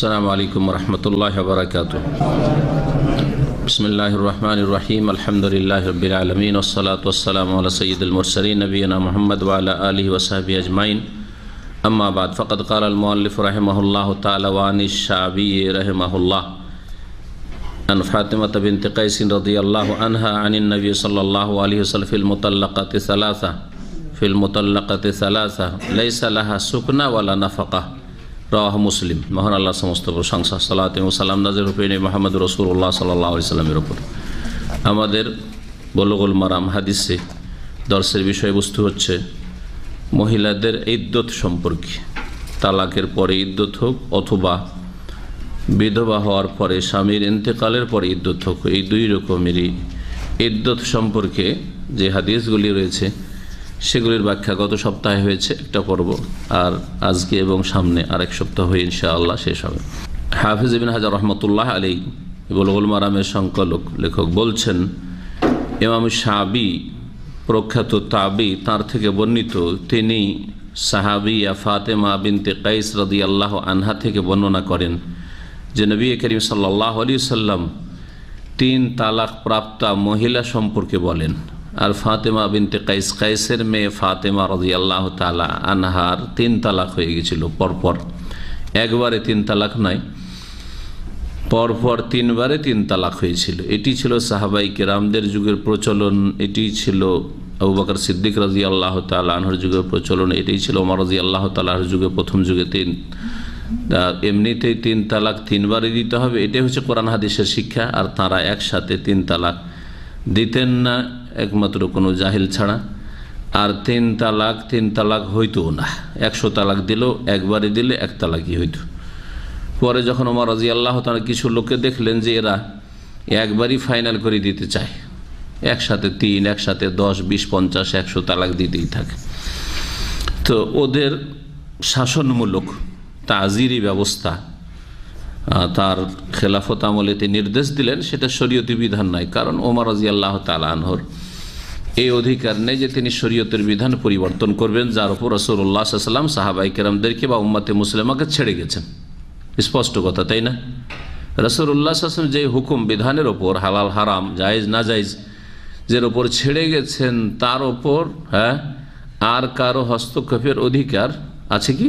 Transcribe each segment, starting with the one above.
अस्सलामु अलैकुम वरहमतुल्लाहि वबरकातुहू। बिस्मिल्लाहिर्रहमानिर्रहीम। अल्हम्दुलिल्लाहि रब्बिल आलमीन वस्सलातु वस्सलामु अला सय्यिदिल मुरसलीन नबीना मुहम्मद व अला आलिहि व सहबिहि अजमाइन। अम्मा बाद फ़क़द क़ाल अल मुअल्लिफ़ रहिमहुल्लाहु तआला व अन अश-शाअबी रहिमहुल्लाह अन फ़ातिमा बिन्त क़ैस रज़ियल्लाहु अन्हा अनिन नबी सल्लल्लाहु अलैहि वसल्लम फ़िल मुतल्लक़ाति सलासा लैसा लहा सुकना वला नफ़क़ा। রাওয়াহু মুসলিম। মহান আল্লাহ সমস্ত প্রশংসা, সালাত এবং সালাম নাযিল হুসেন মুহাম্মদ রাসূলুল্লাহ সাল্লাল্লাহু আলাইহি ওয়াসাল্লামের উপর। আমাদের বুলুগুল মারাম হাদিসে দর্শের বিষয়বস্তু হচ্ছে মহিলাদের ইদ্দত সম্পর্কে। তালাকের পরে ইদ্দত হোক অথবা বিধবা হওয়ার পরে স্বামীর ইন্তেকালের পরে ইদ্দত হোক, এই দুই রকমেরই ইদ্দত সম্পর্কে যে হাদিসগুলি রয়েছে সেগুলির ব্যাখ্যা গত সপ্তাহে হয়েছে একটা পর্ব, আর আজকে এবং সামনে আরেক সপ্তাহ হয়ে ইনশাআল্লাহ শেষ হবে। হাফিজ ইবনে হাজার রহমতুল্লাহ আলাইহি বুলুগুল মারামের সংকলক লেখক বলছেন, ইমাম শাবি প্রখ্যাত তাবি, তার থেকে বর্ণিত, তিনি সাহাবিয়া ফাতেমা বিনতে কাইস রাদিয়াল্লাহু আনহা থেকে বর্ণনা করেন যে নবী করিম সাল্লাল্লাহু আলাইহি ওয়াসাল্লাম 3 তালাক প্রাপ্তা মহিলা সম্পর্কে বলেন। আর ফাতেমা বিনতে কাইস, কাইসের মেয়ে ফাতেমা রাদিয়াল্লাহু তাআলা আনহার 3 তালাক হয়ে গিয়েছিল পরপর। একবারে 3 তালাক নয়, পরপর 3 বারে 3 তালাক হয়েছিল। এটি ছিল সাহাবাই কেরামদের যুগের প্রচলন, এটি ছিল আবু বকর সিদ্দিক রাদিয়াল্লাহু তাআলা আনহুর যুগের প্রচলন, এটাই ছিল ওমর রাদিয়াল্লাহু তাআলা আনহুর যুগে প্রথম যুগে 3। এমনিতেই 3 তালাক 3 বারে দিতে হবে, এটাই হচ্ছে কোরআন হাদিসের শিক্ষা। আর তারা একসাথে 3 তালাক দিতেন না একমাত্র কোনো জাহিল ছাড়া। আর 3 তালাক হইতো না, 100 তালাক দিলেও একবারে দিলে 1 তালাকই হইতো। পরে যখন ওমর রাদিয়াল্লাহু তাআলা কিছু লোককে দেখলেন যে এরা একবারই ফাইনাল করে দিতে চায়, একসাথে 3, একসাথে 10, 20, 50, 100 তালাক দিতেই থাকে, তো ওদের শাসনমূলক তাজিরি ব্যবস্থা তার খেলাফত আমলেতে নির্দেশ দিলেন। সেটা শরীয়তি বিধান নয়, কারণ ওমর রাদিয়াল্লাহু তাআলা আনহুর এই অধিকার নেই যে তিনি শরীয়তের বিধান পরিবর্তন করবেন, যার উপর রাসূলুল্লাহ সাল্লাল্লাহু আলাইহি ওয়াসাল্লাম সাহাবায়ে কেরামদেরকে বা উম্মতে মুসলিমাকে ছেড়ে গেছেন। স্পষ্ট কথা, তাই না? রাসূলুল্লাহ সাল্লাল্লাহু আলাইহি ওয়াসাল্লাম যে হুকুম বিধানের ওপর, হালাল হারাম জায়েজ না জায়েজ যের ওপর ছেড়ে গেছেন, তার ওপর আর কারো হস্তক্ষেপের অধিকার আছে কি?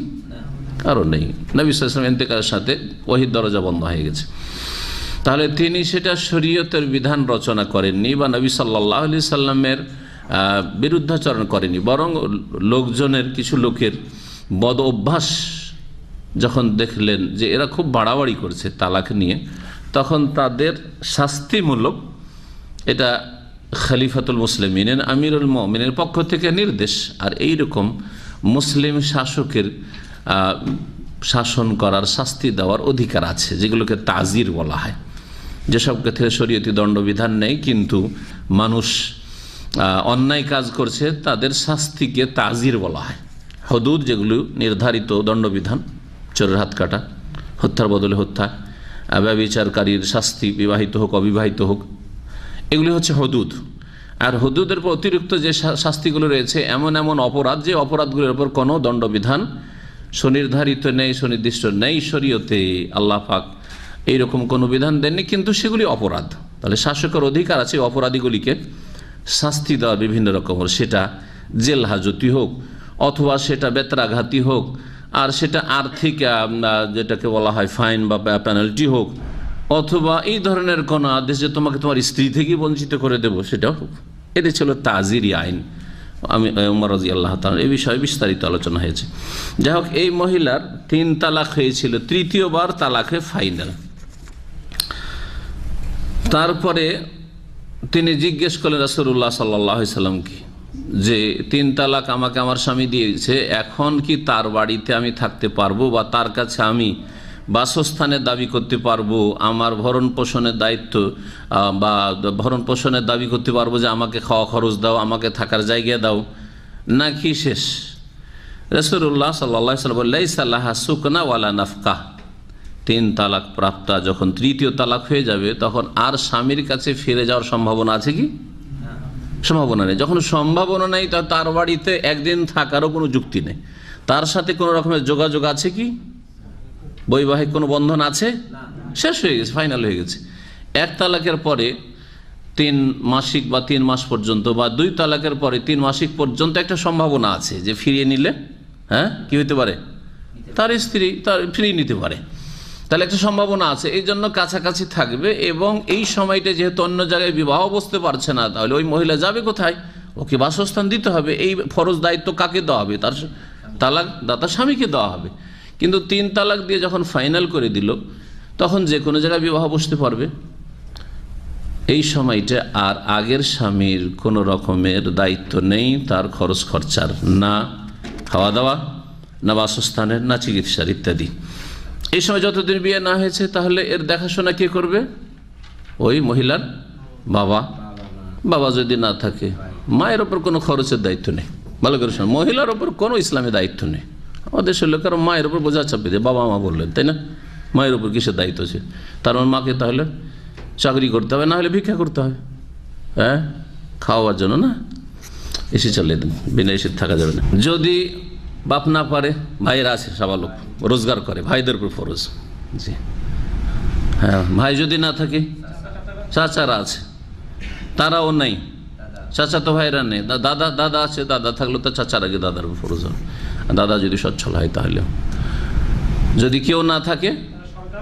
কারণ নেই। নবী সাল্লাল্লাহু আলাইহি ওয়াসাল্লাম ইন্তেকালের সাথে ওহীর দরজা বন্ধ হয়ে গেছে। তাহলে তিনি সেটা শরীয়তের বিধান রচনা করেননি বা নবী সাল্লাল্লাহু আলাইহি সাল্লামের বিরুদ্ধাচরণ করেনি, বরং লোকজনের কিছু লোকের বদ অভ্যাস যখন দেখলেন যে এরা খুব বাড়াবাড়ি করছে তালাক নিয়ে, তখন তাদের শাস্তিমূলক, এটা খলিফাতুল মুসলিমিনের আমিরুল মুমিনের পক্ষ থেকে নির্দেশ। আর এই রকম মুসলিম শাসকের শাসন করার, শাস্তি দেওয়ার অধিকার আছে, যেগুলোকে তাজির বলা হয়। যেসব ক্ষেত্রে শরীয়তি দণ্ডবিধান নেই কিন্তু মানুষ অন্যায় কাজ করছে, তাদের শাস্তিকে তাজির বলা হয়। হদুদ যেগুলো নির্ধারিত দণ্ডবিধান, চোরের হাত কাটা, হত্যার বদলে হত্যা, ব্যভিচারকারীর শাস্তি বিবাহিত হোক অবিবাহিত হোক, এগুলি হচ্ছে হদুদ। আর হদুদের পর অতিরিক্ত যে শাস্তিগুলো রয়েছে, এমন এমন অপরাধ যে অপরাধগুলোর উপর কোনো দণ্ডবিধান সুনির্ধারিত নেই, সুনির্দিষ্ট নেই শরীয়তে। আল্লাহ পাক এইরকম কোনো বিধান দেননি, কিন্তু সেগুলি অপরাধ। তাহলে শাসকের অধিকার আছে অপরাধীগুলিকে শাস্তি দেওয়া বিভিন্ন রকমের, সেটা জেল হাজতি হোক অথবা সেটা বেত্রাঘাতী হোক, আর সেটা আর্থিক যেটাকে বলা হয় ফাইন বা পেনাল্টি হোক, অথবা এই ধরনের কোনো আদেশ যে তোমাকে তোমার স্ত্রী থেকে বঞ্চিত করে দেব, সেটাও হোক। এটি ছিল তাজিরি আইন। আমি ওমর রাদিয়াল্লাহু তাআলা এই বিষয়ে বিস্তারিত আলোচনা হয়েছে। যাই হোক, এই মহিলার 3 তালাক হয়েছিল, তৃতীয়বার তালাকে ফাইনাল। তারপরে তিনি জিজ্ঞেস করলেন রাসূলুল্লাহ সাল্লাল্লাহু আলাইহি ওয়াসাল্লামকে যে 3 তালাক আমাকে আমার স্বামী দিয়েছে, এখন কি তার বাড়িতে আমি থাকতে পারবো বা তার কাছে আমি বাসস্থানের দাবি করতে পারবো, আমার ভরণ পোষণের দায়িত্ব বা ভরণ পোষণের দাবি করতে পারবো যে আমাকে খাওয়া খরচ দাও, আমাকে থাকার জায়গা দাও, নাকি শেষ? রাসূলুল্লাহ সাল্লাল্লাহু আলাইহি ওয়াসাল্লাম বললেন, লাইসা লাহা সুকনা ওয়ালা নাফকা। 3 তালাক প্রাপ্তা যখন তৃতীয় তালাক হয়ে যাবে, তখন আর স্বামীর কাছে ফিরে যাওয়ার সম্ভাবনা আছে কি? সম্ভাবনা নেই। যখন সম্ভাবনা নেই, তার বাড়িতে একদিন থাকারও কোনো যুক্তি নেই, তার সাথে কোনো রকমের যোগাযোগ আছে কি? বৈবাহিক কোনো বন্ধন আছে? শেষ হয়ে গেছে, ফাইনাল হয়ে গেছে। এক তালাকের পরে 3 মাসিক বা 3 মাস পর্যন্ত, বা 2 তালাকের পরে 3 মাসিক পর্যন্ত একটা সম্ভাবনা আছে যে ফিরিয়ে নিলে কি হতে পারে, তার স্ত্রী তার ফিরিয়ে নিতে পারে। তাহলে একটা সম্ভাবনা আছে, এই জন্য কাছাকাছি থাকবে। এবং এই সময়টা যেহেতু অন্য জায়গায় বিবাহ বসতে পারছে না, তাহলে ওই মহিলা যাবে কোথায়? ওকে বাসস্থান দিতে হবে। এই ফরজ দায়িত্ব কাকে দেওয়া হবে? তার তালাক দাতা স্বামীকে দেওয়া হবে। কিন্তু 3 তালাক দিয়ে যখন ফাইনাল করে দিল, তখন যে কোনো জায়গায় বিবাহ বসতে পারবে। এই সময়টা আর আগের স্বামীর কোনো রকমের দায়িত্ব নেই, তার খরচ খরচার, না খাওয়া দাওয়া, না বাসস্থানের, না চিকিৎসার ইত্যাদি। এই সময় যতদিন বিয়ে না হয়েছে, তাহলে এর দেখাশোনা কে করবে? ওই মহিলার বাবা। বাবা যদি না থাকে, মায়ের ওপর কোনো খরচের দায়িত্ব নেই। ভালো করে শোনো, মহিলার ওপর কোনো ইসলামী দায়িত্ব নেই। আমাদের দেশের লোকের মায়ের ওপর বোঝা চাপে দিয়ে বাবা মা বললেন, তাই না? মায়ের ওপর কিসের দায়িত্ব আছে? তার মাকে তাহলে চাকরি করতে হবে, না হলে ভিক্ষা করতে হবে, খাওয়ার জন্য না। এসে চলে দেন, বিনা এসে থাকা যাবে না। যদি বাপ না পারে, ভাইয়েরা আছে সাবালক, রোজগার করে, ভাইদের উপর ফরজ। জি হ্যাঁ, ভাই যদি না থাকে, চাচারা আছে, তারাও নেই, চাচা তো ভাইরা নেই, দাদা আছে, দাদা থাকলে তো চাচার আগে দাদার উপর ফরজ হবে। দাদা যদি সচ্ছল হয় তাহলে। যদি কেউ না থাকে,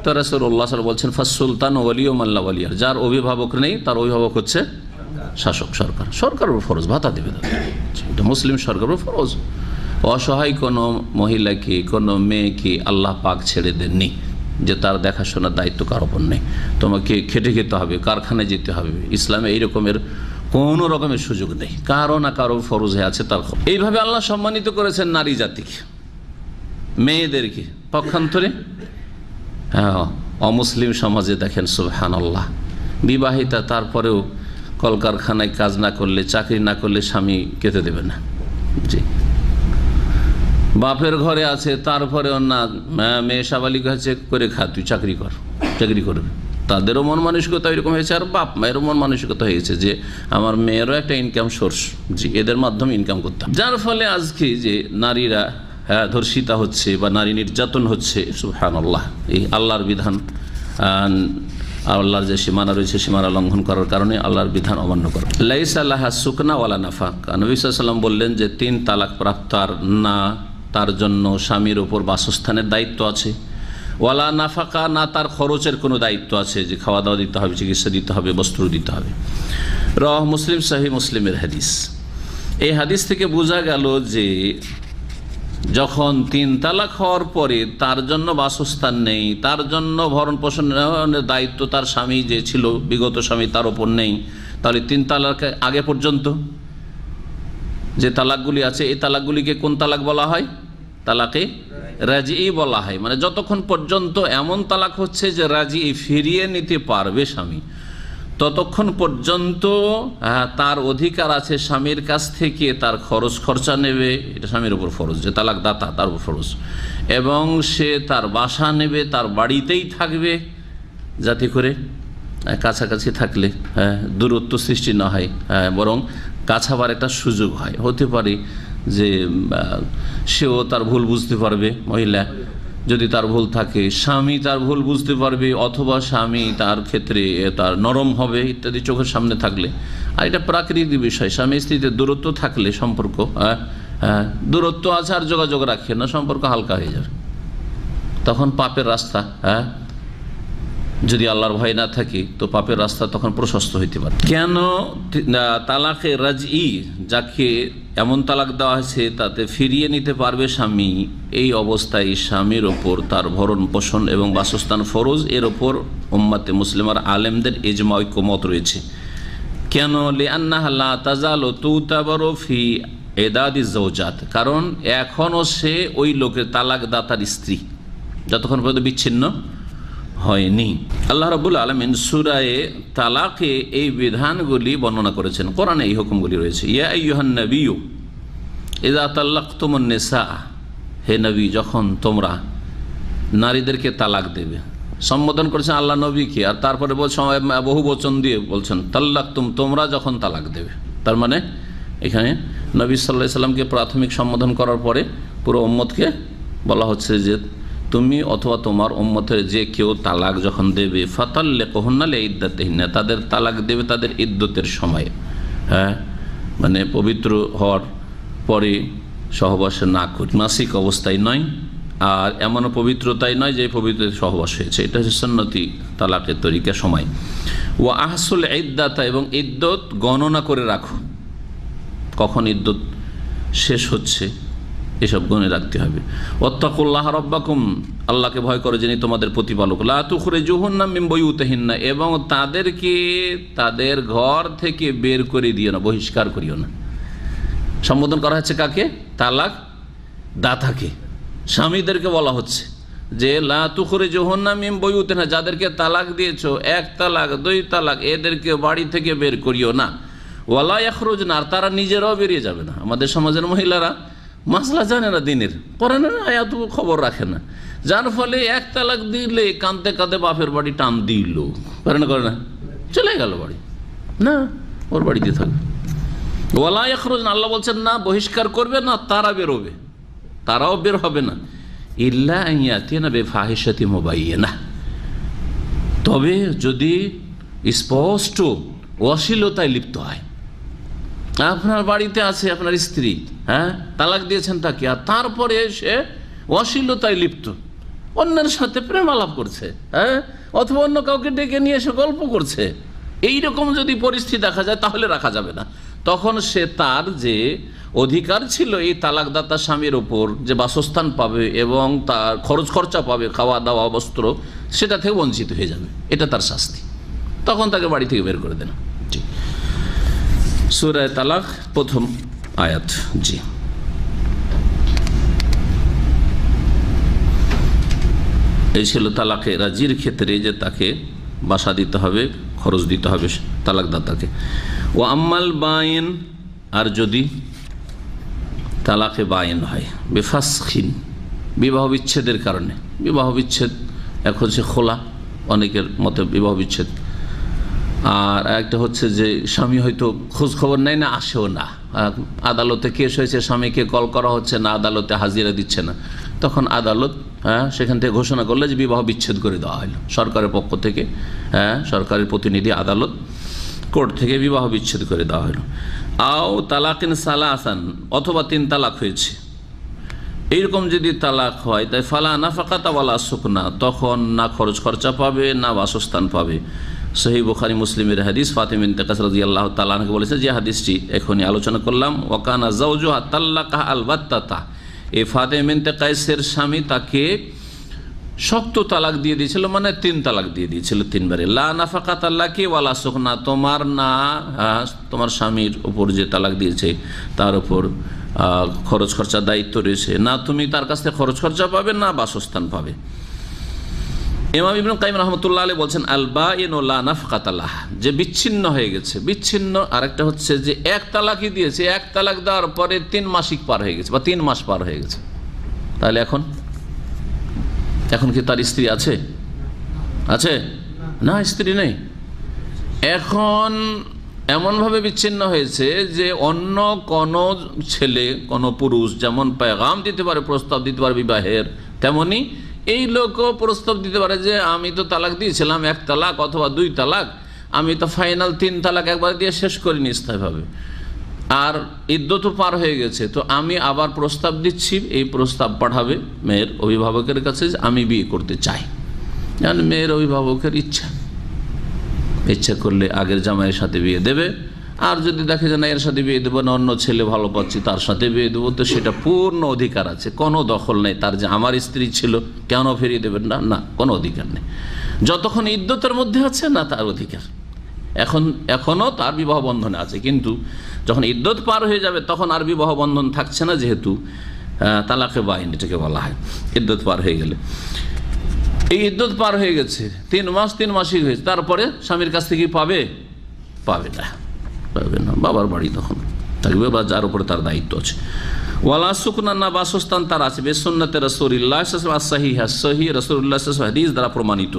তো রাসূলুল্লাহ সাল্লাল্লাহু আলাইহি ওয়াসাল্লাম বলছেন, ফাস-সুলতান ওয়ালিয়্যু মান লা ওয়ালিয়া, যার অভিভাবক নেই তার অভিভাবক হচ্ছে শাসক, সরকার। সরকারের উপর ফরজ, ভাতা দেবে দাদা, এটা মুসলিম সরকারের উপর ফরজ। অসহায় কোনো মহিলাকে, কোনো মেয়েকে আল্লাহ পাক ছেড়ে দেননি যে তার দেখাশোনার দায়িত্ব কার ওপর নেই। তোমাকে খেটে খেতে হবে, কারখানায় যেতে হবে। ইসলামে এই রকমের কোনো রকমের সুযোগ নেই, কারো না কারো ফরজ হয়ে আছে তার। এইভাবে আল্লাহ সম্মানিত করেছেন নারী জাতিকে, মেয়েদেরকে। পক্ষান্তরে অমুসলিম সমাজে দেখেন, সুবহানাল্লাহ, বিবাহিতা, তারপরেও কলকারখানায় কাজ না করলে, চাকরি না করলে স্বামী খেতে দেবে না। জি, বাপের ঘরে আছে, তারপরেও না, মেয়ে সাবালিক হচ্ছে, করে খা, তুই চাকরি কর, চাকরি করবে। তাদেরও মন মানসিকতা এরকম হয়েছে, আর বাপ মায়েরও মন মানসিকতা হয়েছে যে আমার মেয়েরও একটা ইনকাম সোর্স, জি, এদের মাধ্যমে ইনকাম করতাম। যার ফলে আজকে যে নারীরা ধর্ষিতা হচ্ছে বা নারী নির্যাতন হচ্ছে, সুবহানাল্লাহ, এই আল্লাহর বিধান, আল্লাহর যে সীমানা রয়েছে, সীমানা লঙ্ঘন করার কারণে আল্লাহর বিধান অমান্য করা। লাইসা লাহা সুকনা ওয়ালা নাফাকা, নবী সাল্লাল্লাহু আলাইহি ওয়াসাল্লাম বললেন যে 3 তালাক প্রাপ্ত আর না তার জন্য স্বামীর ওপর বাসস্থানের দায়িত্ব আছে, ওয়ালা নাফাকা, না তার খরচের কোনো দায়িত্ব আছে, যে খাওয়া দাওয়া দিতে হবে, চিকিৎসা দিতে হবে, বস্ত্র দিতে হবে। রাওয়াহ মুসলিম, সহিহ মুসলিমের হাদিস। এই হাদিস থেকে বোঝা গেল যে যখন 3 তালাক হওয়ার পরে তার জন্য বাসস্থান নেই, তার জন্য ভরণ পোষণের দায়িত্ব তার স্বামী যে ছিল, বিগত স্বামী, তার ওপর নেই, তাহলে 3 তালাক আগে পর্যন্ত যে তালাকগুলি আছে, এই তালাকগুলিকে কোন তালাক বলা হয়? তালাকে রাজিই বলা হয়। মানে যতক্ষণ পর্যন্ত এমন তালাক হচ্ছে যে রাজি ফিরিয়ে নিতে পারবে স্বামী, ততক্ষণ পর্যন্ত তার অধিকার আছে স্বামীর কাছ থেকে তার খরচ খরচা নেবে, এটা স্বামীর উপর ফরজ, যে তালাক দাতা তার উপর ফরজ। এবং সে তার বাসা নেবে, তার বাড়িতেই থাকবে, যাতে করে কাছাকাছি থাকলে দূরত্ব সৃষ্টি না হয়, বরং কাছাবার একটা সুযোগ হয়। হতে পারে যে সেও তার ভুল বুঝতে পারবে, মহিলা যদি তার ভুল থাকে, স্বামী তার ভুল বুঝতে পারবে, অথবা স্বামী তার ক্ষেত্রে তার নরম হবে ইত্যাদি, চোখের সামনে থাকলে। আর এটা প্রাকৃতিক বিষয়, স্বামী স্ত্রীতে দূরত্ব থাকলে সম্পর্ক, দূরত্ব আছে আর যোগাযোগ রাখে না, সম্পর্ক হালকা হয়ে যাবে। তখন পাপের রাস্তা, যদি আল্লাহর ভয় না থাকে, তো পাপের রাস্তা তখন প্রশস্ত হইতে পারে। কেন তালাকে রাজই, যাকে এমন তালাক দেওয়া হয়েছে তাতে ফিরিয়ে নিতে পারবে স্বামী, এই অবস্থায় স্বামীর ওপর তার ভরণ পোষণ এবং বাসস্থান ফরজ, এর ওপর উম্মাতে মুসলিমার আলেমদের ইজমা, ঐক্যমত রয়েছে। কেন? লিআন্নাহা লা তাজালু তুতাবারু ফি ইদাদিজ যাওজাত, কারণ এখনও সে ওই লোকের তালাক দাতার স্ত্রী, যতক্ষণ পর্যন্ত বিচ্ছিন্ন হয়নি। আল্লাহ রাব্বুল আলামিন সূরা তালাকে এই বিধানগুলি বর্ণনা করেছেন, কোরআনে এই হুকুমগুলি রয়েছে। ইয়া আইয়ুহান নাবিয়্যু ইযা তাল্লাকতুমুন নিসা, হে নবী, যখন তোমরা নারীদেরকে তালাক দেবে। সম্বোধন করেছেন আল্লাহ নবীকে, আর তারপরে বলছেন বহু বচন দিয়ে বলছেন তাল্লাকতুম, তোমরা যখন তালাক দেবে। তার মানে এখানে নবী সাল্লাল্লাহু আলাইহি সাল্লামকে প্রাথমিক সম্বোধন করার পরে পুরো উম্মতকে বলা হচ্ছে যে তুমি অথবা তোমার উম্মতের যে কেউ তালাক যখন দেবে ফাতাল্লিকুহুন্না লিইদ্দাতিহিন্না, তাদের তালাক দেবে তাদের ইদ্দতের সময়, হ্যাঁ, মানে পবিত্র হওয়ার পরে সহবাসে না করি, মাসিক অবস্থায় নয়, আর এমনও পবিত্রতাই নয় যে পবিত্র সহবাস হয়েছে। এটা হচ্ছে সুন্নতি তালাকের তরিকা সময়। ওয়া আহসুল ইদ্দাতা, এবং ইদ্দত গণনা করে রাখো, কখন ইদ্দত শেষ হচ্ছে এসব গণে রাখতে হবে। ওয়াত্তাকুল্লাহ রাব্বাকুম, আল্লাহকে ভয় করো যিনি তোমাদের প্রতিপালক। লা তুখরিজুহুন্না মিন বুয়ুতিহিন্না, এবং তাদেরকে তাদের ঘর থেকে বের করে দিও না, বহিষ্কার করিও না। সম্বোধন করা হচ্ছে কাকে? তালাক দাতাকে, স্বামীদেরকে বলা হচ্ছে যে লা তুখরিজুহুন্না মিন বুয়ুতিহিন্না, যাদেরকে তালাক দিয়েছো, এক তালাক, দুই তালাক, এদেরকে বাড়ি থেকে বের করিও না। ওয়ালা ইয়াখরুজনা, আর তারা নিজেরাও বেরিয়ে যাবে না। আমাদের সমাজের মহিলারা মাসলা জানে না, দিনের পড়ে না, এত খবর রাখে না, যার ফলে এক তালাক দিলে কাঁদতে কাঁদতে বাপের বাড়ি টান দিল, করে না, চলে গেল বাড়ি, না ওর বাড়িতে থাকবে। ওয়ালা ইয়াখরুজনা, আল্লাহ বলছেন না বহিষ্কার করবে না, তারা বেরোবে, তারাও বের হবে না। ইল্লা আন ইয়াতিনা বিফাহিশাতিন মুবায়্যিনাহ, তবে যদি স্পষ্ট অশ্লীলতায় লিপ্ত হয়। আপনার বাড়িতে আছে আপনার স্ত্রী, হ্যাঁ, তালাক দিয়েছেন তাকে, আর তারপরে সে অশ্লীলতায় লিপ্ত, অন্যের সাথে প্রেম আলাপ করছে, হ্যাঁ, অথবা অন্য কাউকে ডেকে নিয়ে এসে গল্প করছে, এইরকম যদি পরিস্থিতি দেখা যায় তাহলে রাখা যাবে না। তখন সে তার যে অধিকার ছিল এই তালাকদাতা স্বামীর ওপর, যে বাসস্থান পাবে এবং তার খরচ খরচা পাবে, খাওয়া দাওয়া বস্ত্র, সেটা থেকে বঞ্চিত হয়ে যাবে, এটা তার শাস্তি। তখন তাকে বাড়ি থেকে বের করে দেন। সূরা তালাক প্রথম আয়াত। জি, এই ছিল তালাকে রাজির ক্ষেত্রে, যে তাকে বাসা দিতে হবে, খরচ দিতে হবে তালাকদাতাকে। ও আম্মাল বায়েন, আর যদি তালাকে বায়েন হয় বেফাসখিন, বিবাহ বিচ্ছেদের কারণে, বিবাহ বিচ্ছেদ এক হচ্ছে খোলা, অনেকের মতে বিবাহ বিচ্ছেদ, আর একটা হচ্ছে যে স্বামী হয়তো খোঁজ খবর নেয় না, আসেও না, আদালতে কেস হয়েছে, স্বামীকে কল করা হচ্ছে না, আদালতে হাজিরা দিচ্ছে না, তখন আদালত, হ্যাঁ, সেখান থেকে ঘোষণা করলে যে বিবাহ বিচ্ছেদ করে দেওয়া হলো সরকারের পক্ষ থেকে, হ্যাঁ, সরকারের প্রতিনিধি আদালত, কোর্ট থেকে বিবাহ বিচ্ছেদ করে দেওয়া হলো। আও তালাকিন সালাসান, অথবা 3 তালাক হয়েছে, এইরকম যদি তালাক হয়, তাই ফালা নাফাকাতা ওয়ালা সুকনা, তখন না খরচ খরচা পাবে, না বাসস্থান পাবে। সহিহ বুখারী মুসলিমের হাদিস, ফাতিমা বিনতে কায়েস রাদিয়াল্লাহু তাআলা আনহা বলেছে, যে হাদিসটি এখনই আলোচনা করলাম, ওয়াকানা যাওজুহা তাল্লাকাহা আলবাত্তাতা, এই ফাতিমা বিনতে কায়েসের স্বামী তাকে শক্ত তালাক দিয়ে দিয়েছিল, মানে 3 তালাক দিয়ে দিয়েছিল 3 বারে। লা নাফাকাতা লাকি ওয়ালা সুকনা, তোমার না, তোমার স্বামীর উপর যে তালাক দিয়েছে তার উপর খরচ খরচা দায়িত্ব রয়েছে, না তুমি তার কাছ থেকে খরচ খরচা পাবে, না বাসস্থান পাবে। ইমাম ইবনে কাইয়িম রাহমাতুল্লাহ আলাইহি বলছেন, আল বাইন লা নাফকাতা লাহ, যে বিচ্ছিন্ন হয়ে গেছে, বিচ্ছিন্ন। আরেকটা হচ্ছে যে 1 তালাকই দিয়েছে, 1 তালাক দেওয়ার পরে 3 মাসিক পার হয়ে গেছে, বা 3 মাস পার হয়ে গেছে, তাহলে এখন কি তার স্ত্রী আছে? না, স্ত্রী নেই। এখন এমনভাবে বিচ্ছিন্ন হয়েছে যে অন্য কোনো ছেলে, কোনো পুরুষ যেমন পেগাম দিতে পারে, প্রস্তাব দিতে পারে বিবাহের, তেমনি এই লোকও প্রস্তাব দিতে পারে যে আমি তো তালাক দিয়েছিলাম 1 তালাক অথবা 2 তালাক, আমি তো ফাইনাল 3 তালাক একবার দিয়ে শেষ করিনি স্থায়ীভাবে, আর ইদ্যত পার হয়ে গেছে, তো আমি আবার প্রস্তাব দিচ্ছি। এই প্রস্তাব পাঠাবে মেয়ের অভিভাবকের কাছে, আমি বিয়ে করতে চাই। মানে মেয়ের অভিভাবকের ইচ্ছা করলে আগের জামাইয়ের সাথে বিয়ে দেবে, আর যদি দেখে যে না এর সাথে বিয়ে দেবো না, অন্য ছেলে ভালো পাচ্ছি তার সাথে বিয়ে দেবো, তো সেটা পূর্ণ অধিকার আছে, কোনো দখল নেই তার, যে আমার স্ত্রী ছিল কেন ফিরিয়ে দেবেন না, না, কোনো অধিকার নেই। যতক্ষণ ইদ্যতের মধ্যে আছে না তার অধিকার, এখনও তার বিবাহ বন্ধনে আছে, কিন্তু যখন ইদ্যত পার হয়ে যাবে তখন আর বিবাহ বন্ধন থাকছে না, যেহেতু তালাকে বাইন এটাকে বলা হয়। ইদ্যত পার হয়ে গেলে, এই ইদ্যত পার হয়ে গেছে 3 মাস 3 মাসই হয়েছে, তারপরে স্বামীর কাছ থেকে পাবে না, বাবার বাড়ি তখন থাকবে, বা যার উপরে তার দায়িত্ব আছে। ওয়ালা সুকনা, না বাসস্থান তার আছে, বেসুন্নতে রাসূলুল্লাহ সাল্লাল্লাহু আলাইহি ওয়াসাল্লাম, সহিহ রাসূলুল্লাহ সাল্লাল্লাহু আলাইহি ওয়াসাল্লাম হাদিস দ্বারা প্রমাণিত।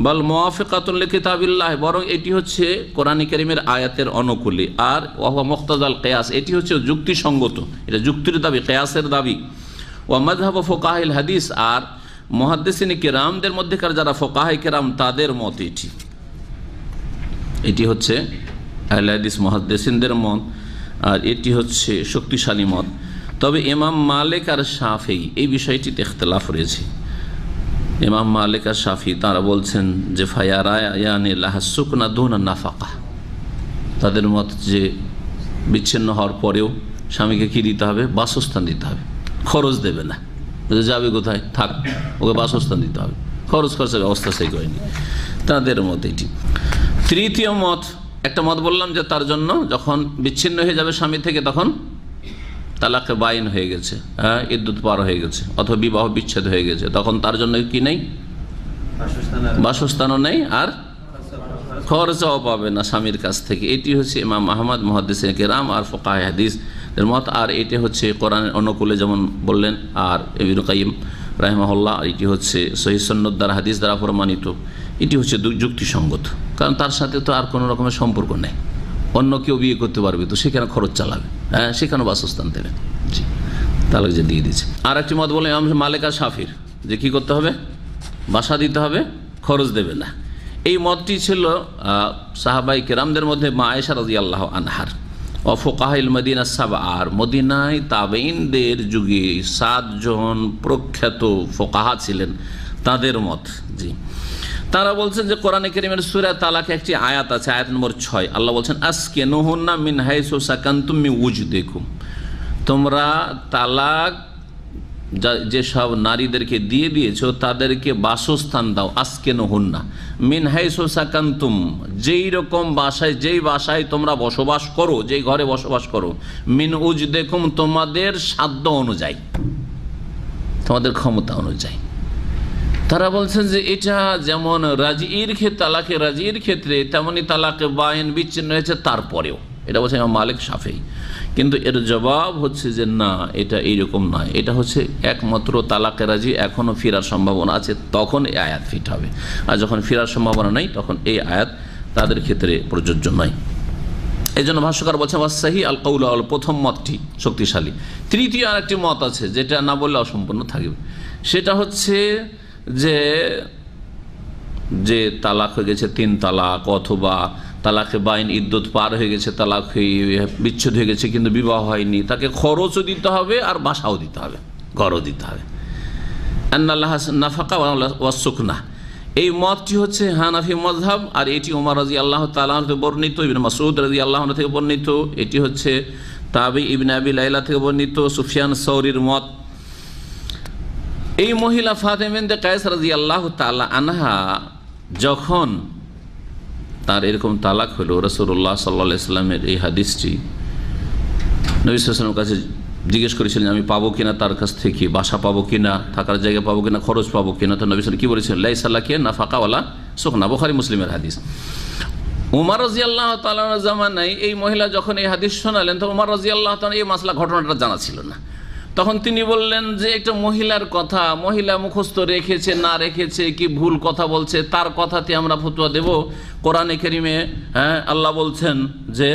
বাল মুওয়াফিকাতুন লিকিতাবিল্লাহ, বরং এটি হচ্ছে কোরআন কারীমের আয়াতের অনুকূলে, আর ওয়া মুক্তাদাল কিয়াস, এটি হচ্ছে যুক্তিসঙ্গত, এটা যুক্তির দাবি, কিয়াসের দাবি। ওয়া মাযহাব ফুকাহাইল হাদিস, আর মুহাদ্দিসিনে কেরামদের মধ্যেকার যারা ফুকাহায়ে কেরাম তাদের মত এটি হচ্ছে আহলে হাদিস মুহাদ্দিসিনদের মত, আর এটি হচ্ছে শক্তিশালী মত। তবে ইমাম মালিক আর শাফি এই বিষয়টিতে ইখতিলাফ রয়েছে। ইমাম মালিক আর শাফি তারা বলছেন যে ফায়ারায়ানি লাহা সুকনা দুনা নাফাকা, তাদের মত যে বিচ্ছিন্ন হওয়ার পরেও স্বামীকে কি দিতে হবে? বাসস্থান দিতে হবে, খরচ দেবে না। যাবে কোথায়? থাক, ওকে বাসস্থান দিতে হবে, খরচ খরচের ব্যবস্থা সেই করেনি, তাদের মত এটি। তৃতীয় মত, একটা মত বললাম যে তার জন্য যখন বিচ্ছিন্ন হয়ে যাবে স্বামী থেকে তখন তালাকে বাইন হয়ে গেছে, ইদ্যুৎ পার হয়ে গেছে, অথবা বিবাহ বিচ্ছেদ হয়ে গেছে, তখন তার জন্য কি নেই? বাসস্থানও নেই, আর খরচাও পাবে না স্বামীর কাছ থেকে। এটি হচ্ছে ইমাম আহমদ মুহাদ্দিসিনে কেরাম আর ফুকাহায়ে হাদিস এর মত। আর এটি হচ্ছে কোরআনের অনুকূলে যেমন বললেন, আর ইবনে কাইয়িম রাহিমাহুল্লাহ এটি হচ্ছে সহিহ সুন্নাত দ্বারা হাদিস দ্বারা প্রমাণিত, এটি হচ্ছে যুক্তিসঙ্গত। কারণ তার সাথে তো আর কোনো রকমের সম্পর্ক নেই, অন্য কেউ বিয়ে করতে পারবে তো সেখানে খরচ চালাবে, সেখানে বাসস্থান দেবে, জি তালাক যে দিয়ে দিচ্ছে। আর একটি মত বলে ইমাম মালিক আর শাফির যে কী করতে হবে? বাসা দিতে হবে, খরচ দেবে না। এই মতটি ছিল সাহাবাই কেরামদের মধ্যে মা আয়েশা রাদিয়াল্লাহু আনহার, ও ফুকাহাইল মদিনা সাবা, আর মদিনায় তাবেঈনদের যুগে 7 জন প্রখ্যাত ফুকাহা ছিলেন, তাদের মত। জি, তারা বলছেন যে কোরআনে কারীমের সূরা তালাকে একটি আয়াত আছে, আয়াত নম্বর 6, আল্লাহ বলছেন আসকিনুহুন্না মিন হাইসু সাকানতুম মিন উজদিকুম, তোমরা তালাক যেসব নারীদেরকে দিয়ে দিয়েছো তাদেরকে বাসস্থান দাও। আসকিনুহুন্না মিন হাইসু সাকানতুম, যেই রকম বাসায়, যেই বাসায় তোমরা বসবাস করো, যেই ঘরে বসবাস করো, মিন উজদিকুম তোমাদের সাধ্য অনুযায়ী, তোমাদের ক্ষমতা অনুযায়ী। তারা বলছেন যে এটা যেমন রাজির ক্ষেত্রে, তালাকে রাজির ক্ষেত্রে, তেমনি তালাকে বাইন বিচ্ছিন্ন হয়েছে তারপরেও, এটা বলছে ইমাম মালিক শাফি। কিন্তু এর জবাব হচ্ছে যে না, এটা এইরকম নয়, এটা হচ্ছে একমাত্র তালাকে রাজি এখনও ফেরার সম্ভাবনা আছে তখন এই আয়াত ফিট হবে, আর যখন ফেরার সম্ভাবনা নেই তখন এই আয়াত তাদের ক্ষেত্রে প্রযোজ্য নয়। এই জন্য ভাষ্যকার বলছেন ওয়াসসাহি আল কাউল আল, প্রথম মতটি শক্তিশালী। তৃতীয় আরেকটি মত আছে যেটা না বললে অসম্পূর্ণ থাকবে, সেটা হচ্ছে যে তালাক হয়ে গেছে 3 তালাক, অথবা তালাকে বাইন ইদ্যুৎ পার হয়ে গেছে, তালাক বিচ্ছেদ হয়ে গেছে কিন্তু বিবাহ হয়নি, তাকে খরচও দিতে হবে আর বাসাও দিতে হবে, ঘরও দিতে হবে। আন্নাল্লাহ নাফাকা ওয়া সুকনা, এই মতটি হচ্ছে হানাফি মাযহাব, আর এটি ওমর রাদিয়াল্লাহু তাআলা থেকে বর্ণিত, ইবনে মাসউদ রাদিয়াল্লাহু আনহু থেকে বর্ণিত, এটি হচ্ছে তাবি ইবনে আবি লাইলা থেকে বর্ণিত, সুফিয়ান সাউরীর মত। এই মহিলা ফাতেমা বিনতে কায়েস রাদিয়াল্লাহু তাআলা আনহা যখন তার এরকম তালাক হলো, রাসূলুল্লাহ সাল্লাল্লাহু আলাইহি সাল্লামের এই হাদিসটি নবী সাল্লাল্লাহু আলাইহি ওয়াসাল্লামের কাছে জিজ্ঞেস করেছিলেন আমি পাবো কিনা তার কাছ থেকে, বাসা পাবো কিনা, থাকার জায়গা পাবো কিনা, খরচ পাবো কিনা। তো নবী সাল্লাল্লাহু কি বলেছিলেন? লাইসা লাকি নাফাকা ওয়ালা সুকনা, বুখারী মুসলিমের হাদিস। উমর রাদিয়াল্লাহু তাআলার জামানায় এই মহিলা যখন এই হাদিস শোনালেন, তো উমর রাদিয়াল্লাহু তাআলা এই মাসলা ঘটনাটা জানা ছিল না। তখন তিনি বললেন যে একটা মহিলার কথা, মহিলা মুখস্থ রেখেছে না রেখেছে, কি ভুল কথা বলছে, তার কথাতে আমরা ফতোয়া দেব? কোরআনে কারীমে আল্লাহ বলছেন যে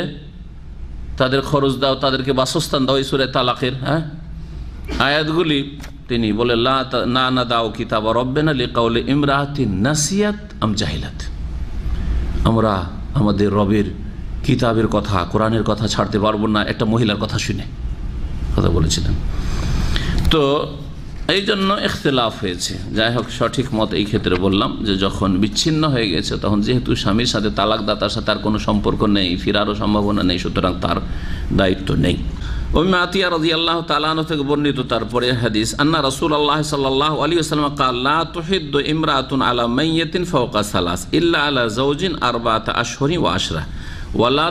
তাদের খরচ দাও, তাদেরকে বাসস্থান দাও, এই সূরা তালাকের আয়াতগুলি তিনি বলে না না দাও কিতাব রব্বিনা লিকাউলি ইমরাতিন নাসিয়াত আম জাহিলাত, আমরা আমাদের রবের কিতাবের কথা, কোরআনের কথা ছাড়তে পারবো না একটা মহিলার কথা শুনে, কথা বলেছিলেন। তো এই জন্য ইখতিলাফ হয়েছে। যাই হোক, সঠিক মত এই ক্ষেত্রে বললাম যে যখন বিচ্ছিন্ন হয়ে গেছে তখন যেহেতু স্বামীর সাথে তালাকদাতার সাথে তার কোনো সম্পর্ক নেই, ফিরারও সম্ভাবনা নেই, সুতরাং তার দায়িত্ব নেই। উম্মে আতিয়া রাদিয়াল্লাহু তাআলা আনহা থেকে বর্ণিত তারপরে হাদিস, আন্না রাসূলুল্লাহ সাল্লাল্লাহু আলাইহি ওয়াসাল্লাম قال لا تحد امرأة على ميت فوق 3 إلا على زوج 4 أشهر وعشرة ولا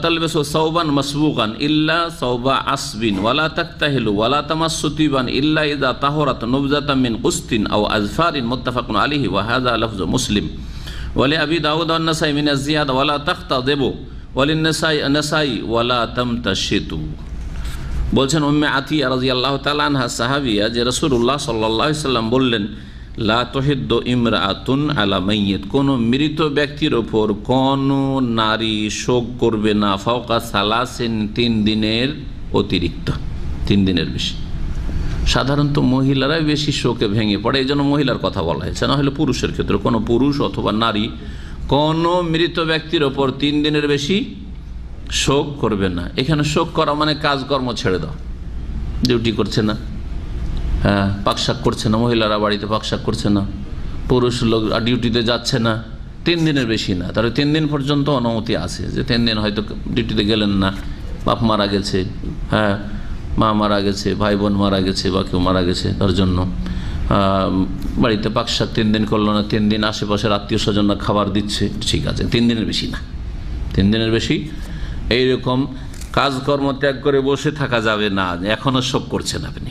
তালবেসু সাওবান মাসবুগান ইল্লা সাওবা আসবিন ওয়ালা তাকতাহিলু ওয়ালা তামাসসু তিবান ইল্লা ইযা তাহরাত নুবজাতাম মিন কুসতিন আও আযফারিন মুত্তাফাকুন আলাইহি ওয়া হাযা লাফযু মুসলিম ওয়া লি আবি দাউদ ওয়া নাসাই মিন আয-জিয়াদা ওয়ালা তাখতাদিবু ওয়া লিন নাসাই ওয়ালা তামতাশিতু। বলছেন উম্মে আতিয়া রাদিয়াল্লাহু তাআলা আনহা সাহাবিয়া যে রাসূলুল্লাহ সাল্লাল্লাহু আলাইহি সাল্লাম বললেন লা তুহিদ্দু ইমরাআতুন আলা মাইয়িত, কোন মৃত ব্যক্তির ওপর কোন নারী শোক করবে না ফাওকা সালাসিন 3 দিনের অতিরিক্ত, 3 দিনের বেশি। সাধারণত মহিলারাই বেশি শোকে ভেঙে পড়ে, এই জন্য মহিলার কথা বলা হয়েছে, না হলে পুরুষের ক্ষেত্রে কোনো পুরুষ অথবা নারী কোনো মৃত ব্যক্তির ওপর 3 দিনের বেশি শোক করবে না। এখানে শোক করা মানে কাজকর্ম ছেড়ে দাও, ডিউটি করছে না, হ্যাঁ, পাকশাক করছে না, মহিলারা বাড়িতে পাকশাক করছে না, পুরুষ লোক ডিউটিতে যাচ্ছে না, 3 দিনের বেশি না। তাহলে 3 দিন পর্যন্ত অনুমতি আছে, যে 3 দিন হয়তো ডিউটিতে গেলেন না, বাপ মারা গেছে, হ্যাঁ, মা মারা গেছে, ভাই বোন মারা গেছে, বা কেউ মারা গেছে, তার জন্য বাড়িতে পাকশাক 3 দিন করলো না, 3 দিন আশেপাশের আত্মীয় স্বজনরা খাবার দিচ্ছে, ঠিক আছে, 3 দিনের বেশি না। 3 দিনের বেশি এইরকম কাজকর্ম ত্যাগ করে বসে থাকা যাবে না, এখনো শোক করছেন আপনি।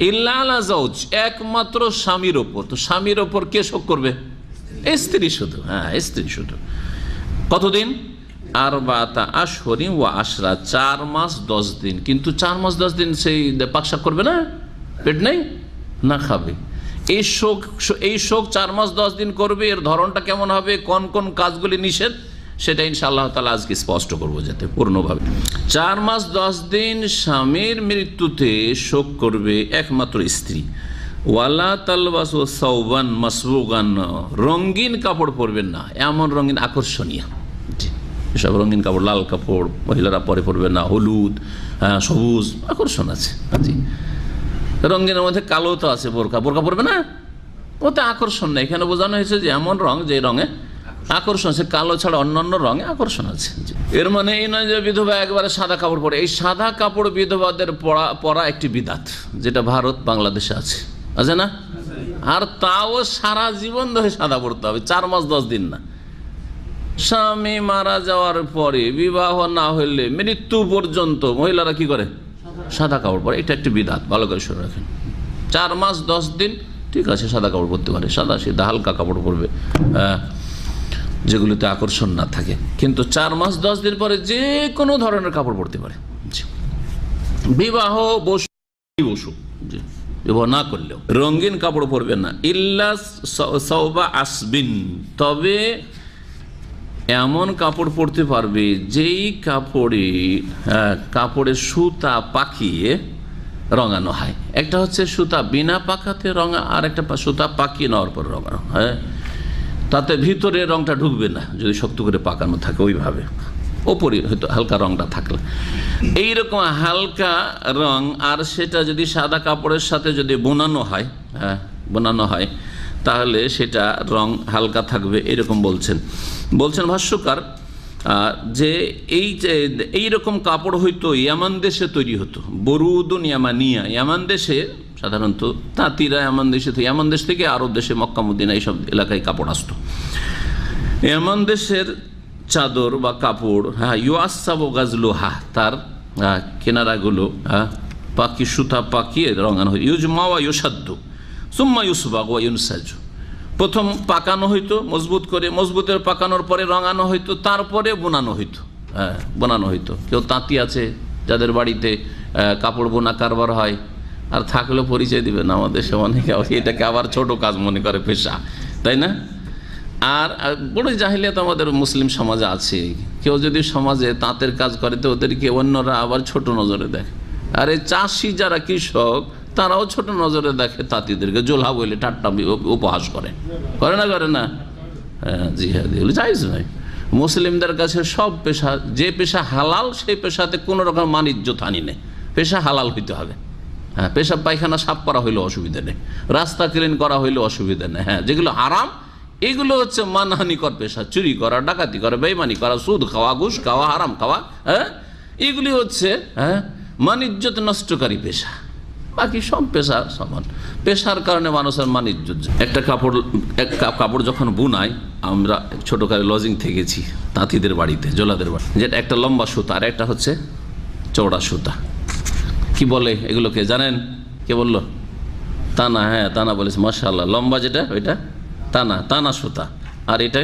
ইল্লা আলা যাওজ, একমাত্র স্বামীর ওপর। তো স্বামীর ওপর কে শোক করবে? স্ত্রী শুধু, হ্যাঁ, স্ত্রী শুধু। কতদিন? আরবাতা আশহরিন ওয়া আশরা, 4 মাস 10 দিন। কিন্তু 4 মাস 10 দিন সেই পাকশাক করবে না, পেট নেই, না খাবে। এই শোক 4 মাস 10 দিন করবে। এর ধরনটা কেমন হবে, কোন কোন কাজগুলি নিষেধ, সেটা ইনশাআল্লাহ তাআলা আজকে স্পষ্ট করবো যাতে পূর্ণভাবে। 4 মাস 10 দিন স্বামীর মৃত্যুতে শোক করবে একমাত্র স্ত্রী। ওয়ালা তালবাসু সাওবান মাসবুগান, রঙিন কাপড় পরবেন না, এমন রঙিন আকর্ষণীয়, এসব রঙিন কাপড়, লাল কাপড় মহিলারা পরবে না, হলুদ, সবুজ, আকর্ষণ আছে। জি, রঙিনের মধ্যে কালো তো আছে, বোরকা পরবে না, ওতে আকর্ষণ নেই। এখানে বোঝানো হয়েছে যে এমন রং যে রঙে আকর্ষণ আছে, কালো ছাড়া অন্যান্য রঙে আকর্ষণ আছে। এর মানে এই নয় যে বিধবা একবারে সাদা কাপড় পরে। এই সাদা কাপড় বিধবাদের পরা একটি বিদাত, যেটা ভারত বাংলাদেশে আছে না, আর তাও সারা জীবন ধরে সাদা পড়তে হবে, 4 মাস 10 দিন না। স্বামী মারা যাওয়ার পরে, বিবাহ না হইলে মৃত্যু পর্যন্ত মহিলারা কি করে? সাদা কাপড় পরে। এটা একটি বিদাত, ভালো করে শুনে রাখেন। 4 মাস 10 দিন ঠিক আছে, সাদা কাপড় পরতে পারে, সাদা সিধা হালকা কাপড় পরবে, যেগুলিতে আকর্ষণ না থাকে। কিন্তু 4 মাস 10 দিন পরে যে কোনো ধরনের কাপড় পরতে পারে। বিবাহ বসু বিবাহ না করলেও রঙিন কাপড় পরবে না। ইল্লা সাওবা আসবিন, তবে এমন কাপড় পরতে পারবে যেই কাপড়ে সুতা পাকিয়ে রঙানো হয়। একটা হচ্ছে সুতা বিনা পাকাতে রঙা, আর একটা সুতা পাকিয়ে নেওয়ার পর রঙানো, হ্যাঁ, তাতে ভিতরে রংটা ঢুকবে না যদি শক্ত করে পাকানো থাকে ওইভাবে, ওপরে হয়তো হালকা রংটা থাকলে। এইরকম হালকা রং, আর সেটা যদি সাদা কাপড়ের সাথে যদি বোনানো হয়, তাহলে সেটা রং হালকা থাকবে, এরকম বলছেন ভাষ্যকার। যে এইরকম কাপড় হয়তো ইয়ামান দেশে তৈরি হতো, বরুদুন ইয়ামানিয়া, ইয়ামান দেশে সাধারণত তাঁতিরা ইয়ামান দেশ থেকে আরব দেশে, মক্কা মদিনা এইসব এলাকায় কাপড় আসতো। ইয়ামান দেশের চাদর বা কাপড়, হ্যাঁ, ইউআসাবু গাজলুহা, তার কেনারাগুলো পাকি সুতা পাকিয়ে রঙানো হয়। ইউজমা ওয়া ইউসাদ্দু সুম্মা ইউসবাগ ওয়া ইউনসাজু, প্রথম পাকানো হইতো মজবুত করে, মজবুতের পাকানোর পরে রঙানো হইতো, তারপরে বোনানো হইতো। কেউ তাঁতি আছে যাদের বাড়িতে কাপড় বোনা কারবার হয়, আর থাকলেও পরিচয় দিবে না, আমাদের সে অনেকে এটাকে আবার ছোট কাজ মনে করে, পেশা, তাই না? আর বড় জাহিলিয়াত আমাদের মুসলিম সমাজে আছে। কেউ যদি সমাজে তাঁতের কাজ করে তো ওদেরকে অন্যরা আবার ছোট নজরে দেখে। আর এই চাষি যারা কৃষক, তারাও ছোট নজরে দেখে তাঁতিদেরকে, জোলা বলে ঠাট্টা উপহাস করে না? হ্যাঁ, জি হ্যাঁ, এগুলো জায়েজ নয়। মুসলিমদের কাছে সব পেশা, যে পেশা হালাল সেই পেশাতে কোনো রকম মানিজ্যত হানি নেই, পেশা হালাল হইতে হবে। হ্যাঁ, পেশাব পায়খানা সাফ করা হইলেও অসুবিধা নেই, রাস্তা ক্লিন করা হইলেও অসুবিধা নেই। হ্যাঁ, যেগুলো হারাম এগুলো হচ্ছে মানহানিকর পেশা, চুরি করা, ডাকাতি করা, বেইমানি করা, সুদ খাওয়া, ঘুষ খাওয়া, হারাম খাওয়া, হ্যাঁ, এগুলি হচ্ছে মানিজ্যত নষ্টকারী পেশা। বাকি সব পেশা সমান, পেশার কারণে মানুষের মানিজ্য। একটা কাপড় যখন বুনায়, আমরা ছোটকালে লজিং থেকেছি তাঁতিদের বাড়িতে, জোলাদের বাড়ি, যেটা একটা লম্বা সুতা আর একটা হচ্ছে চওড়া সুতা। কি বলে এগুলোকে জানেন? কে বললো? তানা। হ্যাঁ, তানা বলেছে, মাশাআল্লাহ। লম্বা যেটা ওইটা তানা সুতা, আর এটা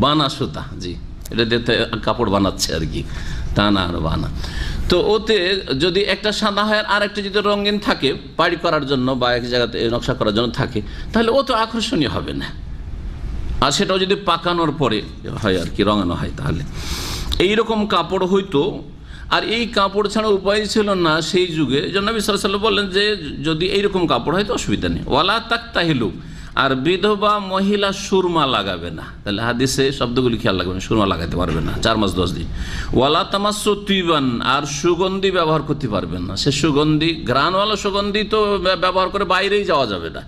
বানা সুতা। জি, এটা দিয়ে কাপড় বানাচ্ছে আর কি, টানা আর বানা। তো ওতে যদি একটা সাদা হয় আর একটা যদি রঙিন থাকে পাড়ি করার জন্য বা এক জায়গাতে নকশা করার জন্য থাকে, তাহলে ও তো আকর্ষণীয় হবে না। আর সেটাও যদি পাকানোর পরে হয় আর কি, রঙানো হয়, তাহলে এইরকম কাপড় হয়তো আর এই কাপড় ছাড়া উপায় ছিল না সেই যুগে। জন্য নবী সাল্লাল্লাহু আলাইহি ওয়াসাল্লাম বললেন যে যদি এইরকম কাপড় হয় তো অসুবিধা নেই। ওয়ালা তাকতাহিলু, আর বিধবা মহিলা সুরমা লাগাবে না। তাহলে হাদিসে শব্দগুলি খেয়াল রাখবেন, সুরমা লাগাতে পারবে না 4 মাস 10 দিন। ওয়ালা তামাসসু তিবান, আর সুগন্ধি ব্যবহার করতে পারবেন না। সে সুগন্ধি, ঘ্রাণওয়ালা সুগন্ধি তো ব্যবহার করে বাইরেই যাওয়া যাবে না,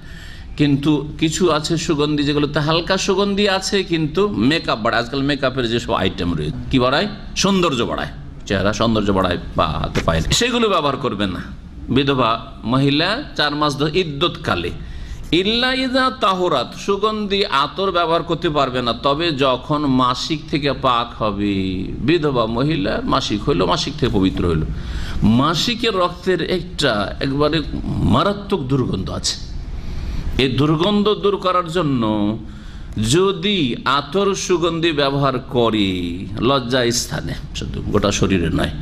কিন্তু কিছু আছে সুগন্ধি যেগুলোতে হালকা সুগন্ধি আছে কিন্তু মেকআপ বাড়ায়। আজকাল মেকআপের যেসব আইটেম রয়েছে, কি বাড়ায়? সৌন্দর্য বাড়ায়, চেহারা সৌন্দর্য বাড়ায় বা হাতে পায়ে, সেগুলো ব্যবহার করবেন না বিধবা মহিলা 4 মাস ইদ্যৎকালে। ইল্লা ইযা তাহুরাত, সুগন্ধি আতর ব্যবহার করতে পারবে না তবে যখন মাসিক থেকে পাক হবে। বিধবা মহিলা মাসিক হইল, মাসিক থেকে পবিত্র হইল। মাসিকের রক্তের একটা একবারে মারাত্মক দুর্গন্ধ আছে। এই দুর্গন্ধ দূর করার জন্য যদি আতর সুগন্ধি ব্যবহার করে লজ্জা স্থানে, শুধু গোটা শরীরে নয়,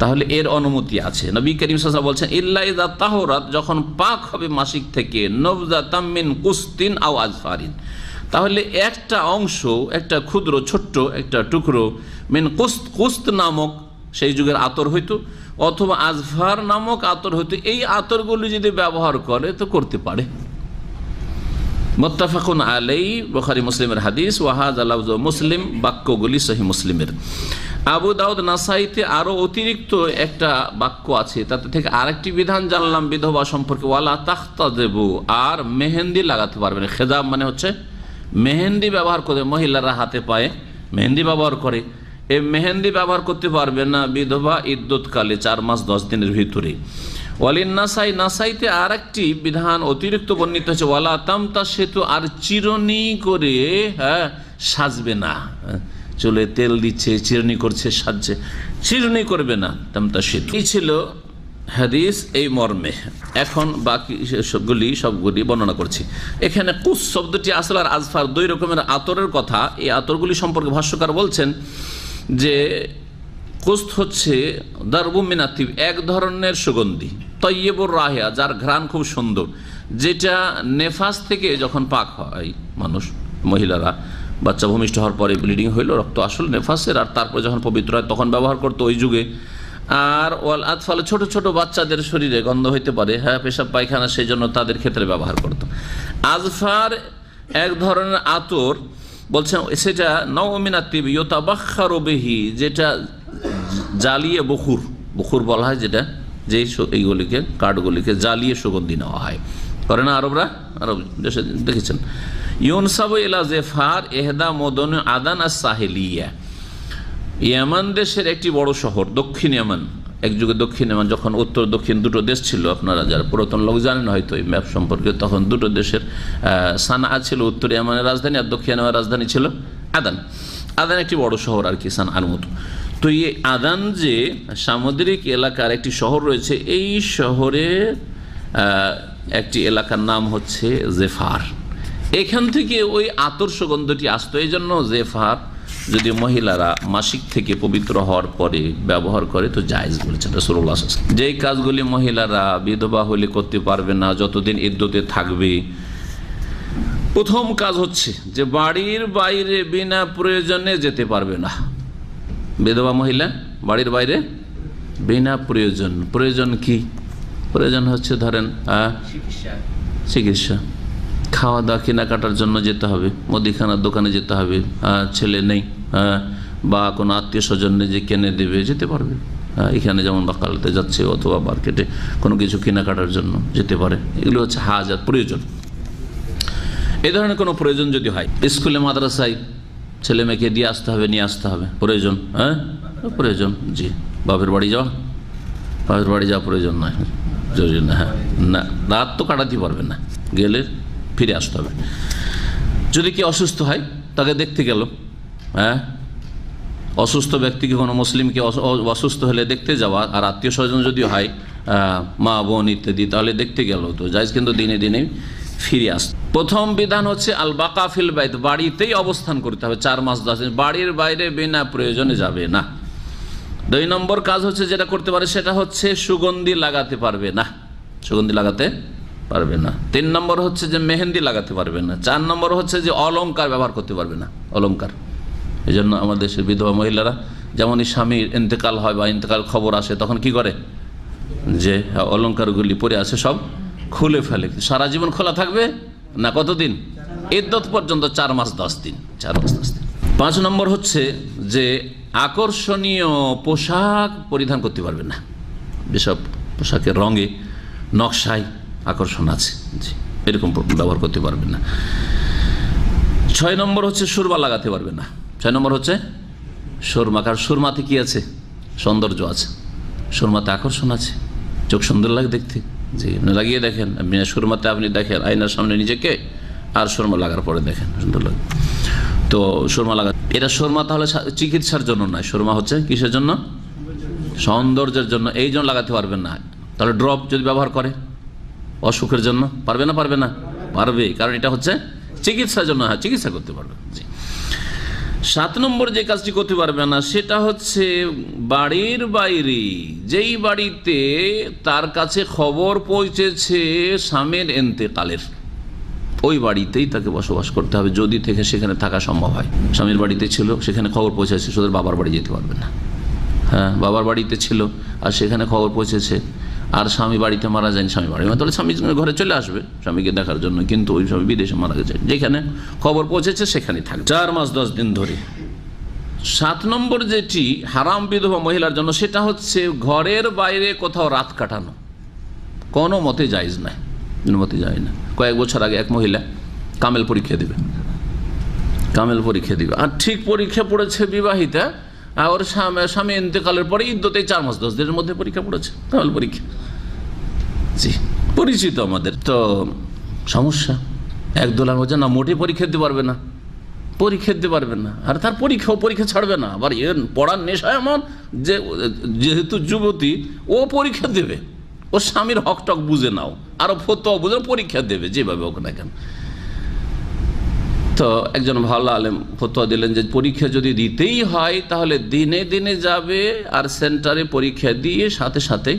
তাহলে এর অনুমতি আছে। নবী করিম সাল্লাল্লাহু আলাইহি ওয়াসাল্লাম বলছেন ইল্লা ইযা তাহুরাত, যখন পাক হবে মাসিক থেকে, নবযাতাম মিন কুস্তিন আও আজফারিন, তাহলে একটা অংশ, একটা ক্ষুদ্র ছোট্ট একটা টুকরো, মিন কুস্ত, কুস্ত নামক সেই যুগের আতর হইতো, অথবা আজফার নামক আতর হইতো। এই আতরগুলি যদি ব্যবহার করে তো করতে পারে। মুত্তাফাকুন আলাইহি, বুখারী মুসলিমের হাদিস। ওয়া হাযা লাফযু মুসলিম, বাক্যগুলি সহিহ মুসলিমের। আবু দাউদ নাসাইতে আরো অতিরিক্ত একটা বাক্য আছে, তাতে থেকে আরেকটি বিধান জানলাম বিধবা সম্পর্কে। ওয়ালা তাখতাযিবু, আর মেহেন্দি লাগাতে পারবে না। খেজাব মানে হচ্ছে মেহেন্দি ব্যবহার করে, মহিলারা হাতে পায়ে মেহেন্দি ব্যবহার করে, এই মেহেন্দি ব্যবহার করতে পারবে না বিধবা ইদ্যৎকালে 4 মাস 10 দিনের ভিতরে। ওয়ালিন নাসাই, নাসাইতে আর একটি বিধান অতিরিক্ত বর্ণিত হচ্ছে, ওয়ালা তামতা সেতু, আর চিরনি করে সাজবে না। চুলে তেল দিচ্ছে, চিরনি করছে, সাজছে, চিরনি করবে না, তামতা সেতু। এই ছিল হাদিস এই মর্মে। এখন বাকি সবগুলি বর্ণনা করছি। এখানে কুস শব্দটি আসল আর আজফার 2 রকমের আতরের কথা। এই আতরগুলি সম্পর্কে ভাষ্যকার বলছেন যে কুস্ত হচ্ছে দারবু মিনাতিব, এক ধরনের সুগন্ধি, তৈয়বুর রাহিয়া, যার ঘ্রাণ খুব সুন্দর, যেটা নেফাস থেকে যখন পাক হয় মানুষ, মহিলারা বাচ্চা ভূমিষ্ঠ হওয়ার পরে ব্লিডিং হইলো, রক্ত আসল নেফাসের, আর তারপরে যখন পবিত্র হয় তখন ব্যবহার করতো ওই যুগে। আর ওয়াল আতফাল, ছোট ছোট বাচ্চাদের শরীরে গন্ধ হইতে পারে, পেশাব পায়খানা, সেই জন্য তাদের ক্ষেত্রে ব্যবহার করতো। আজফার এক ধরনের আতর, বলছেন সেটা নওমিনাতিব ইউতাবাখখারু বিহি, যেটা জ্বালিয়ে বখুর বলা হয়, যেটা যেই এইগুলিকে কাঠগুলিকে জ্বালিয়ে সুগন্ধি নেওয়া হয়, করে না আরবরা? আরব দেশে দেখেছেন। ইউনসাবু ইলা জেফার এহদা মদন আদান আর সাহেলিয়া, ইয়ামান দেশের একটি বড় শহর, দক্ষিণ ইয়ামান। এক যুগে দক্ষিণ ইয়ামান, যখন উত্তর দক্ষিণ দুটো দেশ ছিল, আপনারা যারা পুরাতন লোক জানেন হয়তো এই ম্যাপ সম্পর্কে, তখন দুটো দেশের সানা ছিল উত্তর ইয়ামানের রাজধানী, আর দক্ষিণ ইয়ামানের রাজধানী ছিল আদান। আদান একটি বড় শহর আর কি, সানআর মতো। তো এই আদান যে সামুদ্রিক এলাকার একটি শহর রয়েছে, এই শহরে একটি এলাকার নাম হচ্ছে জেফার। এখান থেকে ওই আতর সুগন্ধটি আসতো। এই জন্য জেফার যদি মহিলারা মাসিক থেকে পবিত্র হওয়ার পরে ব্যবহার করে তো জায়েজ বলেছেন রাসূলুল্লাহ সাল্লাল্লাহু আলাইহি ওয়াসাল্লাম। যেই কাজগুলি মহিলারা বিধবা হলে করতে পারবে না যতদিন ইদ্যতে থাকবে, প্রথম কাজ হচ্ছে যে বাড়ির বাইরে বিনা প্রয়োজনে যেতে পারবে না। বিধবা মহিলা বাড়ির বাইরে বিনা প্রয়োজন, প্রয়োজন কি? প্রয়োজন হচ্ছে ধরেন চিকিৎসা, খাওয়া দাওয়া, কেনাকাটার জন্য যেতে হবে, মুদিখানার দোকানে যেতে হবে, ছেলে নেই বা কোনো আত্মীয় স্বজন নেই যে কিনে দেবে, যেতে পারবে। এখানে যেমন বাকালতে যাচ্ছে অথবা মার্কেটে কোনো কিছু কেনাকাটার জন্য যেতে পারে। এগুলো হচ্ছে হাজার প্রয়োজন। এই ধরনের কোনো প্রয়োজন যদি হয়, স্কুলে মাদ্রাসায় ছেলে মেয়েকে দিয়ে আসতে হবে, নিয়ে আসতে হবে, প্রয়োজন, প্রয়োজন। জি, বাপের বাড়ি যাওয়া, বাপের বাড়ি যাওয়া প্রয়োজন নয়, জরুরি না। না, রাত তো কাটাতে পারবে না, গেলে ফিরে আসতে হবে। যদি কি অসুস্থ হয় তাকে দেখতে গেল, অসুস্থ ব্যক্তিকে, কোনো মুসলিমকে অসুস্থ হলে দেখতে যাওয়া, আর আত্মীয় স্বজন যদি হয় মা বোন ইত্যাদি, তাহলে দেখতে গেল তো জায়েজ, কিন্তু দিনে দিনে ফিরে আসতে। প্রথম বিধান হচ্ছে আল বাকা ফিল বাইত, বাড়িতেই অবস্থান করতে হবে 4 মাস 10 দিন, বাড়ির বাইরে বিনা প্রয়োজনে যাবে না। 2 নম্বর কাজ হচ্ছে যেটা করতে পারে সেটা হচ্ছে সুগন্ধি লাগাতে পারবে না, সুগন্ধি লাগাতে পারবে না। 3 নম্বর হচ্ছে যে মেহেন্দি লাগাতে পারবে না। 4 নম্বর হচ্ছে যে অলংকার ব্যবহার করতে পারবে না, অলংকার। এই জন্য আমাদের দেশের বিধবা মহিলারা যেমনই স্বামীর ইন্তেকাল হয় বা ইন্তেকাল খবর আসে তখন কি করে, যে অলঙ্কারগুলি পরে আছে সব খুলে ফেলে। সারা জীবন খোলা থাকবে না, কতদিন? ইদ্যত পর্যন্ত 4 মাস 10 দিন। 4 মাস 10 দিন। 5 নম্বর হচ্ছে যে আকর্ষণীয় পোশাক পরিধান করতে পারবে না। যেসব পোশাকের রঙে নকশায় আকর্ষণ আছে, জি, এরকম ব্যবহার করতে পারবে না। 6 নম্বর হচ্ছে সুরমা লাগাতে পারবে না। 6 নম্বর হচ্ছে সুরমা, কারণ সুরমাতে কি আছে? সৌন্দর্য আছে, সুরমাতে আকর্ষণ আছে, চোখ সুন্দর লাগে দেখতে। জি, আপনি লাগিয়ে দেখেন, সুরমাতে আপনি দেখেন আয়নার সামনে নিজেকে, আর সুরমা লাগার পরে দেখেন সুন্দর লাগে। তো সুরমা লাগা, এটা সুরমা তাহলে চিকিৎসার জন্য নয়, সুরমা হচ্ছে কিসের জন্য? সৌন্দর্যের জন্য। এই জন্য লাগাতে পারবেন না। তাহলে ড্রপ যদি ব্যবহার করে অসুখের জন্য, পারবে না? পারবে না, পারবে, কারণ এটা হচ্ছে চিকিৎসার জন্য। হ্যাঁ, চিকিৎসা করতে পারবে। জি। 7 নম্বর যে কাজটি করতে পারবে না সেটা হচ্ছে বাড়ির বাইরে, যেই বাড়িতে তার কাছে খবর পৌঁছেছে স্বামীর ইন্তেকালের, ওই বাড়িতেই তাকে বসবাস করতে হবে, যদি থেকে সেখানে থাকা সম্ভব হয়। স্বামীর বাড়িতে ছিল, সেখানে খবর পৌঁছেছে, শুধু বাবার বাড়ি যেতে পারবে না। হ্যাঁ, বাবার বাড়িতে ছিল আর সেখানে খবর পৌঁছেছে, আর স্বামী বাড়িতে মারা যায়নি, স্বামী বাড়ি, তাহলে স্বামী ঘরে চলে আসবে স্বামীকে দেখার জন্য, কিন্তু ওই স্বামী বিদেশে মারা গেছে, যেখানে খবর পৌঁছেছে সেখানে থাকবে 4 মাস 10 দিন ধরে। 7 নম্বর যেটি হারাম বিধবা মহিলার জন্য সেটা হচ্ছে ঘরের বাইরে কোথাও রাত কাটানো, কোনো মতে জায়েজ নাই, কোনো মতে যায় না। কয়েক বছর আগে এক মহিলা কামেল পরীক্ষা দেবে, কামেল পরীক্ষা দিবে, আর ঠিক পরীক্ষা পড়েছে বিবাহিতা, ওর স্বামী ইন্তেকালের পরে ইদ্যতে 4 মাস 10 দিনের মধ্যে পরীক্ষা পড়েছে, কামেল পরীক্ষা। জি, পরিচিত আমাদের। তো সমস্যা, একদল হচ্ছে না মোটে পরীক্ষা দিতে পারবে না, পরীক্ষা দিতে পারবে না, আর তার পরীক্ষা ছাড়বে না। আবার এর পড়ার নেশা এমন যে, যেহেতু যুবতী ও পরীক্ষা দেবে, ও স্বামীর হক টক বুঝে নাও, আরো ফতোয়া বুঝে পরীক্ষা দেবে, যেভাবে হোক না কেন। তো একজন ভালো আলেম ফতোয়া দিলেন যে পরীক্ষা যদি দিতেই হয় তাহলে দিনে দিনে যাবে, আর সেন্টারে পরীক্ষা দিয়ে সাথে সাথে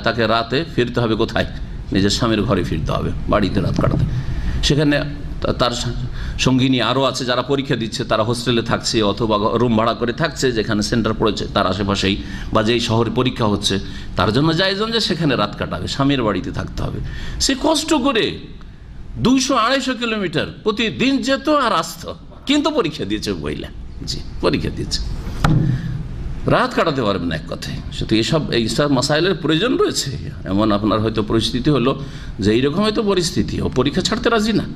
তাকে রাতে ফিরতে হবে। কোথায়? নিজের স্বামীর ঘরে ফিরতে হবে, বাড়িতে রাত কাটাতে। সেখানে তার সঙ্গিনী আরও আছে যারা পরীক্ষা দিচ্ছে, তারা হোস্টেলে থাকছে অথবা রুম ভাড়া করে থাকছে যেখানে সেন্টার পড়েছে তার আশেপাশেই, বা যেই শহরে পরীক্ষা হচ্ছে, তার জন্য জায়েজ যে সেখানে রাত কাটাবে, স্বামীর বাড়িতে থাকতে হবে। সে কষ্ট করে 200-250 কিলোমিটার প্রতিদিন যেত আর আসতো, কিন্তু পরীক্ষা দিয়েছে মহিলা। জি, পরীক্ষা দিয়েছে, রাত কাটাতে পারবে না এক কথায়। শুধু এইসব মাসাইলের প্রয়োজন রয়েছে। এমন আপনার হয়তো পরিস্থিতি হলো যে এইরকম হয়তো পরিস্থিতি, ও পরীক্ষা ছাড়তে রাজি না,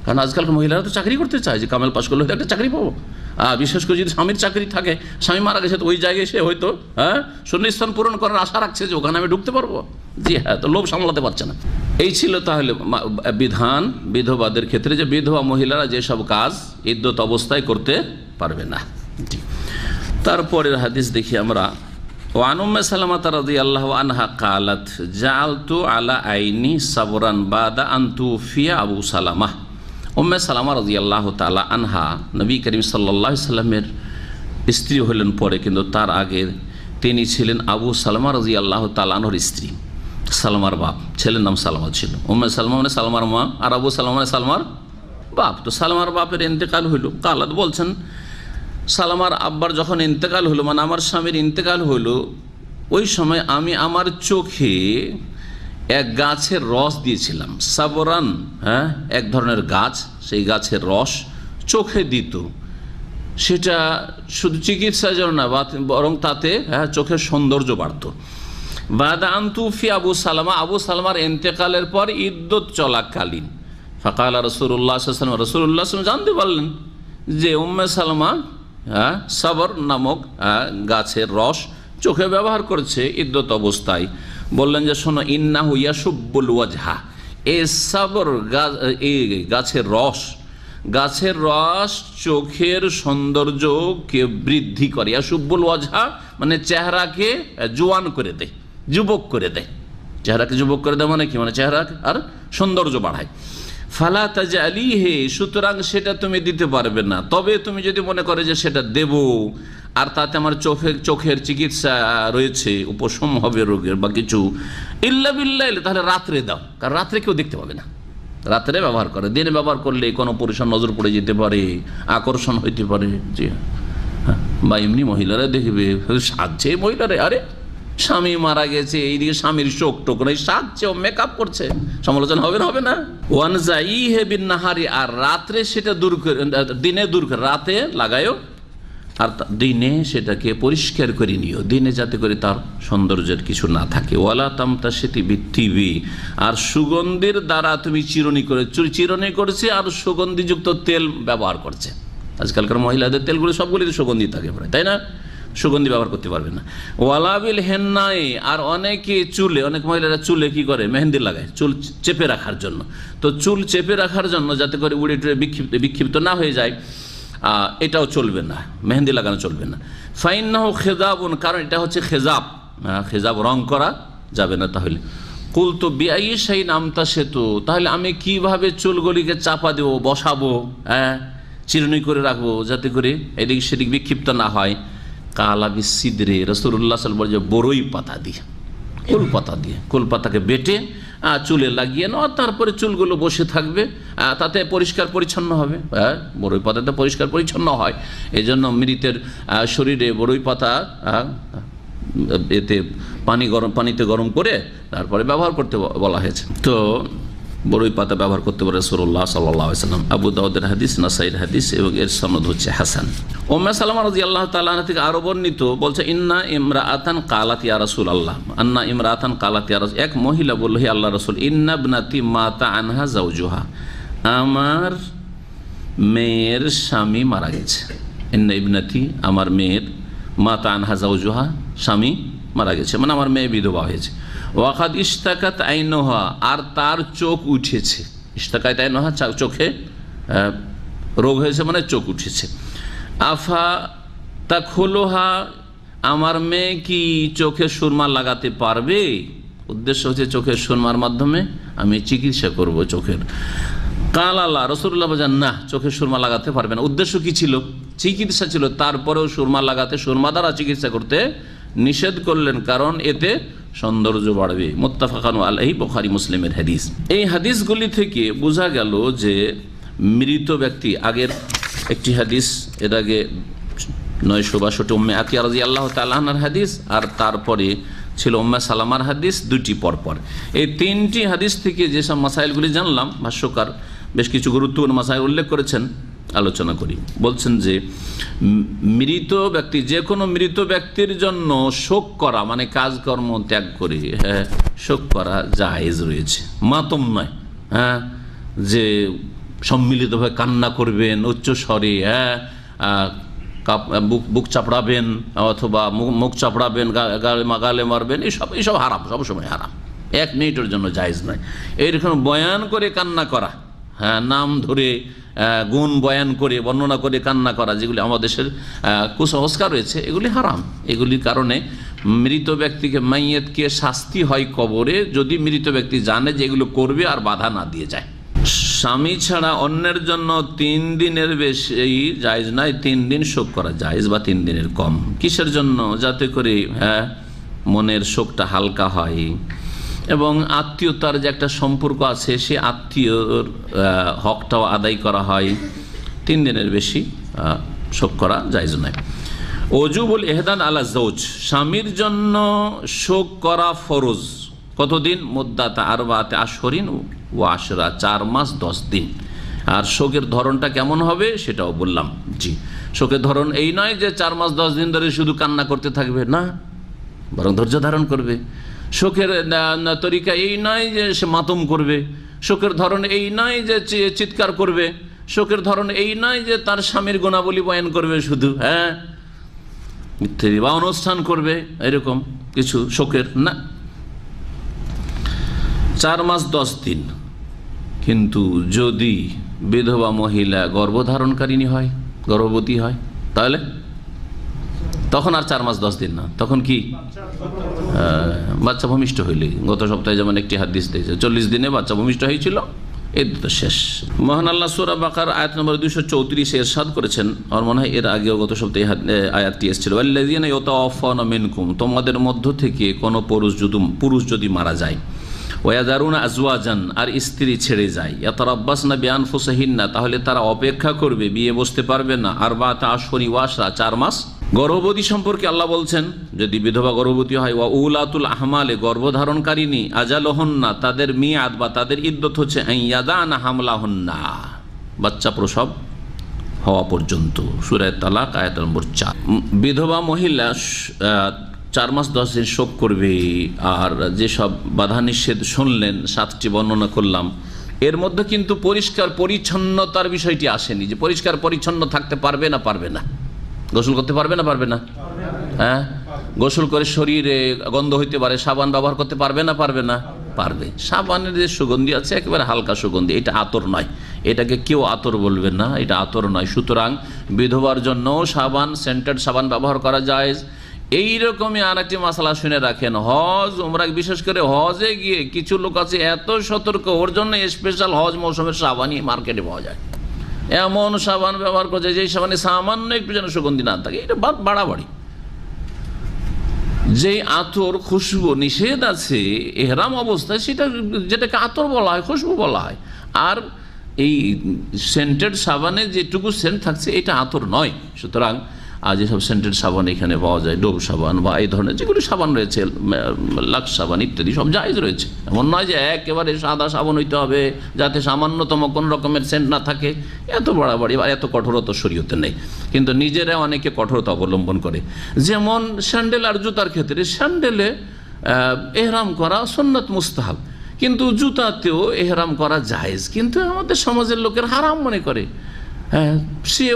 কারণ আজকালকার মহিলারা তো চাকরি করতে চায়, যে কামেল পাশ করলে হয়তো একটা চাকরি পাবো। বিশেষ করে যদি স্বামীর চাকরি থাকে, স্বামী মারা গেছে, তো ওই জায়গায় সে হয়তো শূন্যস্থান পূরণ করার আশা রাখছে যে ওখানে আমি ঢুকতে পারবো। জি হ্যাঁ, তো লোভ সামলাতে পারছে না। এই ছিল তাহলে বিধান বিধবাদের ক্ষেত্রে, যে বিধবা মহিলারা যেসব কাজ ইদ্যত অবস্থায় করতে পারবে না। তারপরের হাদিস দেখি আমরা। ওয়ান উম্মে সালামা রাদিয়াল্লাহু আনহা ক্বালাত জাআলতু আলা আইনি সাবরান বাদা আন তুফিয়া আবু সালামা। উম্মে সালামা রাদিয়াল্লাহু তাআলা আনহা নবী করিম সাল্লাল্লাহু আলাইহি সাল্লামের স্ত্রী হলেন পরে, কিন্তু তার আগে তিনি ছিলেন আবু সালামা রাদিয়াল্লাহু তাআলা আনহুর স্ত্রী। সালমার বাপ, ছেলের নাম সালমা ছিল। উম্মে সালমা মানে সালমার মা, আর আবু সালামা মানে সালমার বাপ। তো সালমার বাপের ইন্তেকাল হইল। কালাত বলছেন, সালমার আব্বার যখন ইন্তেকাল হলো, মানে আমার স্বামীর ইন্তেকাল হলো, ওই সময় আমি আমার চোখে এক গাছের রস দিয়েছিলাম। সাবরান, হ্যাঁ, এক ধরনের গাছ, সেই গাছের রস চোখে দিত। সেটা শুধু চিকিৎসার জন্য না, বরং তাতে চোখের সৌন্দর্য বাড়ত। বাদা আনতুফি আবু সালামা, আবু সালামার ইন্তেকালের পর ইদ্যত চলাকালীন ফাকালা রাসূলুল্লাহ সাল্লাল্লাহু আলাইহি ওয়াসাল্লাম, রাসূলুল্লাহ সাল্লাল্লাহু আলাইহি ওয়াসাল্লাম জানতে পারলেন যে উম্মে সালামা সাবর নামক গাছের রস চোখে ব্যবহার করছে ইদ্যত অবস্থায়। বললেন যে শোনো, ইন্নাহু ইয়াসুব্বুল ওয়াজহা, এই সাবর এই গাছের রস চোখের সৌন্দর্যকে বৃদ্ধি করে। ইয়াসুব্বুল ওয়াজহা মানে চেহারাকে জোয়ান করে দেয়, যুবক করে দেয়। চেহারাকে যুবক করে দেয় মানে কি? মানে চেহারা আর সৌন্দর্য বাড়ায়। ফালা তাজআলিহি, সুতরাং সেটা তুমি দিতে পারবে না। তবে তুমি যদি মনে করে যে সেটা দেব আর তাতে আমার চোখের চিকিৎসা রয়েছে, উপশম হবে রোগের বা কিছু, ইল্লা বিল্লাহ, তাহলে রাত্রে দাও, কারণ রাত্রে কেউ দেখতে পাবে না। রাত্রে ব্যবহার করে, দিনে ব্যবহার করলে কোনো পুরুষের নজর পড়ে যেতে পারে, আকর্ষণ হইতে পারে। জি বা এমনি মহিলারা দেখবে সাজছে, মহিলারা আরে স্বামী মারা গেছে, এইদিকে স্বামীর শোক টোক নাই, সাজছে, ও মেকআপ করছে, সমালোচনা হবে না? হবে না? ওয়ান যাই হে বিন নাহারি, আর রাত্রে সেটা দূর করে, দিনে দূর করে, রাতে লাগায়ও আর দিনে সেটাকে পরিষ্কার করে নিও, দিনে যাতে করে তার সৌন্দর্যের কিছু না থাকে। ওয়ালা তামতা সেটি বিত্তিবি, আর সুগন্ধির দ্বারা তুমি চিরুনি করে, চিরুনি করছে আর সুগন্ধিযুক্ত তেল ব্যবহার করছে। আজকালকার মহিলাদের তেলগুলো সবগুলিতে সুগন্ধি থাকে প্রায়, তাই না? সুগন্ধি ব্যবহার করতে পারবে না। ওয়ালাবিল হেন্নাই, আর অনেকে চুলে, অনেক মহিলারা চুলে কি করে, মেহেন্দি লাগায় চুল চেপে রাখার জন্য। তো চুল চেপে রাখার জন্য যাতে করে উড়ে টুড়ে বিক্ষিপ্ত না হয়ে যায়, এটাও চলবে না, মেহেন্দি লাগানো চলবে না। ফাইন্নাহু খেজাবুন, কারণ এটা হচ্ছে খেজাব, খেজাব রং করা যাবে না। তাহলে কুল তো বিআই সেই নামতা সেতু, তাহলে আমি কিভাবে চুলগুলিকে চাপা দেবো, বসাবো, চিরুনি করে রাখবো যাতে করে এদিক সেদিক বিক্ষিপ্ত না হয়। কালা বিসিদরে, রাসূলুল্লাহ সাল্লাল্লাহু আলাইহি ওয়াসাল্লাম বড়ই পাতা দিয়ে, কুলপাতা দিয়ে, কুলপাতাকে বেটে চুলে লাগিয়ে নাও, তারপরে চুলগুলো বসে থাকবে, তাতে পরিষ্কার পরিচ্ছন্ন হবে। বড়ই পাতাতে পরিষ্কার পরিচ্ছন্ন হয়, এই জন্য মৃতের শরীরে বড়ই পাতা এতে পানিতে গরম করে তারপরে ব্যবহার করতে বলা হয়েছে। তো বড়ই পাতা ব্যবহার করতে পারে রাসূলুল্লাহ সাল্লাল্লাহু আলাইহি ওয়াসাল্লাম। আবু দাউদের হাদিস, নাসাইর হাদিস, এবং এর সনদ হচ্ছে হাসান। উম্মে সালামা রাদিয়াল্লাহু তাআলা আনহা থেকে আরো বর্ণিত, বলছে ইন্না ইমরাআতান কালাত ইয়া রাসূলুল্লাহ, আন্না ইমরাআতান কালাত ইয়া রাসূল, এক মহিলা বলল হে আল্লাহর রাসূল, ইন্না ইবনাতি মাতা আনহা যাওজুহা, আমার মেয়ের স্বামী মারা গেছে। ইন্না ইবনাতি, আমার মেয়ের, মাতা আনহা যাওজুহা, স্বামী মারা গেছে, মানে আমার মেয়ে বিধবা হয়েছে। ওয়াকাদ ইশতাকাত আইনুহা, আর তার চোখ উঠেছে। ইশতাকাত আইনুহা, চোখে রোগ হয়েছে, মানে চোখ উঠেছে। আফা তাখুলুহা, আমার মেয়ে কি চোখে সুরমা লাগাতে পারবে? উদ্দেশ্য হচ্ছে চোখের সুরমার মাধ্যমে আমি চিকিৎসা করব চোখের। কাল আল্লাহ, রাসূলুল্লাহ বলেন না, চোখের সুরমা লাগাতে পারবে না। উদ্দেশ্য কি ছিল? চিকিৎসা ছিল, তারপরেও সুরমা লাগাতে, সুরমা দ্বারা চিকিৎসা করতে নিষেধ করলেন, কারণ এতে সৌন্দর্য বাড়বে। মুত্তাফাকুন আলাইহি, বুখারী মুসলিমের হাদিস। এই হাদিসগুলি থেকে বোঝা গেল যে মৃত ব্যক্তি, আগের একটি হাদিস, এর আগে 962 উম্মে আতিয়া রাদিয়াল্লাহু তাআলা আনহার হাদিস, আর তারপরে ছিল উম্মে সালামার হাদিস, দুটি পরপর। এই তিনটি হাদিস থেকে যেসব মাসাইলগুলি জানলাম, ভাষ্যকার বেশ কিছু গুরুত্বপূর্ণ মাসাইল উল্লেখ করেছেন, আলোচনা করি। বলছেন যে মৃত ব্যক্তি, যে কোনো মৃত ব্যক্তির জন্য শোক করা, মানে কাজকর্ম ত্যাগ করে শোক করা জায়েজ রয়েছে, মাতম নয়। যে সম্মিলিতভাবে কান্না করবেন উচ্চ স্বরে, বুক চাপড়াবেন অথবা মুখ চাপড়াবেন, গালে মারবেন, এইসব হারাম, সবসময় হারাম, 1 মিনিটের জন্য জায়েজ নয়। এইরকম বয়ান করে কান্না করা, নাম ধরে গুণ বয়ান করে, বর্ণনা করে কান্না করা, যেগুলি আমাদের দেশের কুসংস্কার রয়েছে, এগুলি হারাম। এগুলির কারণে মৃত ব্যক্তিকে, মাইয়েতকে শাস্তি হয় কবরে, যদি মৃত ব্যক্তি জানে যে এগুলো করবে আর বাধা না দিয়ে যায়। স্বামী ছাড়া অন্যের জন্য 3 দিনের বেশি জায়েজ নয়, 3 দিন শোক করা জায়েজ, বা 3 দিনের কম। কিসের জন্য? যাতে করে মনের শোকটা হালকা হয়, এবং আত্মীয়তার যে একটা সম্পর্ক আছে, সে আত্মীয়র হকটাও আদায় করা হয়। 3 দিনের বেশি শোক করা জায়েজ নয়। ওজুবুল ইহদান আলা জৌজ, স্বামীর জন্য শোক করা ফরজ। কতদিন? মুদ্দাতা আরবাতে আশহরিন ও আশরা, 4 মাস 10 দিন। আর শোকের ধরনটা কেমন হবে সেটাও বললাম। জি, শোকের ধরন এই নয় যে 4 মাস 10 দিন ধরে শুধু কান্না করতে থাকবে, না, বরং ধৈর্য ধারণ করবে। শোকের তরিকা এই নয় যে সে মাতম করবে। শোকের ধরন এই নয় যে চিৎকার করবে। শোকের ধরন এই নয় যে তার স্বামীর গুণাবলী বয়ান করবে শুধু, ইত্যাদি, বা অনুষ্ঠান করবে, এরকম কিছু শোকের না। 4 মাস 10 দিন। কিন্তু যদি বিধবা মহিলা গর্ভধারণকারিণী হয়, গর্ভবতী হয়, তাহলে তখন আর 4 মাস 10 দিন না, তখন কি বাচ্চা ভূমিষ্ঠ হইলে। গত সপ্তাহে যেমন একটি হাদিস দিয়েছে, 40 দিনে বাচ্চা ভূমিষ্ঠ হয়েছিল, এই তো শেষ। মহান আল্লাহ সূরা বাকার আয়াত নম্বর 234 ইরশাদ করেছেন, আর মনে হয় এর আগেও গত সপ্তাহে আয়াতটি এসেছিল, আল্লাযীনা ইয়াতাওয়াফাউনা মিনকুম, তোমাদের মধ্য থেকে কোনো পুরুষ যদি মারা যায়, ওয়াযারুনা আজওয়াজান, আর স্ত্রী ছেড়ে যায়, ইয়াতারাব্বাসনা বিআনফুসিহিন্না, তাহলে তারা অপেক্ষা করবে, বিয়ে বসতে পারবে না, আরবাআতা আশহুরি ওয়া আশরা, 4 মাস। গর্ভবতী সম্পর্কে আল্লাহ বলছেন যদি বিধবা গর্ভবতী হয়, ওয়া উলাতুল আহমালে, গর্ভধারণকারিণী, আজালুহুন্না, তাদের মিয়াদ বা তাদের ইদ্দত হচ্ছে ইয়াদানা হামলাহুন্না, বাচ্চা প্রসব হওয়া পর্যন্ত। সূরা তালাক আয়াত নম্বর 4। বিধবা মহিলা 4 মাস 10 দিন শোক করবে। আর যেসব বাধা নিষেধ শুনলেন 7টি বর্ণনা করলাম, এর মধ্যে কিন্তু পরিষ্কার পরিচ্ছন্নতার বিষয়টি আসেনি, যে পরিষ্কার পরিচ্ছন্ন থাকতে পারবে না পারবে না, গোসল করতে পারবে না পারবে না, হ্যাঁ, গোসল করে শরীরে গন্ধ হইতে পারে, সাবান ব্যবহার করতে পারবে না পারবে না, পারবে। সাবানের যে সুগন্ধি আছে একেবারে হালকা সুগন্ধি, এটা আতর নয়, এটাকে কেউ আতর বলবে না, এটা আতর নয়। সুতরাং বিধবার জন্য সাবান, সেন্টেড সাবান ব্যবহার করা যায়। এইরকমই আর একটি মশলা শুনে রাখেন, হজ উমরা, বিশেষ করে হজে গিয়ে কিছু লোক আছে এত সতর্ক, ওর জন্য স্পেশাল হজ মৌসুমের সাবানই মার্কেটে পাওয়া যায়। এমন সাবান ব্যবহার করছে যেই সাবানে সামান্য একটু যেন সুগন্ধি না থাকে, এটা বাড়াবাড়ি। যেই আতর খুশবু নিষেধ আছে এহরাম অবস্থায়, সেটা যেটাকে আতর বলা হয়, খুশবু বলা হয়। আর এই সেন্টেড সাবানে যেটুকু সেন্ট থাকছে এটা আতর নয়। সুতরাং যেসব সেন্টেড সাবান এখানে পাওয়া যায়, ডোব সাবান বা এই ধরনের যেগুলি সাবান রয়েছে, লাক্স সাবান ইত্যাদি, সব জায়েজ রয়েছে। এমন নয় যে একেবারে সাদা সাবান হইতে হবে যাতে সামান্যতম কোনো রকমের সেন্ট না থাকে, এত বাড়াবাড়ি বা এত কঠোরতা শরীয়তে নেই। কিন্তু নিজেরা অনেকে কঠোরতা অবলম্বন করে। যেমন স্যান্ডেল আর জুতার ক্ষেত্রে, স্যান্ডেলে এহরাম করা সুন্নাত মুস্তাহাব, কিন্তু জুতাতেও এহরাম করা জায়েজ, কিন্তু আমাদের সমাজের লোকের হারাম মনে করে। হ্যাঁ, সে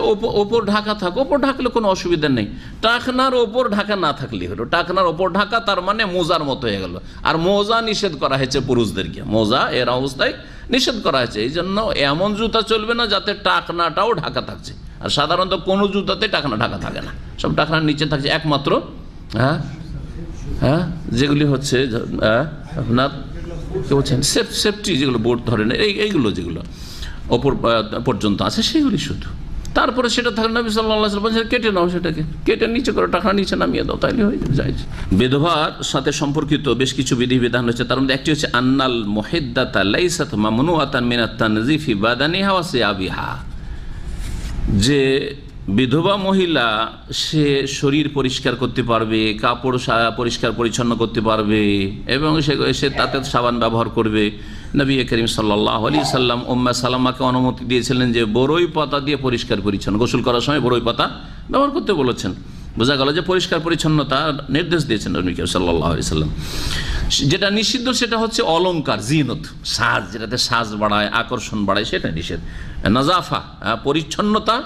ওপর ঢাকা থাক, ওপর ঢাকলে কোনো অসুবিধা নেই, টাকনার ওপর ঢাকা না থাকলে হলো। টাকনার ওপর ঢাকা তার মানে মোজার মতো হয়ে গেল। আর মোজা নিষেধ করা হয়েছে পুরুষদেরকে, মোজা এর অবস্থায় নিষেধ করা হয়েছে। এই জন্য এমন জুতা চলবে না যাতে টাকনাটাও ঢাকা থাকছে। আর সাধারণত কোনো জুতাতে টাকনা ঢাকা থাকে না, সব টাকনার নিচে থাকছে একমাত্র যেগুলি হচ্ছে আপনার কি বলছেন সেফটি, যেগুলো বোর্ড ধরেন এইগুলো যেগুলো ওপর পর্যন্ত আছে সেগুলি শুধু। তারপরে সেটা থাকলে নবী সাল্লাল্লাহু আলাইহি ওয়াসাল্লাম কেটে নাও, সেটাকে কেটে নিচে করে টাকা নিচে নামিয়ে দাও, তাইলে হয়ে যায়। বিধবার সাথে সম্পর্কিত বেশ কিছু বিধিবিধান রয়েছে, তার মধ্যে একটি হচ্ছে আন্নাল মুহিদ্দাতা লাইসাত মামনুআতান মিনাত তানযিফি বাদানিহা ওয়া সিয়াবিহা, যে বিধবা মহিলা সে শরীর পরিষ্কার করতে পারবে, কাপড় পরিষ্কার পরিচ্ছন্ন করতে পারবে এবং সে তাতে সাবান ব্যবহার করবে। নবী করিম সাল্লাল্লাহু আলাইহি সাল্লাম উম্মে সালামাকে অনুমতি দিয়েছিলেন যে বরই পাতা দিয়ে পরিষ্কার পরিচ্ছন্ন, গোসল করার সময় বরই পাতা ব্যবহার করতে বলেছেন। বোঝা গেল যে পরিষ্কার পরিচ্ছন্নতা নির্দেশ দিয়েছেন নবী করিম সাল্লাল্লাহু আলাইহি সাল্লাম। যেটা নিষিদ্ধ সেটা হচ্ছে অলংকার, জিনত, সাজ, যেটাতে সাজ বাড়ায়, আকর্ষণ বাড়ায়, সেটা নিষেধ। নাজাফা, পরিচ্ছন্নতা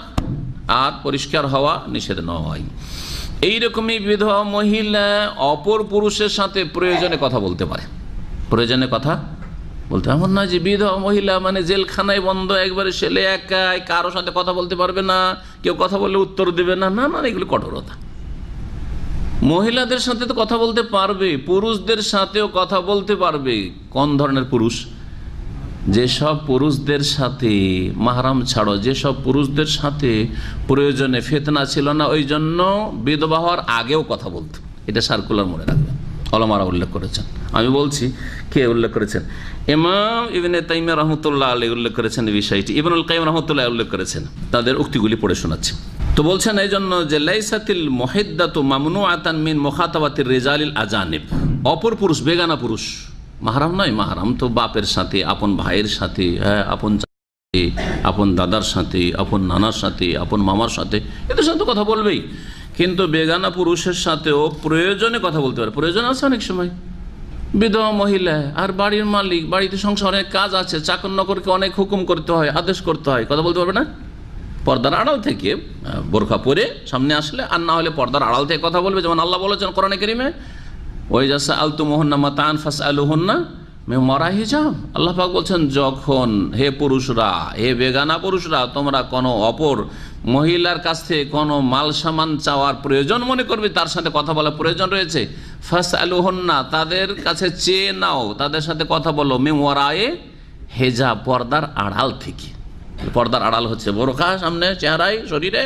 আর পরিষ্কার হওয়া নিষেধ নয়। এইরকমই বিধবা মহিলা অপর পুরুষের সাথে প্রয়োজনে কথা বলতে পারে, প্রয়োজনে কথা বলতে, এমন না যে বিধবা মহিলা মানে জেলখানায় বন্ধ, একবারে ছেলে একাই, কারোর সাথে কথা বলতে পারবে না, কেউ কথা বললে উত্তর দেবে না, না না, এগুলো কঠোরতা। মহিলাদের সাথে তো কথা বলতে পারবে, পুরুষদের সাথেও কথা বলতে পারবে। কোন ধরনের পুরুষ? যেসব পুরুষদের সাথে মাহরাম ছাড়ো, যেসব পুরুষদের সাথে প্রয়োজনে ফিতনা ছিল না, ওই জন্য বিধবা হওয়ার আগেও কথা বলতো। এটা সার্কুলার মনে রাখবেন, ওলামারা উল্লেখ করেছেন। আমি বলছি কে উল্লেখ করেছেন? ইমাম ইবনে তাইমিয়া রাহমাতুল্লাহ আলাইহি উল্লেখ করেছেন এই বিষয়টি, ইবনুল কাইয়িম রাহমাতুল্লাহ উল্লেখ করেছেন। তাদের উক্তিগুলি পড়ে শোনাচ্ছি। তো বলছেন এই জন্য যে লাইসাতিল মুহিদ্দাতু মামনুআতান মিন মুখাতাবাতির রিজালিল আজানিব, অপর পুরুষ, বেগানা পুরুষ, মাহরাম নয়। মাহরাম তো বাপের সাথে, আপন ভাইয়ের সাথে, আপন সাথে, আপন দাদার সাথে, আপন নানার সাথে, আপন মামার সাথে, এদের সাথে কথা বলবেই। কিন্তু বেগানা পুরুষের সাথেও প্রয়োজনে কথা বলতে পারে। প্রয়োজন আছে অনেক সময়, বিধবা মহিলা আর বাড়ির মালিক, বাড়িতে সংসার অনেক কাজ আছে, চাকর নকরকে অনেক হুকুম করতে হয়, আদেশ করতে হয়, কথা বলতে পারবে না। পর্দার আড়াল থেকে বোরখা পরে সামনে আসলে, আর না হলে পর্দার আড়াল থেকে কথা বলবে। যেমন আল্লাহ বলেছেন কোরআনে কারীমে, ওয়াইজা সাআলতুমুহুন্না মাতাআন ফাসআলুহুন্না মিন ওয়ারাই হিজাব। আল্লাহ পাক বলছেন, যখন হে পুরুষরা, হে বেগানা পুরুষরা, তোমরা কোনো অপর মহিলার কাছ থেকে কোনো মাল সামান চাওয়ার প্রয়োজন মনে করবে, তার সাথে কথা বলার প্রয়োজন রয়েছে, ফাসআলুহুন্না, তাদের কাছে চেয়ে নাও, তাদের সাথে কথা বলো, মিন ওয়ারাই হিজাব, পর্দার আড়াল থেকে। পর্দার আড়াল হচ্ছে বোরখা সামনে চেহারায়, শরীরে,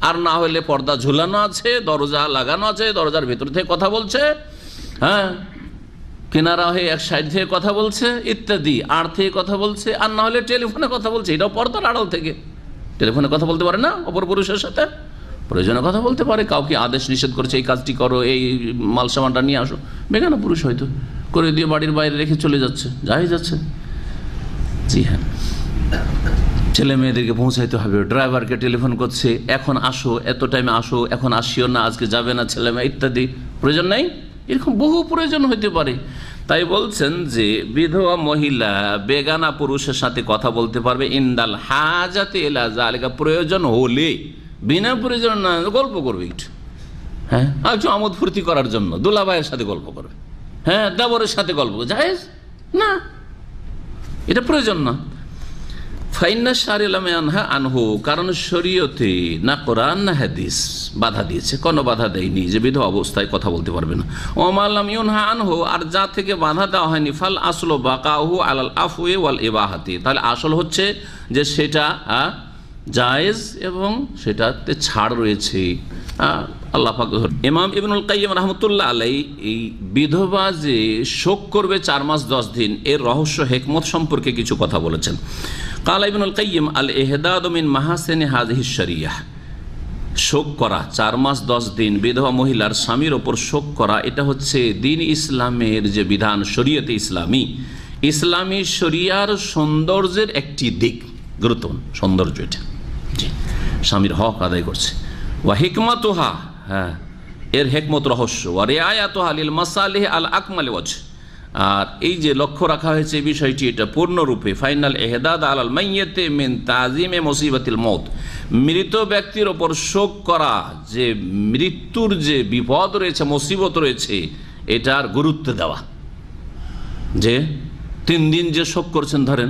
আর না হলে পর্দা ঝুলানো আছে, দরজা লাগানো আছে, দরজার ভিতর থেকে কথা বলছে। হ্যাঁ, কিনারা হয়ে এক সাইড থেকে কথা বলছে ইত্যাদি, আড় থেকে কথা বলছে, আর না হলে টেলিফোনে কথা বলছে, এটাও পর্দার আড়াল থেকে। টেলিফোনে কথা বলতে পারে না অপর পুরুষের সাথে, প্রয়োজনে কথা বলতে পারে, কাউকে আদেশ নিষেধ করছে এই কাজটি করো, এই মাল সামানটা নিয়ে আসো, বেগানা পুরুষ হয়তো করে দিয়ে বাড়ির বাইরে রেখে চলে যাচ্ছে, যাই যাচ্ছে। জি হ্যাঁ, ছেলে মেয়েদেরকে পৌঁছাইতে হবে, ড্রাইভারকে টেলিফোন করছে, এখন আসো, এত টাইমে আসো, এখন আসিও না, আজকে যাবে না ছেলে মেয়ে ইত্যাদি, প্রয়োজন নেই, এরকম বহু প্রয়োজন হইতে পারে। তাই বলছেন যে বিধবা মহিলা বেগানা পুরুষের সাথে কথা বলতে পারবে ইনদাল হাজাতে ইলা যালিকা, প্রয়োজন হলে, বিনা প্রয়োজন না, গল্প করবে একটু, হ্যাঁ একটু আমোদ ফুর্তি করার জন্য দুলাভাইয়ের সাথে গল্প করবে, হ্যাঁ দেবরের সাথে গল্প, জায়েজ না, এটা প্রয়োজন না। ফাইন্না শারিলামে আনহা আনহু, কারণ শরীয়তে না কোরআন না হাদিস বাধা দিয়েছে, কোনো বাধা দেয়নি যে বিধবা অবস্থায় কথা বলতে পারবে না। ওমাল্লাম ইউনহা আনহু, আর যা থেকে বাধা দেওয়া হয়নি, ফাল আসল বাকাহু আলাল আফওয়ে ওয়াল ইবাহাতি, তাহলে আসল হচ্ছে যে সেটা জায়েজ এবং সেটাতে ছাড় রয়েছে। আল্লাহ পাক, ইমাম ইবনুল কাইয়িম রাহমাতুল্লাহ আলাইহি এই বিধবা যে শোক করবে 4 মাস 10 দিন, এর রহস্য হিকমত সম্পর্কে কিছু কথা বলেছেন। কালা ইবনুল কাইয়িম আল ইহদাদ মিন মাহাসিনি হাযিহি শরিয়াহ, শোক করা 4 মাস 10 দিন বিধবা মহিলার স্বামীর ওপর শোক করা, এটা হচ্ছে দ্বীন ইসলামের যে বিধান, শরীয়তে ইসলামী, ইসলামী শরিয়ার সৌন্দর্যের একটি দিক, গুরুত্বপূর্ণ সৌন্দর্য এটা, জি স্বামীর হক আদায় করছে। ওয়া হিকমাতুহা, হ্যাঁ এর হিকমত রহস্য, ওয়া রিআয়াতুহা লিল মাসালিহ আল আকমালি ওয়াজ, আর এই যে লক্ষ্য রাখা হয়েছে এই বিষয়টি, এটা পূর্ণরূপে ফাইনাল ইহদাদ আলাল মাইয়্যিতি মিন তাযিমি মুসিবাতিল মউত, মৃত ব্যক্তির ওপর শোক করা, যে মৃত্যুর যে বিপদ রয়েছে, মুসিবত রয়েছে, এটার গুরুত্ব দেওয়া। যে 3 দিন যে শোক করছেন, ধরেন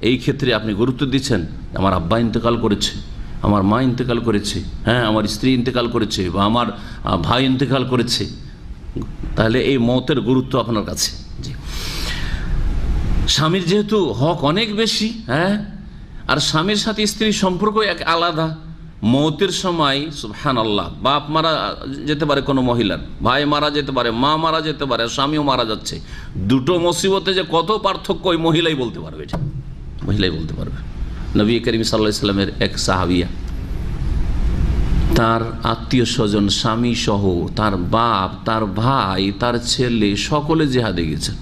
এই ক্ষেত্রে আপনি গুরুত্ব দিচ্ছেন, আমার আব্বা ইন্তেকাল করেছে, আমার মা ইন্তেকাল করেছে, হ্যাঁ আমার স্ত্রী ইন্তেকাল করেছে, বা আমার ভাই ইন্তেকাল করেছে, তাহলে এই মওতের গুরুত্ব আপনার কাছে। জি, স্বামীর যেহেতু হক অনেক বেশি, হ্যাঁ, আর স্বামীর সাথে স্ত্রীর সম্পর্ক এক আলাদা। মওতের সময় সুবহানাল্লাহ বাপ মারা যেতে পারে কোনো মহিলার, ভাই মারা যেতে পারে, মা মারা যেতে পারে, স্বামীও মারা যাচ্ছে, দুটো মুসিবতে যে কত পার্থক্য ওই মহিলাই বলতে পারবে, এটা মহিলাই বলতে পারবে। নবী করিম সাল্লাল্লাহু আলাইহি সাল্লামের এক সাহাবিয়া, তার আত্মীয় স্বজন স্বামী সহ তার বাপ, তার ভাই, তার ছেলে সকলে জিহাদে গেছেন,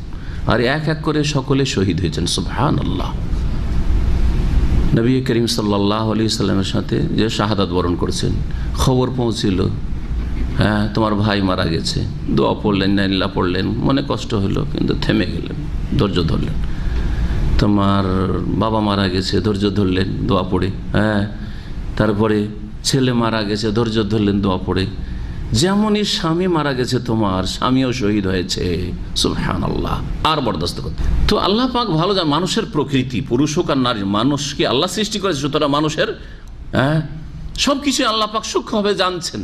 আর এক এক করে সকলে শহীদ হয়েছেন। সুবহানাল্লাহ। নবী করিম সাল্লাল্লাহু আলাইহি সাল্লামের সাথে যে শাহাদাত বরণ করেছেন, খবর পৌঁছিল, হ্যাঁ তোমার ভাই মারা গেছে, দোয়া পড়লেন, নাইল্লা পড়লেন, মনে কষ্ট হলো কিন্তু থেমে গেলেন, ধৈর্য ধরলেন। তোমার বাবা মারা গেছে, ধৈর্য ধরলেন দোয়া পড়ে, হ্যাঁ তারপরে ছেলে মারা গেছে, ধৈর্য ধরলেন দোয়া পড়ে। যেমনই স্বামী মারা গেছে, তোমার স্বামীও শহীদ হয়েছে। সুবহানাল্লাহ। আর বরদাস্ত করতে তো আল্লাহ পাক ভালো জান মানুষের প্রকৃতি, পুরুষ হোক আর নারী, মানুষকে আল্লাহ সৃষ্টি করেছে, সুতরাং মানুষের সব কিছু আল্লাহ পাক সূক্ষ্মভাবে জানছেন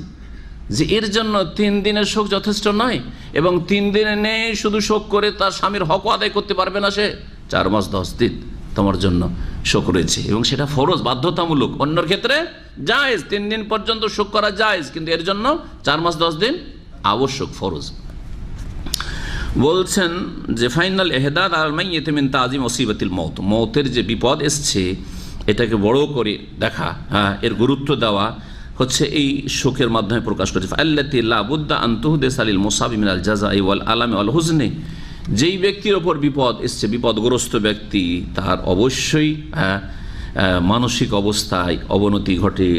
যে এর জন্য 3 দিনের শোক যথেষ্ট নয়, এবং 3 দিনে শুধু শোক করে তার স্বামীর হক আদায় করতে পারবে না, সে 4 মাস 10 দিন তোমার জন্য শোক রয়েছে, এবং সেটা ফরজ, বাধ্যতামূলক। অন্যর ক্ষেত্রে জায়েজ, 3 দিন পর্যন্ত শোক করা জায়েজ, কিন্তু এর জন্য 4 মাস 10 দিন আবশ্যক, ফরজ। বলছেন যে ফাইনাল ইহদাদ আল মাইয়্যিতি মিন তাযিম মুসিবাতিল মউত, মওতের যে বিপদ এসছে এটাকে বড় করে দেখা, হ্যাঁ এর গুরুত্ব দেওয়া হচ্ছে এই শোকের মাধ্যমে প্রকাশ করেছে। আল্লাতী লা বুদ্দা আন তুহদিসা লিল মুসাবি মিনাল জাযাই ওয়াল আলামি ওয়াল হুজনি, যেই ব্যক্তির ওপর বিপদ এসছে, বিপদগ্রস্ত ব্যক্তি, তার অবশ্যই মানসিক অবস্থায় অবনতি ঘটে,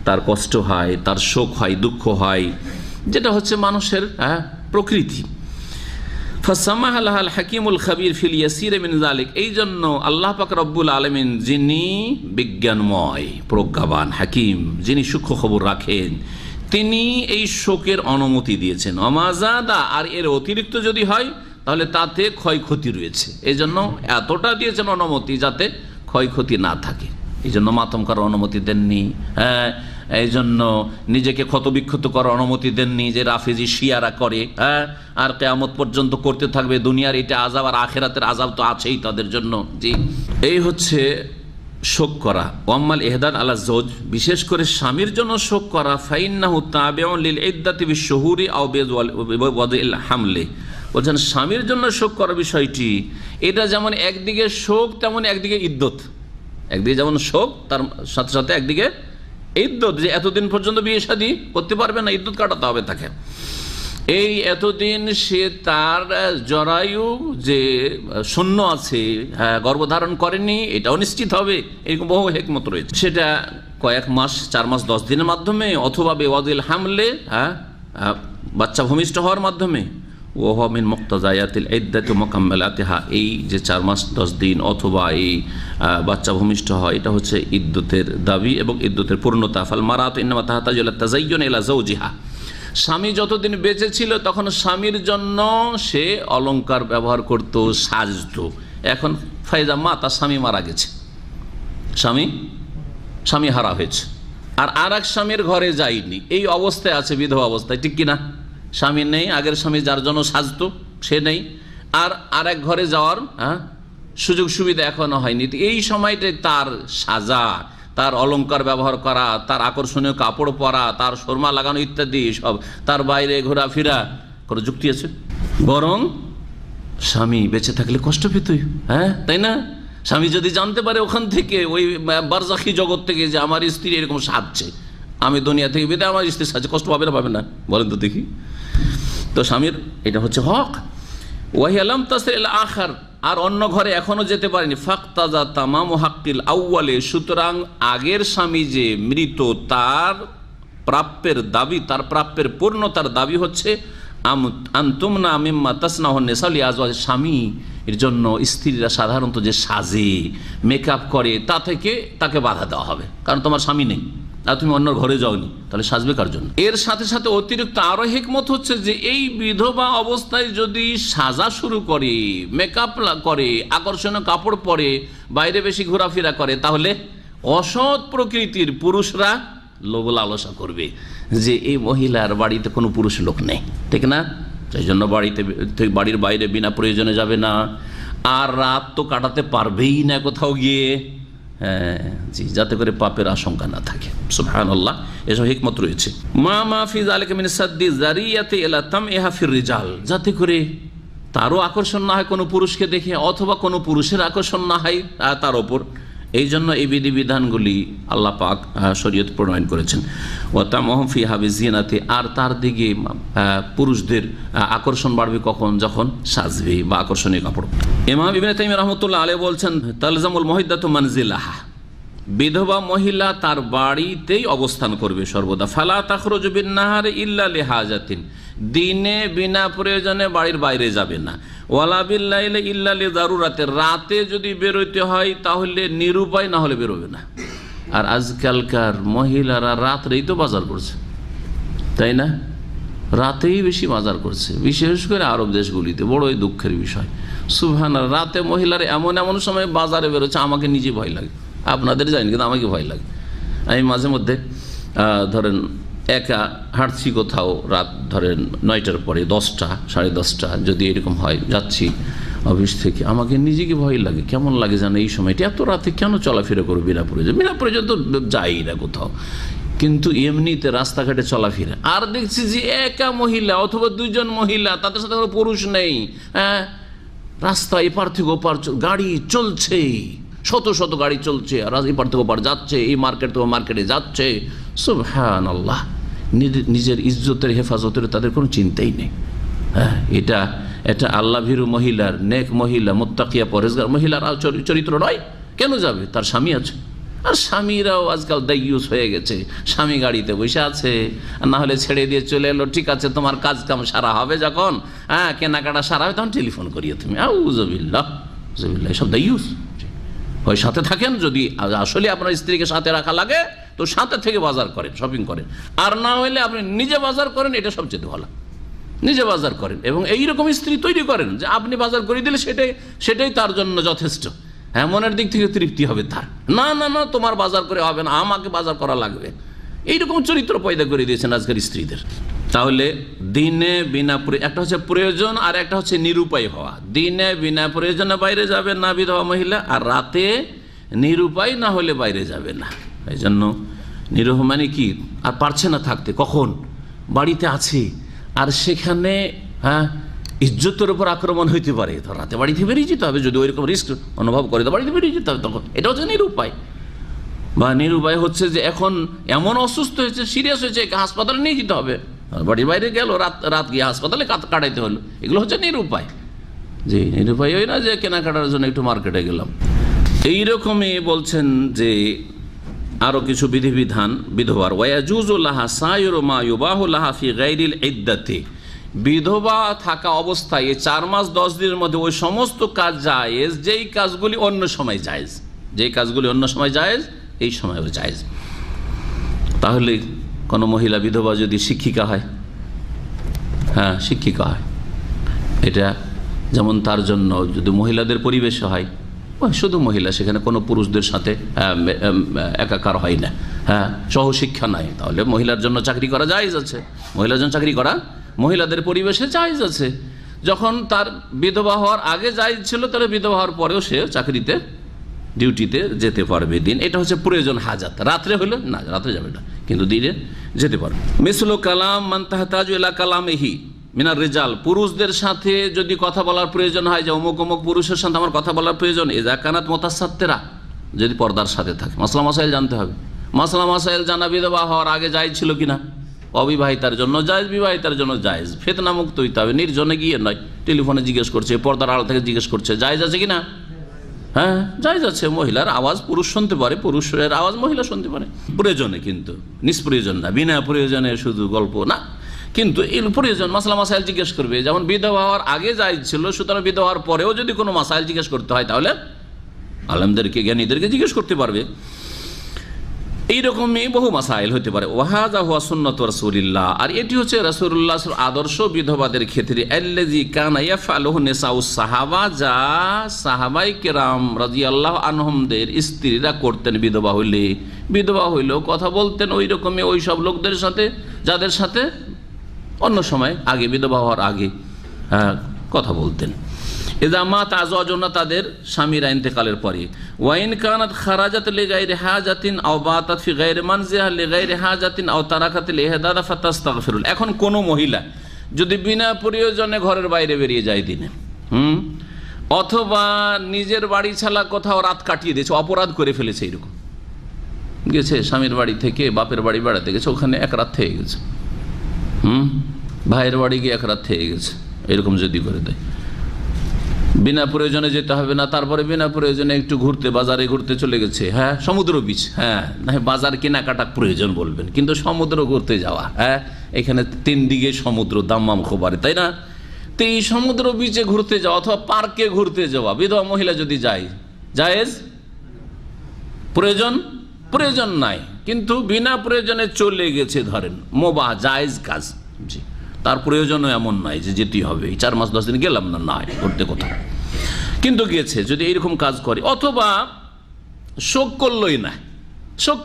তার কষ্ট হয়, তার শোক হয়, দুঃখ হয়, যেটা হচ্ছে মানুষের প্রকৃতি। ফাসামাহ লাহাল হাকিমুল খাবীর ফিল ইয়াসির মিন যালিক, এই জন্য আল্লাহ পাক রব্বুল আলামিন যিনি বিজ্ঞানময়, প্রজ্ঞাবান, হাকিম, যিনি সূক্ষ্ম খবর রাখেন, তিনি এই শোকের অনুমতি দিয়েছেন। অমাজাদা, আর এর অতিরিক্ত যদি হয় তাহলে তাতে ক্ষয়ক্ষতি রয়েছে, এই জন্য এতটা দিয়েছেন অনুমতি যাতে ক্ষয়ক্ষতি না থাকে। এই জন্য মাতম করার অনুমতি দেননি, হ্যাঁ এই জন্য নিজেকে ক্ষতবিক্ষত করার অনুমতি দেননি, যে রাফেজি শিয়ারা করে, হ্যাঁ আর কিয়ামত পর্যন্ত করতে থাকবে, দুনিয়ার এটা আযাব আর আখিরাতের আযাব তো আছেই তাদের জন্য। জি, এই হচ্ছে শোক করা। ওয়াম্মাল ইহদাদ আলা যৌজ, বিশেষ করে স্বামীর জন্য শোক করা, ফাইন্নাহু তাবিউন লিল ইদ্দাতি বিশ-শুহুরি আও বিওয়াদিল হামলি, বলছেন স্বামীর জন্য শোক করার বিষয়টি এটা যেমন একদিকে শোক তেমন একদিকে ইদ্যত। একদিকে যেমন শোক, তার সাথে সাথে একদিকে ইদ্যত, যে এতদিন পর্যন্ত বিয়ে শাদী করতে পারবে না, ইদ্যত কাটাতে হবে তাকে। এই এতদিন সে তার জরায়ু যে শূন্য আছে, গর্ভধারণ করেনি, এটাও নিশ্চিত হবে। এরকম বহু হিকমত রয়েছে। সেটা কয়েক মাস, 4 মাস 10 দিনের মাধ্যমে, অথবা বেওয়াদিল হামলে, বাচ্চা ভূমিষ্ঠ হওয়ার মাধ্যমে, ওয়া মিন মুক্তাজায়াতিল ইদ্দাতি মুকাম্মালাতিহা, এই যে 4 মাস 10 দিন অথবা এই বাচ্চা ভূমিষ্ঠ হয়, এটা হচ্ছে ইদ্যতের দাবি এবং ইদ্যতের পূর্ণতা। ফাল মারাতু ইন্নামা তাহতাজু ইলা তাযায়্যুন ইলা যাওজিহা, স্বামী যতদিন বেঁচে ছিল তখন স্বামীর জন্য সে অলংকার ব্যবহার করত, সাজত। এখন ফাইজা মা, তার স্বামী মারা গেছে, স্বামী হারা হয়েছে, আর এক স্বামীর ঘরে যায়নি, এই অবস্থায় আছে, বিধবা অবস্থায়, ঠিক কিনা? স্বামী নেই, আগের স্বামী যার জন্য সাজতো সে নেই, আর এক ঘরে যাওয়ার সুযোগ সুবিধা এখনো হয়নি। এই সময়টাই তার সাজা, তার অলংকার ব্যবহার করা, তার আকর্ষণীয় কাপড় পরা, তার সুরমা লাগানো ইত্যাদি সব, তার বাইরে ঘোরাফেরা কোনো যুক্তি আছে? বরং স্বামী বেঁচে থাকলে কষ্ট পেতই, তাই না? স্বামী যদি জানতে পারে ওখান থেকে, ওই বারজাখি জগৎ থেকে, যে আমার স্ত্রী এরকম সাজছে, আমি দুনিয়া থেকে বেঁধে আমার স্ত্রী সাজছে, কষ্ট পাবে না, পাবে না? বলেন তো দেখি। তো স্বামীর এটা হচ্ছে হক। ওয়াহিয়ালাম তাসিল আখার, আর অন্য ঘরে এখনো যেতে পারেনি। ফাক্তাজা তামামু হাক্কিল আউয়ালে, সুতরাং আগের স্বামী যে মৃত, তার প্রাপ্যের দাবি, তার প্রাপ্যের পূর্ণতার দাবি হচ্ছে আনতুমনা মিম্মা তাসনাহুন নিসা লিআজওয়াজ, স্বামী এর জন্য স্ত্রীরা সাধারণত যে সাজে, মেকআপ করে, তা থেকে তাকে বাধা দেওয়া হবে, কারণ তোমার স্বামী নেই আর তুমি অন্য ঘরে যাওনি, তাহলে সাজবে কার জন্য? এর সাথে সাথে অতিরিক্ত আরো হিকমত হচ্ছে যে এই বিধবা অবস্থায় যদি সাজা শুরু করে, মেকআপ করে, আকর্ষণীয় কাপড় পরে, বাইরে বেশি ঘোরাফেরা করে, তাহলে অসৎ প্রকৃতির পুরুষরা লোভ লালসা করবে যে এই মহিলার বাড়িতে কোনো পুরুষ লোক নেই, ঠিক না? সেই জন্য বাড়ির বাইরে বিনা প্রয়োজনে যাবে না, আর রাত তো কাটাতে পারবেই না কোথাও গিয়ে, জি, যাতে করে পাপের আশঙ্কা না থাকে। সুবহানাল্লাহ, এসব হিকমত রয়েছে। মা ফি যালিকা মিন সাদ্দি যারিয়াতি ইলা তামইহা ফির রিজাল, যাতে করে তারও আকর্ষণ না হয় কোনো পুরুষকে দেখে, অথবা কোনো পুরুষের আকর্ষণ না হয় তার ওপর। এই জন্য এই বিধিবিধানগুলি আল্লাহ পাক শরীয়ত প্রণয়ন করেছেন। ওয়া তামহু ফিহা বিজিনাতি, আর তার দিকে পুরুষদের আকর্ষণ বাড়বে কখন? যখন সাজবে বা আকর্ষণীয় কাপড়। ইমাম ইবনে তাইমিয়া রাহমাতুল্লাহ আলাইহি বলছেন, তালজামুল মুহিদ্দাতু মানজিলাহা, বিধবা মহিলা তার বাড়িতেই অবস্থান করবে সর্বদা। ফালা তাখরুজু বিন নাহারি ইল্লা লিহাজাতিন, দিনে বিনা প্রয়োজনে বাড়ির বাইরে যাবে না। ওয়ালা বিল্লাইলি ইল্লা লিদারুরাতে, রাতে যদি বেরোতে হয় তাহলে নিরুপায় না হলে বেরোবে না। আর আজকালকার মহিলারা রাত্রেই তো বাজার করছে, তাই না? রাতেই বেশি বাজার করছে, বিশেষ করে আরব দেশগুলিতে, বড়ই দুঃখের বিষয়। সুবহানাল্লাহ, রাতে মহিলারা এমন এমন সময় বাজারে বেরোচ্ছে, আমাকে নিজে ভয় লাগে, আপনাদের জানি কিন্তু আমাকে ভয় লাগে। আমি মাঝে মধ্যে ধরেন একা হাঁটছি কোথাও, রাত ধরেন 9টার পরে, 10টা, 10:30 যদি এরকম হয়, যাচ্ছি অফিস থেকে, আমাকে নিজেকে ভয় লাগে। কেমন লাগে জানো এই সময়টা, এত রাতে কেন চলাফেরা করবো বিনা প্রয়োজন? বিনা প্রয়োজন তো যাই না কোথাও, কিন্তু এমনিতে রাস্তাঘাটে চলাফেরা, আর দেখছি যে একা মহিলা অথবা 2জন মহিলা, তাদের সাথে কোনো পুরুষ নেই, রাস্তা এপার থেকে ওপার গাড়ি চলছে, শত শত গাড়ি চলছে, আর এপার থেকে ওপার যাচ্ছে, এই মার্কেট থেকে মার্কেটে যাচ্ছে। সুবহানাল্লাহ, নিজের ইজ্জতের হেফাজতের তাদের কোনো চিন্তাই নেই। এটা আল্লাহ ভীরু মহিলার, নেক মহিলা, মুত্তাকিয়া পরেজগার মহিলার চরিত্র নয়। কেন যাবে? তার স্বামী আছে। আর স্বামীরাও আজকাল দাইয়ুস হয়ে গেছে, স্বামী গাড়িতে বসে আছে, আর না হলে ছেড়ে দিয়ে চলে এলো, ঠিক আছে তোমার কাজ কাম সারা হবে, যখন কেনাকাটা সারা হবে তখন টেলিফোন করিয়ে তুমি। আউযুবিল্লাহ, সব দাইয়ুস। হয় সাথে থাকেন, যদি আসলে আপনার স্ত্রীকে সাথে রাখা লাগে তো সাথে থেকে বাজার করেন, শপিং করেন, আর না হলে আপনি নিজে বাজার করেন, এটা সবচেয়ে ভালো। নিজে বাজার করেন এবং এইরকম স্ত্রী তৈরি করেন যে আপনি বাজার করে দিলে সেটাই তার জন্য যথেষ্ট। মনের দিক থেকে তৃপ্তি হবে তার। না না না, তোমার বাজার করে হবে না, আমাকে বাজার করা লাগবে। এইরকম চরিত্র পয়দা করে দিয়েছেন আজকের স্ত্রীদের। তাহলে দিনে বিনা, একটা হচ্ছে প্রয়োজন আর একটা হচ্ছে নিরুপায় হওয়া। দিনে বিনা প্রয়োজনে বাইরে যাবে না বিধবা মহিলা, আর রাতে নিরুপায় না হলে বাইরে যাবে না। এই জন্য নিরহ মানে কি, আর পারছে না থাকতে, কখন বাড়িতে আছে আর সেখানে ইজ্জতের উপর আক্রমণ হইতে পারে, তো রাতে বাড়িতে বেরিয়ে যেতে হবে। যদি ওইরকম রিস্ক অনুভব করে তো বাড়িতে বেরিয়ে যেতে হবে। তখন এটা হচ্ছে নিরুপায়। বা নিরুপায় হচ্ছে যে এখন এমন অসুস্থ হয়েছে, সিরিয়াস হয়েছে, হাসপাতালে নিয়ে যেতে হবে, বাড়ির বাইরে গেল, রাত গিয়ে হাসপাতালে কাটাইতে হলো। এগুলো হচ্ছে নিরুপায়। জি, নিরুপায় হয় না যে কেনাকাটার জন্য একটু মার্কেটে গেলাম। এইরকমই বলছেন যে আরও কিছু বিধিবিধান বিধবার। ওয়ায়াজুজুল্লাহা সায়রু মা ইউবাহু লাহা ফি গায়রিল ইদ্দাতি, বিধবা থাকা অবস্থায় এই 4 মাস 10 দিনের মধ্যে ওই সমস্ত কাজ জায়েজ যেই কাজগুলি অন্য সময় জায়েজ, যেই কাজগুলি অন্য সময় জায়েজ এই সময়ও জায়েজ। তাহলে কোনো মহিলা বিধবা যদি শিক্ষিকা হয়, হ্যাঁ শিক্ষিকা হয়, এটা যেমন তার জন্য যদি মহিলাদের পরিবেশে হয়, শুধু মহিলা, সেখানে কোনো পুরুষদের সাথে একাকার হয় না, হ্যাঁ সহশিক্ষা নাই, তাহলে মহিলার জন্য চাকরি করা জায়েজ আছে। মহিলার জন্য চাকরি করা মহিলাদের পরিবেশে জায়েজ আছে। যখন তার বিধবা হওয়ার আগে জায়েজ ছিল, তাহলে বিধবা হওয়ার পরেও সে চাকরিতে ডিউটিতে যেতে পারবে দিন। এটা হচ্ছে প্রয়োজন হাজাত। রাত্রে হলে না, রাত্রে যাবে না, কিন্তু দিনে যেতে পারবে। মিসলু কালাম মান তাহতাজু ইলা কালামিহি মিনার রিজাল, পুরুষদের সাথে যদি কথা বলার প্রয়োজন হয়, যে অমুক অমুক পুরুষের সাথে আমার কথা বলার প্রয়োজন, ইযা কানাত মুতাসাত্তিরা, যদি পর্দার সাথে থাকে। মাসলা মাসাইল জানতে হবে। মাসলা মাসাইল জানা বিধবা হওয়ার আগে জায়েজ ছিল কিনা, অবিবাহিতার জন্য জায়েজ, বিবাহিতার জন্য জায়েজ। ফিতনা মুক্ত হইতে হবে, নির্জনে গিয়ে নয়, টেলিফোনে জিজ্ঞেস করছে, পর্দার আড়াল থেকে জিজ্ঞেস করছে, জায়েজ আছে কিনা, হ্যাঁ জায়েজ আছে। মহিলার আওয়াজ পুরুষ শুনতে পারে, পুরুষের আওয়াজ মহিলা শুনতে পারে, প্রয়োজনে, কিন্তু নিষ্প্রয়োজন না, বিনা প্রয়োজনে শুধু গল্প না, কিন্তু এর প্রয়োজন মাসলা মাসাইল জিজ্ঞেস করবে। যেমন বিধবা হওয়ার আগে জায়েজ ছিল, সুতরাং বিধবা হওয়ার পরেও যদি কোনো মাসাইল জিজ্ঞেস করতে হয়, তাহলে আলেমদেরকে, জ্ঞানীদেরকে জিজ্ঞেস করতে পারবে। এইরকমই বহু মাসাইল হতে পারে। ওয়াহাযা হুয়া সুন্নাতু রাসূলিল্লাহ, আর এটি হচ্ছে রাসূলুল্লাহর আদর্শ বিধবাদের ক্ষেত্রে। আল্লাযী কানা ইয়াফআলুহু নিসাউস সাহাবা, যা সাহাবায়ে কেরাম রাদিয়াল্লাহু আনহুমদের স্ত্রীরা করতেন। বিধবা হইলেও কথা বলতেন ওই রকমই ওই সব লোকদের সাথে যাদের সাথে অন্য সময় আগে বিধবা হওয়ার আগে কথা বলতেন। এদা মা তাজওয়াজুনা, তাদের স্বামীরা ইন্তেকালের পরে। ওয়াইন কানাত খারাজাত লিগাইরি হাজাতিন আও বাতাত ফি গায়রি মানজিহা লিগাইরি হাজাতিন আও তারাকাত লিহদাদা ফাতাস্তাগফিরুল। এখন কোন মহিলা যদি বিনা প্রয়োজনে ঘরের বাইরে বেরিয়ে যায় দিনে, অথবা নিজের বাড়ি ছাড়া কোথাও রাত কাটিয়ে দিয়েছে, অপরাধ করে ফেলেছে, এরকম গেছে স্বামীর বাড়ি থেকে বাপের বাড়ি বেড়াতে গেছে, ওখানে এক রাত থেকে গেছে, ভাইয়ের বাড়ি গিয়ে এক রাত থেকে গেছে, এরকম যদি করে দেয়, বিনা প্রয়োজনে যেতে হবে না। তারপরে বিনা প্রয়োজনে একটু ঘুরতে, বাজারে ঘুরতে চলে গেছে, হ্যাঁ সমুদ্র বিচ, হ্যাঁ না বাজার কেনাকাটা প্রয়োজন বলবেন, কিন্তু সমুদ্র ঘুরতে যাওয়া, হ্যাঁ এখানে 3 দিকে সমুদ্র, দাম্মাম খোবারে, তাই না? তো এই সমুদ্র বিচে ঘুরতে যাওয়া অথবা পার্কে ঘুরতে যাওয়া বিধবা মহিলা যদি যায়, জায়েজ? প্রয়োজন নাই, কিন্তু বিনা প্রয়োজনে চলে গেছে, ধরেন মুবাহ জায়েজ কাজ, জি তার প্রয়োজনও এমন নাই যে যেতেই হবে, 4 মাস 10 দিন গেলাম না, না করতে কোথাও, কিন্তু গিয়েছে। যদি এইরকম কাজ করে, অথবা শোক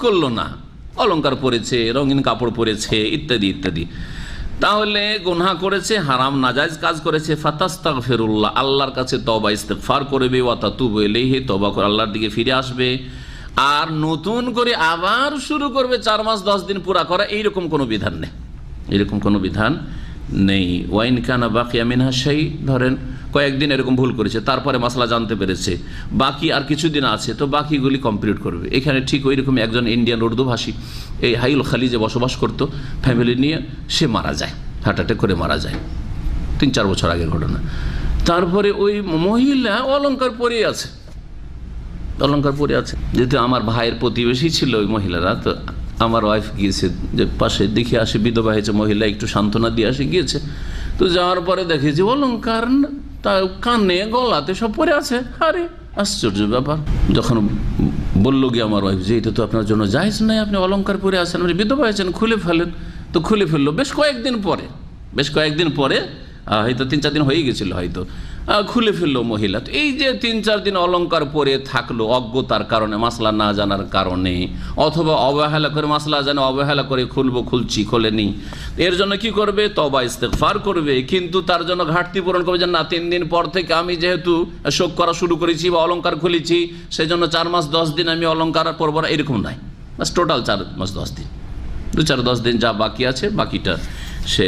করলো না, অলংকার পরেছে, রঙিন কাপড় পরেছে, ইত্যাদি ইত্যাদি, তাহলে গুনাহ করেছে, হারাম নাজায়েজ কাজ করেছে। ফাতাস্তাগফিরুল্লাহ, আল্লাহর কাছে তওবা ইস্তেগফার করবে, ওয়া তাতুবু ইলাইহি, তওবা করে আল্লাহর দিকে ফিরে আসবে, আর নতুন করে আবার শুরু করবে 4 মাস 10 দিন পুরা করা। এইরকম কোনো বিধান নেই, ওয়াইন কানা বাকিয়া মিনহা শাই, ধরেন কয়েকদিন এরকম ভুল করেছে, তারপরে মাসলা জানতে পেরেছে, বাকি আর কিছুদিন আছে, তো বাকিগুলি কমপ্লিট করবে। এখানে ঠিক ওই রকম একজন ইন্ডিয়ান উর্দু ভাষী এই হাইল খালিজে বসবাস করত, ফ্যামিলি নিয়ে, সে মারা যায়, হার্ট অ্যাটাক করে মারা যায়, 3-4 বছর আগের ঘটনা। তারপরে ওই মহিলা অলংকার পরে আছে, যেহেতু আমার ভাইয়ের প্রতিবেশী ছিল ওই মহিলারা, তো আমার ওয়াইফ গিয়েছে, যে পাশে দেখে আসে বিধবা হয়েছে মহিলা, একটু সান্ত্বনা দিয়ে আসে, গিয়েছে, তো যাওয়ার পরে দেখে যে অলংকার কানে গলাতে সব পরে আছে। আরে আশ্চর্য ব্যাপার। যখন বললো গিয়ে আমার ওয়াইফ যে এটা তো আপনার জন্য জায়েজ নাই, আপনি অলংকার পরে আছেন, আপনি বিধবা হয়েছেন, খুলে ফেলেন। তো খুলে ফেললো বেশ কয়েকদিন পরে, হয়তো 3-4 দিন হয়ে গেছিল, হয়তো খুলে ফেললো মহিলা। তো এই যে 3-4 দিন অলংকার পরে থাকলো অজ্ঞতার কারণে, মাসলা না জানার কারণে, অথবা অবহেলা করে, মাসলা জানে অবহেলা করে খোলেনি, এর জন্য কি করবে? তওবা ইস্তেগফার করবে, কিন্তু তার জন্য ঘাটতি পূরণ করবে, যে না 3 দিন পর থেকে আমি যেহেতু শোক করা শুরু করেছি বা অলংকার খুলেছি, সেই জন্য 4 মাস 10 দিন আমি অলংকার পরব না, এরকম নাই। বাস টোটাল 4 মাস 10 দিন, 2-4-10 দিন যা বাকি আছে, বাকিটা সে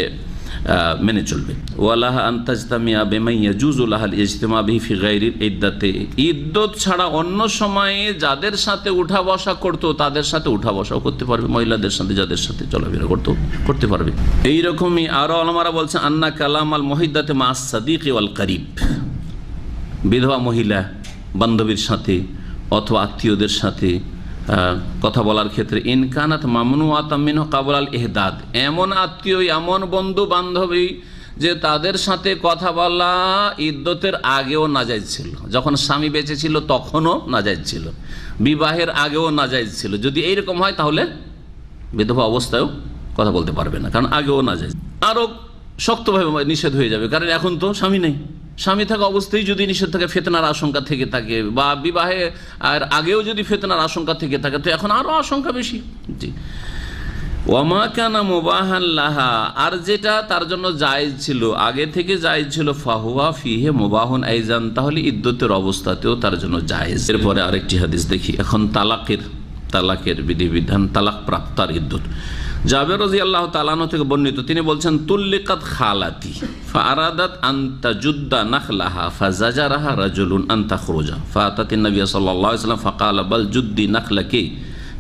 মেনে চলবে। ওয়ালাহা আনতাজতামিয়া বিমা ইয়াজুজু লাহাল ইজতিমা বিহি ফি গায়রিল ইদ্দাতি, ইদ্দত ছাড়া অন্য সময়ে যাদের সাথে উঠা বসা করতো তাদের সাথে উঠা বসাও করতে পারবে, মহিলাদের সাথে যাদের সাথে চলাফেরা করতে পারবে। এইরকমই আরো আলমারা বলছেন আন্না কালাম আল মুহিদ্দাতে মা সাদিক ওয়াল করিব, বিধবা মহিলা বান্ধবীর সাথে অথবা আত্মীয়দের সাথে কথা বলার ক্ষেত্রে ইনকানাত মামনুআতাম মিনহু ক্বাবলা আল ইহদাদ, এমন আত্মীয় এমন বন্ধু বান্ধবী যে তাদের সাথে কথা বলা ইদ্দতের আগেও নাজায়েজ ছিল, যখন স্বামী বেঁচে ছিল তখনও নাজায়েজ ছিল, বিবাহের আগেও নাজায়েজ ছিল। যদি এইরকম হয় তাহলে বিধবা অবস্থায়ও কথা বলতে পারবে না, কারণ আগেও নাজায়েজ। আরও শক্তভাবে নিষেধ হয়ে যাবে, কারণ এখন তো স্বামী নেই। স্বামী থাকা অবস্থায় যদি নিষেধ থাকে, ফিতনার আশঙ্কা থেকে থাকে, বা বিবাহে আর আগেও যদি ফিতনার আশঙ্কা থেকে থাকে, তো এখন আরও আশঙ্কা বেশি। জি, ওয়ামা কানা মুবাহান লাহা, আর যেটা তার জন্য জায়েজ ছিল, আগে থেকে জায়েজ ছিল, ফাহুয়া ফিহে মুবাহুন আইজান, তাহলে ইদ্দতের অবস্থাতেও তার জন্য জায়েজ। এরপরে আরেকটি হাদিস দেখি এখন, তালাকের বিধিবিধান, তালাক প্রাপ্তার ইদ্দত। জাবের রাদিয়াল্লাহু তাআলা আনহু থেকে বর্ণিত, তিনি বলছেন তুল্লিকাত খালাতি ফাআরাদাত আন তাজুদ্দা নাখলাহা ফাজাজারাহা রাজুলুন আন তাখরুজা ফাআতাতিন নবী সাল্লাল্লাহু আলাইহি ওয়াসাল্লাম ফাকালা বাল জুদ্দি নাখলাকি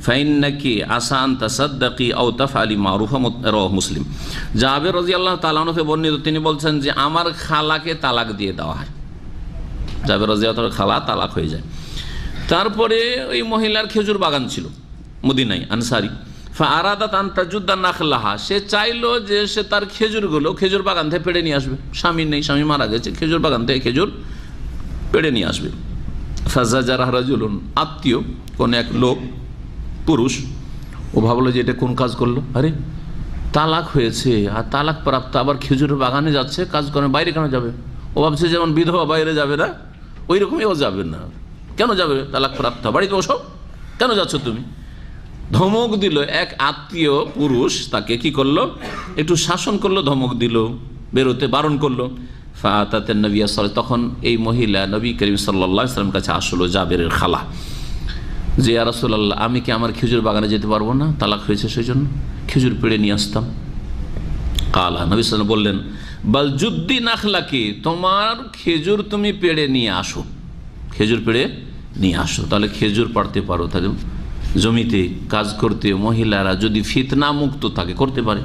ফাইন্নাকি আসা আন তাসাদ্দাকি আও তাফআলি মারুফা, রাওয়াহু মুসলিম। জাবের রাদিয়াল্লাহু তাআলা আনহু থেকে বর্ণিত, তিনি বলছেন যে আমার খালাকে তালাক দিয়ে দেওয়া হয়। জাবের রাদিয়াল্লাহু তাআলা খালা তালাক হয়ে যায়। তারপরে ওই মহিলার খেজুর বাগান ছিল মদিনায়, আনসারি। ফাআরাদাত আন তাজুদ্দা নাখলাহা, সে চাইলো যে সে তার খেজুর বাগান থেকে পেড়ে নিয়ে আসবে। স্বামী নেই, স্বামী মারা গেছে, খেজুর বাগান থেকে খেজুর পেড়ে নিয়ে আসবে। ফাজাজারাহা রাজুলুন, আত্মীয় কোন এক লোক, পুরুষ, ও ভাবলো যে এটা কোন কাজ করলো, আরে তালাক হয়েছে আর তালাক প্রাপ্ত আবার খেজুরের বাগানে যাচ্ছে কাজ করে, বাইরে কেন যাবে? ও ভাবছে যেমন বিধবা বাইরে যাবে না, ওই রকমই ও যাবে না। কেন যাবে? তালাক প্রাপ্ত, বাড়িতে ওসব কেন যাচ্ছ তুমি? ধমক দিল এক আত্মীয় পুরুষ, তাকে কি করলো, একটু শাসন করলো, ধমক দিল, বেরোতে বারণ করলো। ফাআতাতিন নবী সাল্লাল্লাহু আলাইহি ওয়াসাল্লাম, তখন এই মহিলা নবী করিম সাল্লাল্লাহু আলাইহি ওয়াসাল্লামের কাছে আসলো, জাবেরের খালা, যে ইয়া রাসূলুল্লাহ, আমি কি আমার খেজুর বাগানে যেতে পারবো না? তালাক হয়েছে সেই জন্য খেজুর পেড়ে নিয়ে আসতাম। কালা, নবী সাল্লাল্লাহু আলাইহি ওয়াসাল্লাম বললেন, বাল জুদ্দি নাখলাকি, তোমার খেজুর তুমি পেড়ে নিয়ে আসো, খেজুর পেড়ে নিয়ে আসো। তাহলে খেজুর পাড়তে পারো, তাহলে জমিতে কাজ করতে মহিলারা যদি ফিতনা মুক্ত থাকে করতে পারে,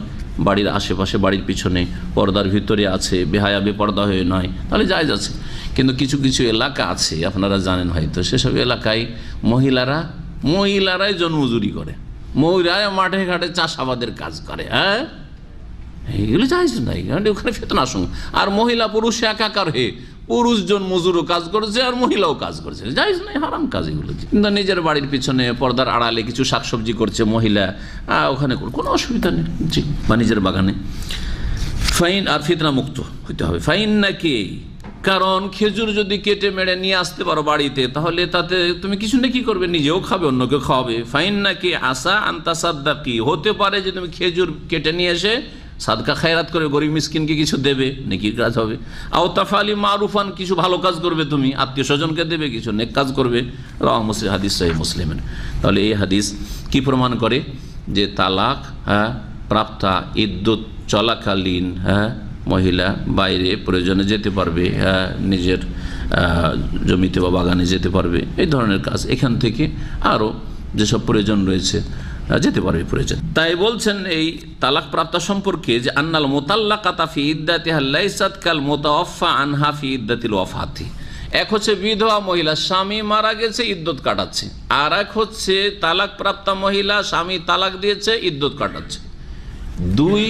বাড়ির আশেপাশে, বাড়ির পিছনে, পর্দার ভিতরে আছে, বেহায়া বেপর্দা হয়ে নয়, তাহলে জায়েজ আছে। কিন্তু কিছু কিছু এলাকা আছে, আপনারা জানেন হয়তো, সেসব এলাকায় মহিলারাই জন্মজুরি করে, মহিলারা মাঠে ঘাটে চাষাবাদের কাজ করে। হ্যাঁ, এগুলো জায়েজ নাই, কারণ ওখানে ফিতনা আশঙ্কা। আর মহিলা পুরুষ একাকার হয়ে, পুরুষজন মজুরও কাজ করেছে আর মহিলাও কাজ করেছে, জায়েজ নাই, হারাম কাজ এগুলো। কিন্তু নিজের বাড়ির পিছনে পর্দার আড়ালে কিছু শাকসবজি করছে মহিলা, ওখানে কোনো অসুবিধা নেই, জি, বা নিজের বাগানে। ফাইন, আর ফিতনা মুক্ত হইতে হবে। ফাইন নাকি, কারণ খেজুর যদি কেটে মেড়ে নিয়ে আসতে পারো বাড়িতে, তাহলে তাতে তুমি কিছু না কি করবে, নিজেও খাবে, অন্যকে খাওয়াবে। ফাইন নাকি আসা আনতাসাদ্দাকি, হতে পারে যে তুমি খেজুর কেটে নিয়ে এসে সাদকা খায়রাত করে গরিব মিসকিনকে কিছু দেবে, নেকির কাজ হবে। আও তাফআলি মারুফান, কিছু ভালো কাজ করবে তুমি, আত্মীয় স্বজনকে দেবে, কিছু নেক কাজ করবে। রাওয়াহু মুসলিম, হাদিস সহিহ মুসলিমের। তাহলে এই হাদিস কি প্রমাণ করে? যে তালাক প্রাপ্তা ইদ্দত চলাকালীন মহিলা বাইরে প্রয়োজনে যেতে পারবে, নিজের জমিতে বা বাগানে যেতে পারবে, এই ধরনের কাজ। এখান থেকে আরও যেসব প্রয়োজন রয়েছে যেতে পারবে প্রয়োজন। তাই বলছেন এই তালাক প্রাপ্তা সম্পর্কে যে আন্নাল মুতাল্লাকাতা ফি ইদ্দাতিহা লাইসাত কাল মুতাওয়াফফা আনহা ফি ইদ্দাতিল ওয়াফাতি, এক হচ্ছে বিধবা মহিলা, স্বামী মারা গেছে, ইদ্দত কাটাচ্ছে, আর এক হচ্ছে তালাক প্রাপ্তা মহিলা, স্বামী তালাক দিয়েছে, ইদ্দত কাটাচ্ছে। দুই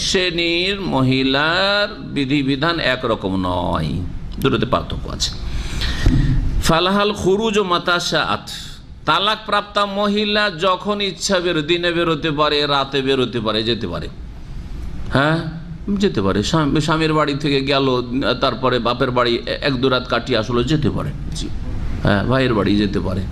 শ্রেণীর মহিলার বিধিবিধান একরকম নয়, দুটোতে পার্থক্য আছে। ফালাহাল খুরুজ ও মাতাশাআত, তালাক প্রাপ্তা মহিলা যখন ইচ্ছা দিনে বেরোতে পারে, রাতে বেরোতে পারে, যেতে পারে। হ্যাঁ, যেতে পারে, স্বামীর বাড়ি থেকে গেল, তারপরে বাপের বাড়ি এক দু রাত কাটিয়ে আসলো, যেতে পারে। জি, হ্যাঁ, ভাইয়ের বাড়ি যেতে পারে।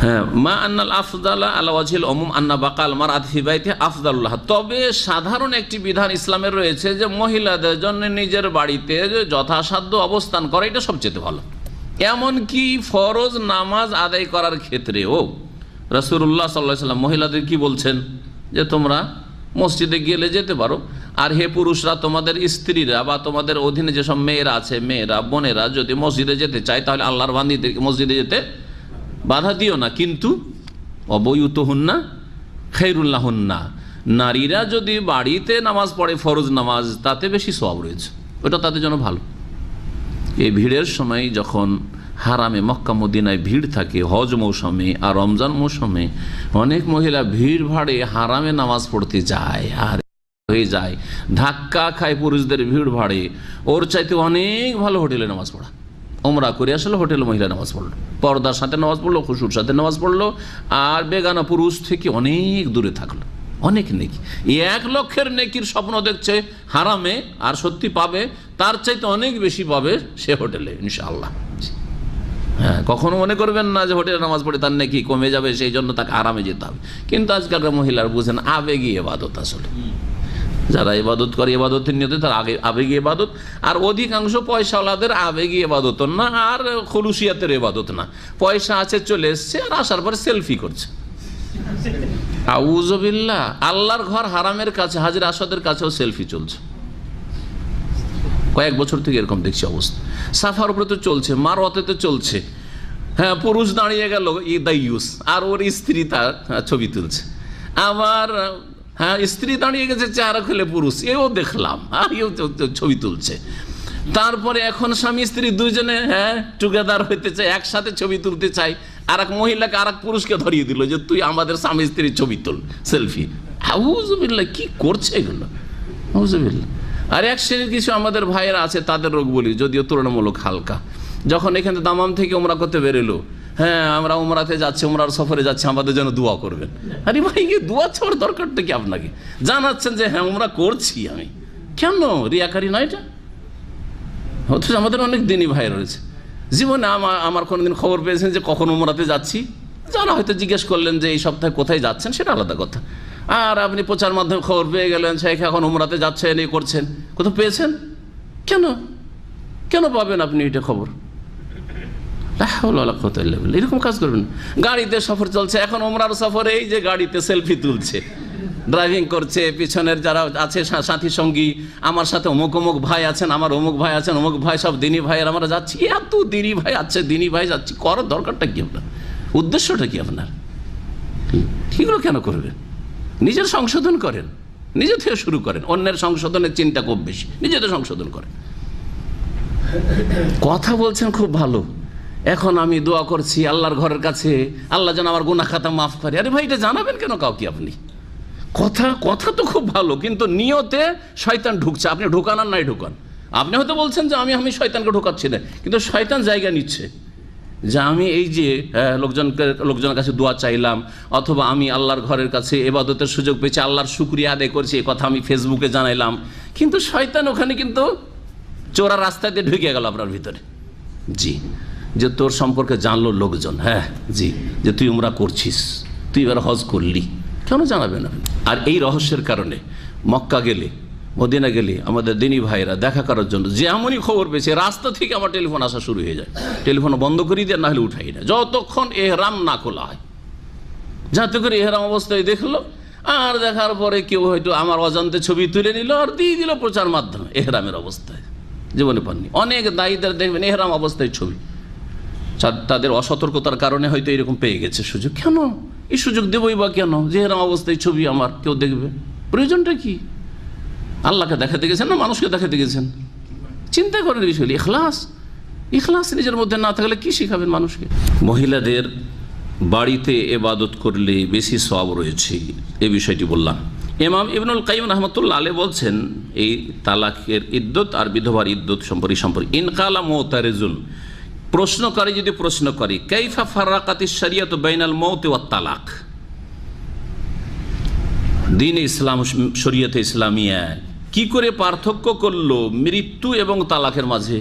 হ্যাঁ, মা আন্নাল আফদালা আলা ওয়াজহিল উমুম আন্না বাকাল মারআত ফি বাইতিহা আফদালুল্লাহ, তবে সাধারণ একটি বিধান ইসলামের রয়েছে যে মহিলাদের জন্য নিজের বাড়িতে যথাসাধ্য অবস্থান করা এটা সবচেয়ে ভালো। এমনকি ফরজ নামাজ আদায় করার ক্ষেত্রেও রাসূলুল্লাহ সাল্লাল্লাহু আলাইহি ওয়াসাল্লাম মহিলাদের কি বলছেন, যে তোমরা মসজিদে গেলে যেতে পারো। আর হে পুরুষরা, তোমাদের স্ত্রীরা বা তোমাদের অধীনে যেসব মেয়েরা আছে, মেয়েরা বোনেরা যদি মসজিদে যেতে চায়, তাহলে আল্লাহর বান্দীদেরকে মসজিদে যেতে বাধা দিও না। কিন্তু অবৈতুহুন্না খায়রুল্লাহুন্না, নারীরা যদি বাড়িতে নামাজ পড়ে ফরজ নামাজ, তাতে বেশি সওয়াব রয়েছে, ওটা তাদের জন্য ভালো। এই ভিড়ের সময় যখন হারামে মক্কা মদিনায় ভিড় থাকে, হজ মৌসুমে আর রমজান মৌসুমে অনেক মহিলা ভিড় ভাড়ে হারামে নামাজ পড়তে যায় আর হয়ে যায়, ধাক্কা খায় পুরুষদের ভিড় ভাড়ে। ওর চাইতে অনেক ভালো হোটেলে নামাজ পড়া। ওমরা করে আসলে হোটেলে মহিলা নামাজ পড়লো, পর্দার সাথে নামাজ পড়লো, খুশুর সাথে নামাজ পড়লো, আর বেগানা পুরুষ থেকে অনেক দূরে থাকলো। অনেক নেকি, 1 লক্ষের নেকির স্বপ্ন দেখছে হারামে, আর সত্যি পাবে তার চাইতে অনেক বেশি পাবে সে হোটেলে, ইনশাআল্লাহ। হ্যাঁ, কখনো মনে করবেন না যে হোটেলে নামাজ পড়ে তার নেকি কমে যাবে, সেই জন্য তাকে আরামে যেতে হবে। কিন্তু আজকালকার মহিলার বুঝেন আবেগী ইবাদত, আসলে যারা ইবাদত করে ইবাদতের নিয়তে তার আবেগী ইবাদত, আর অধিকাংশ পয়সাওয়ালাদের আবেগী ইবাদত না, আর খুলুসিয়াতের ইবাদত না। পয়সা আছে, চলে এসছে, আর আসার পরে সেলফি করছে। আউযুবিল্লাহ, আল্লাহর ঘর হারামের কাছে, হাজরে আসওয়াদের কাছেও সেলফি চলছে। কয়েক বছর থেকে এরকম দেখছি অবস্থা। সাফার উপরে তো চলছে, মারওয়াতে তো চলছে। হ্যাঁ, পুরুষ দাঁড়িয়ে গেল ইদাইয়ুস, আর ওর স্ত্রী তার ছবি তুলছে। আবার হ্যাঁ, স্ত্রী দাঁড়িয়ে গেছে চেহারা খুলে পুরুষ, এও দেখলাম, আর এও ছবি তুলছে। তারপরে এখন স্বামী স্ত্রী দুইজনে টুগেদার হইতে চায়, একসাথে ছবি তুলতে চায়। আর এক মহিলাকে আর এক পুরুষকে ধরিয়ে দিল যে তুই আমাদের স্বামী স্ত্রীর ছবি তুল, সেলফি। আউযুবিল্লাহ, কি করছে এগুলো? আউযুবিল্লাহ। আর এক শ্রেণীর কিছু আমাদের ভাইয়েরা আছে, তাদের রোগ বলি, যদিও তুলনামূলক হালকা। যখন এখানে দামাম থেকে উমরা করতে বেরোলো, হ্যাঁ আমরা উমরাতে যাচ্ছি, উমরার সফরে যাচ্ছি, আমাদের জন্য দোয়া করবেন। আরে ভাই, দোয়া চাওয়ার দরকারটা কি? আপনাকে জানাচ্ছেন যে হ্যাঁ উমরা করছি আমি, কেন? রিয়াকারি না এটা? অথচ আমাদের অনেক দিনই ভাই রয়েছে। জীবনে আমার কোনোদিন খবর পেয়েছেন যে কখন উমরাতে যাচ্ছি? যারা হয়তো জিজ্ঞেস করলেন যে এই সপ্তাহে কোথায় যাচ্ছেন, সেটা আলাদা কথা। আর আপনি প্রচার মাধ্যমে খবর পেয়ে গেলেন শেখ এখন উমরাতে যাচ্ছেন, এই করছেন, কোথাও পেয়েছেন? কেন কেন পাবেন আপনি এটা খবর? এরকম কাজ করবেন। গাড়িতে সফর চলছে, এখন উমরার সফরে এই যে গাড়িতে সেলফি তুলছে, ড্রাইভিং করছে, পিছনের যারা আছে সাথী সঙ্গী, আমার সাথে অমুক অমুক ভাই আছেন, আমার অমুক ভাই আছেন, অমুক ভাই, সব দিনী ভাইয়ের আমরা যাচ্ছি। এত দিনী ভাই আছে, দিনী ভাই যাচ্ছি, করার দরকারটা কি আপনার? উদ্দেশ্যটা কি আপনার? এগুলো কেন করবেন? নিজের সংশোধন করেন, নিজে থেকে শুরু করেন। অন্যের সংশোধনের চিন্তা খুব বেশি, নিজেদের সংশোধন করেন। কথা বলছেন খুব ভালো, এখন আমি দোয়া করছি আল্লাহর ঘরের কাছে, আল্লাহ যেন আমার গুনাহ খাতা মাফ করে। আরে ভাই, এটা জানাবেন কেন কাউকে আপনি? কথা তো খুব ভালো, কিন্তু নিয়তে শয়তান ঢুকছে। আপনি ঢোকান আর নাই ঢোকান, আপনি হয়তো বলছেন যে আমি শয়তানকে ঢোকাচ্ছি না, কিন্তু শয়তান জায়গা নিচ্ছে যে আমি এই যে লোকজনের কাছে দোয়া চাইলাম, অথবা আমি আল্লাহর ঘরের কাছে ইবাদতের সুযোগ পেয়েছি, আল্লাহর শুকরিয়া আদায় করছি, এই কথা আমি ফেসবুকে জানাইলাম। কিন্তু শয়তান ওখানে কিন্তু চোরা রাস্তা দিয়ে ঢুকে গেল আপনার ভিতরে। জি, যে তোর সম্পর্কে জানলো লোকজন, হ্যাঁ জি, যে তুই উমরা করছিস, তুই এবার হজ করলি, কেন জানাবে না? আর এই রহস্যের কারণে মক্কা গেলে, মদিনা গেলে আমাদের দিনী ভাইরা দেখা করার জন্য যে এমনই খবর পেয়েছে, রাস্তা থেকে আমার টেলিফোন আসা শুরু হয়ে যায়। টেলিফোন বন্ধ করি দিয়ে, না হলে উঠাই না, যতক্ষণ এহরাম না খোলা হয়। যাতে করে এহরাম অবস্থায় দেখলো, আর দেখার পরে কেউ হয়তো আমার অজান্তে ছবি তুলে নিল আর দিয়ে দিল প্রচার মাধ্যমে এহরামের অবস্থায়। জীবনে পাননি অনেক দায়ীদের দেখবেন এহরাম অবস্থায় ছবি, তাদের অসতর্কতার কারণে হয়তো এরকম পেয়ে গেছে সুযোগ। কেন এই সুযোগ দেবই বা কেন? যে এরকম অবস্থায় ছবি আমার কেউ দেখবে, প্রয়োজনটা কি? আল্লাহকে দেখাতে গেছেন না মানুষকে দেখাতে গেছেন? চিন্তা করেন বিষয়। ইখলাস নিজের মধ্যে না থাকলে কি শিখাবেন মানুষকে? মহিলাদের বাড়িতে ইবাদত করলে বেশি সওয়াব রয়েছে, এই বিষয়টি বললাম। ইমাম ইবনুল কাইয়িম রাহমাতুল্লাহ আলাইহি বলছেন এই তালাকের ইদ্দত আর বিধবার ইদ্দত সম্পর্কে ইনকালা মুতারিজুন, প্রশ্নকারী যদি প্রশ্ন করে কাইফা ফারাকাতিশ শরিয়াতু বাইনাল মাউত ওয়াত তালাক, দ্বীন ইসলাম শরীয়তে ইসলামিয়া কি করে পার্থক্য করলো মৃত্যু এবং তালাকের মাঝে?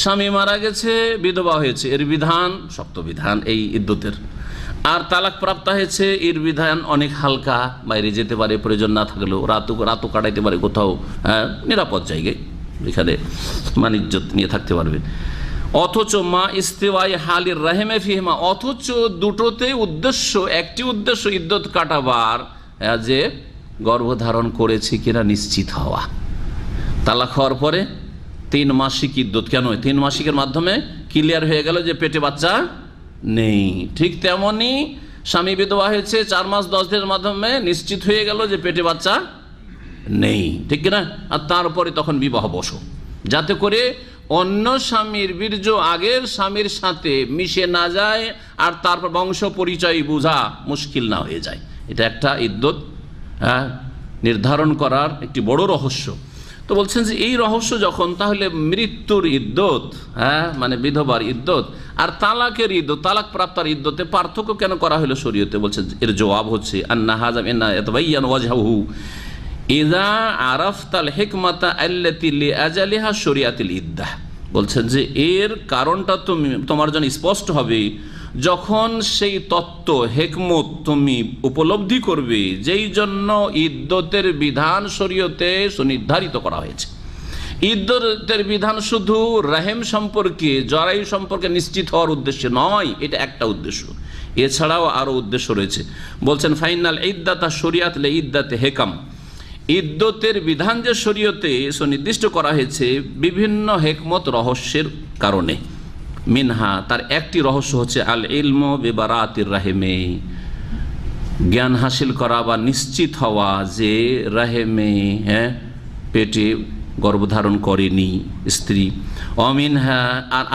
স্বামী মারা গেছে, বিধবা হয়েছে, এর বিধান শক্ত বিধান এই ইদ্দতের, আর তালাক প্রাপ্ত হয়েছে এর বিধান অনেক হালকা, বাইরে যেতে পারে প্রয়োজন না থাকলেও, রাতও কাটাইতে পারে কোথাও, নিরাপদ জায়গায় যেখানে মানিজ্যত নিয়ে থাকতে পারবে। অথচ মা ইস্তিওয়াই হালির রাহেমে ফিহিমা, অথচ দুটোতে উদ্দেশ্য, একটি উদ্দেশ্য ইদ্দত কাটাবার, যে গর্ভধারণ করেছি কিনা নিশ্চিত হওয়া। তালাক হওয়ার পরে 3 মাসিক ইদ্যত। কেন? 3 মাসিকের মাধ্যমে ক্লিয়ার হয়ে গেল যে পেটে বাচ্চা নেই। ঠিক তেমনি স্বামী বিধবা হয়েছে, 4 মাস 10 দিনের মাধ্যমে নিশ্চিত হয়ে গেল যে পেটে বাচ্চা নেই, ঠিক কিনা? আর তারপরে তখন বিবাহ বসো, যাতে করে অন্য স্বামীর বীর্য আগের স্বামীর সাথে মিশে না যায় আর তারপর বংশ পরিচয় বোঝা মুশকিল না হয়ে যায়। এটা একটা ইদ্যত নির্ধারণ করার একটি বড় রহস্য। তো বলছেন যে এই রহস্য যখন, তাহলে মৃত্যুর ইদ্যত, মানে বিধবার ইদ্যত আর তালাকের ইদ্যত, তালাক প্রাপ্তার ইদ্যতে পার্থক্য কেন করা হলো শরীয়তে? বলছেন এর জবাব হচ্ছে আন্না হাযা ইন্না ইয়াতাবায়্যান ওয়াজহুহু ইযা আরাফতাল হিকমাতা আল্লাতী লিআজালিহা শরিয়াতুল ইদ্দাহ। বলছেন যে এর কারণটা তোমার জন্য স্পষ্ট হবে যখন সেই তত্ত্ব হেকমত তুমি উপলব্ধি করবে যেই জন্য ইদ্যতের বিধান শরীয়তে সুনির্ধারিত করা হয়েছে। ইদ্যতের বিধান শুধু রাহেম সম্পর্কে, জরায়ু সম্পর্কে নিশ্চিত হওয়ার উদ্দেশ্যে নয়, এটা একটা উদ্দেশ্য, এছাড়াও আরও উদ্দেশ্য রয়েছে। বলছেন ফাইনাল ইদ্দাতা শরিয়াত লে ইদ্দাতে হেকাম, ইদ্যতের বিধান যে শরীয়তে সুনির্দিষ্ট করা হয়েছে বিভিন্ন হেকমত রহস্যের কারণে। মিনহা, তার একটি রহস্য হচ্ছে আল ইলম বিবারাতির রাহেমে, জ্ঞান হাসিল করা বা নিশ্চিত হওয়া যে রাহেমে পেটে গর্ভধারণ করেনি স্ত্রী। অমিনহা,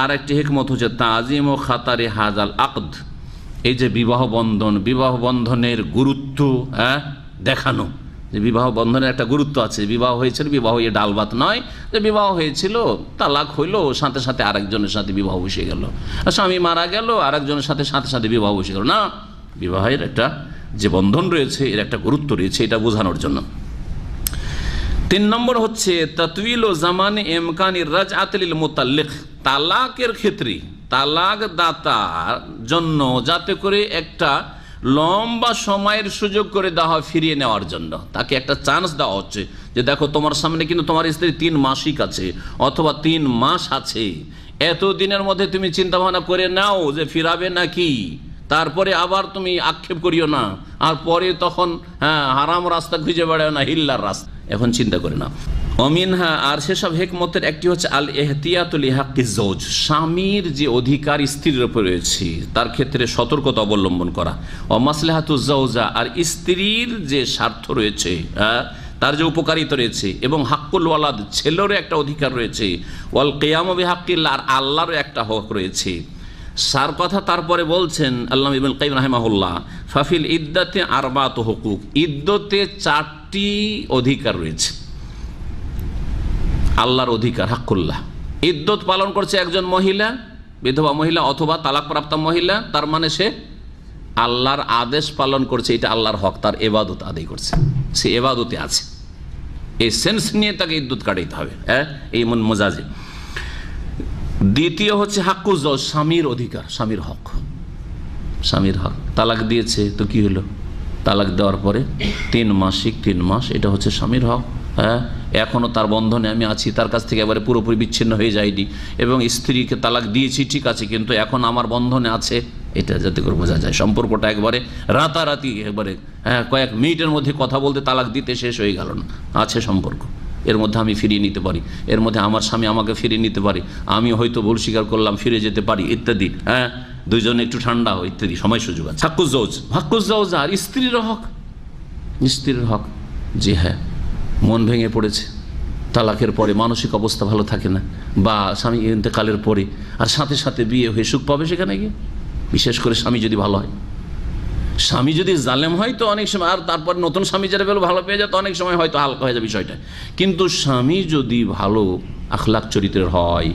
আর একটি হেকমত হচ্ছে তাজিম ও খাতারে হাজাল আকদ, এই যে বিবাহ বন্ধন, বিবাহ বন্ধনের গুরুত্ব দেখানো, যে বিবাহ বন্ধনের একটা গুরুত্ব আছে। বিবাহ হয়েছিল, বিবাহ এ ডাল ভাত নয় যে বিবাহ হয়েছিল তালাক হইল সাথে সাথে আরেকজনের সাথে বিবাহ বসে গেল, স্বামী মারা গেল আরেকজনের সাথে সাথে সাথে বিবাহ বসে গেল না। বিবাহের একটা যে বন্ধন রয়েছে এর একটা গুরুত্ব রয়েছে, এটা বোঝানোর জন্য। 3 নম্বর হচ্ছে তাতউইল ও জামান ইমকানির রাজআত লিল মুতাল্লিক, তালাকের ক্ষেত্রে তালাক দাতার জন্য যাতে করে একটা লম্বা সময়ের সুযোগ করে দেওয়া হয় ফিরিয়ে নেওয়ার জন্য, তাকে একটা চান্স দেওয়া হচ্ছে যে দেখো তোমার সামনে কিন্তু তোমার স্ত্রী 3 মাসিক আছে অথবা 3 মাস আছে, এত দিনের মধ্যে তুমি চিন্তা ভাবনা করে নাও যে ফিরাবে নাকি, তারপরে আবার তুমি আক্ষেপ করিও না, আর পরে তখন হারাম রাস্তা খুঁজে বেড়াও না, হিল্লার রাস্তা, এখন চিন্তা করে না। অমিনহা, আর সেসব হেকমতের একটি হচ্ছে আল এহতিয়াতু লিহাক্কিজ জওজ, স্বামীর যে অধিকার স্ত্রীর উপর রয়েছে তার ক্ষেত্রে সতর্কতা অবলম্বন করা। ও মাসলাহাতুজ জাওজা, আর স্ত্রীর যে স্বার্থ রয়েছে তার যে উপকারিতা রয়েছে, এবং হাক্কুল ওয়ালাদ, ছেলেরও একটা অধিকার রয়েছে, ওয়াল কিয়ামু বিহাক্কিল্লাহ, আর আল্লাহরও একটা হক রয়েছে। সার কথা তারপরে বলছেন আল্লামা ইবনুল কাইয়িম রাহিমাহুল্লাহ, ফাফিল ইদ্দাতে আরবাতু হুকুক, ইদ্যতে 4টি অধিকার রয়েছে, আল্লাহর অধিকার হাক্কুল্লাহ। ইদ্যত পালন করছে একজন মহিলা, বিধবা মহিলা অথবা তালাকপ্রাপ্ত মহিলা, তার মানে সে আল্লাহর আদেশ পালন করছে, এটা আল্লাহর হক, তার এবাদত আদায় করছে, সে এবাদতে আছে, এই সেন্স নিয়ে তাকে ইদ্যত কাটাইতে হবে, এই মন মজাজে। দ্বিতীয় হচ্ছে হাক্কুজ জওজ, স্বামীর অধিকার, স্বামীর হক, স্বামীর হক। তালাক দিয়েছে তো কি হলো, তালাক দেওয়ার পরে 3 মাসিক 3 মাস, এটা হচ্ছে স্বামীর হক। এখনও তার বন্ধনে আমি আছি, তার কাছ থেকে এবারে পুরোপুরি বিচ্ছিন্ন হয়ে যায়নি, এবং স্ত্রীকে তালাক দিয়েছি ঠিক আছে কিন্তু এখন আমার বন্ধনে আছে, এটা যাতে করে বোঝা যায়। সম্পর্কটা একবারে রাতারাতি একবারে কয়েক মিনিটের মধ্যে কথা বলতে তালাক দিতে শেষ হয়ে গেল না, আছে সম্পর্ক, এর মধ্যে আমি ফিরিয়ে নিতে পারি, এর মধ্যে আমার স্বামী আমাকে ফিরিয়ে নিতে পারি, আমি হয়তো ভুল স্বীকার করলাম ফিরে যেতে পারি ইত্যাদি, দুইজনে একটু ঠান্ডা ইত্যাদি সময় সুযোগ আছে। হাক্কুজ জওজ, হাক্কুজ জওজ, আর স্ত্রীর হক, স্ত্রীর হক, জি হ্যাঁ, মন ভেঙে পড়েছে তালাকের পরে, মানসিক অবস্থা ভালো থাকে না, বা স্বামী ইন্তেকালের পরে, আর সাথে সাথে বিয়ে হয়ে সুখ পাবে সেখানে গিয়ে, বিশেষ করে স্বামী যদি ভালো হয়। স্বামী যদি জালেম হয় তো অনেক সময়, আর তারপর নতুন স্বামী যারা পেলে ভালো পেয়ে যায় তো অনেক সময় হয়তো হালকা হয়ে যায় বিষয়টা, কিন্তু স্বামী যদি ভালো আখলাক চরিত্রের হয়,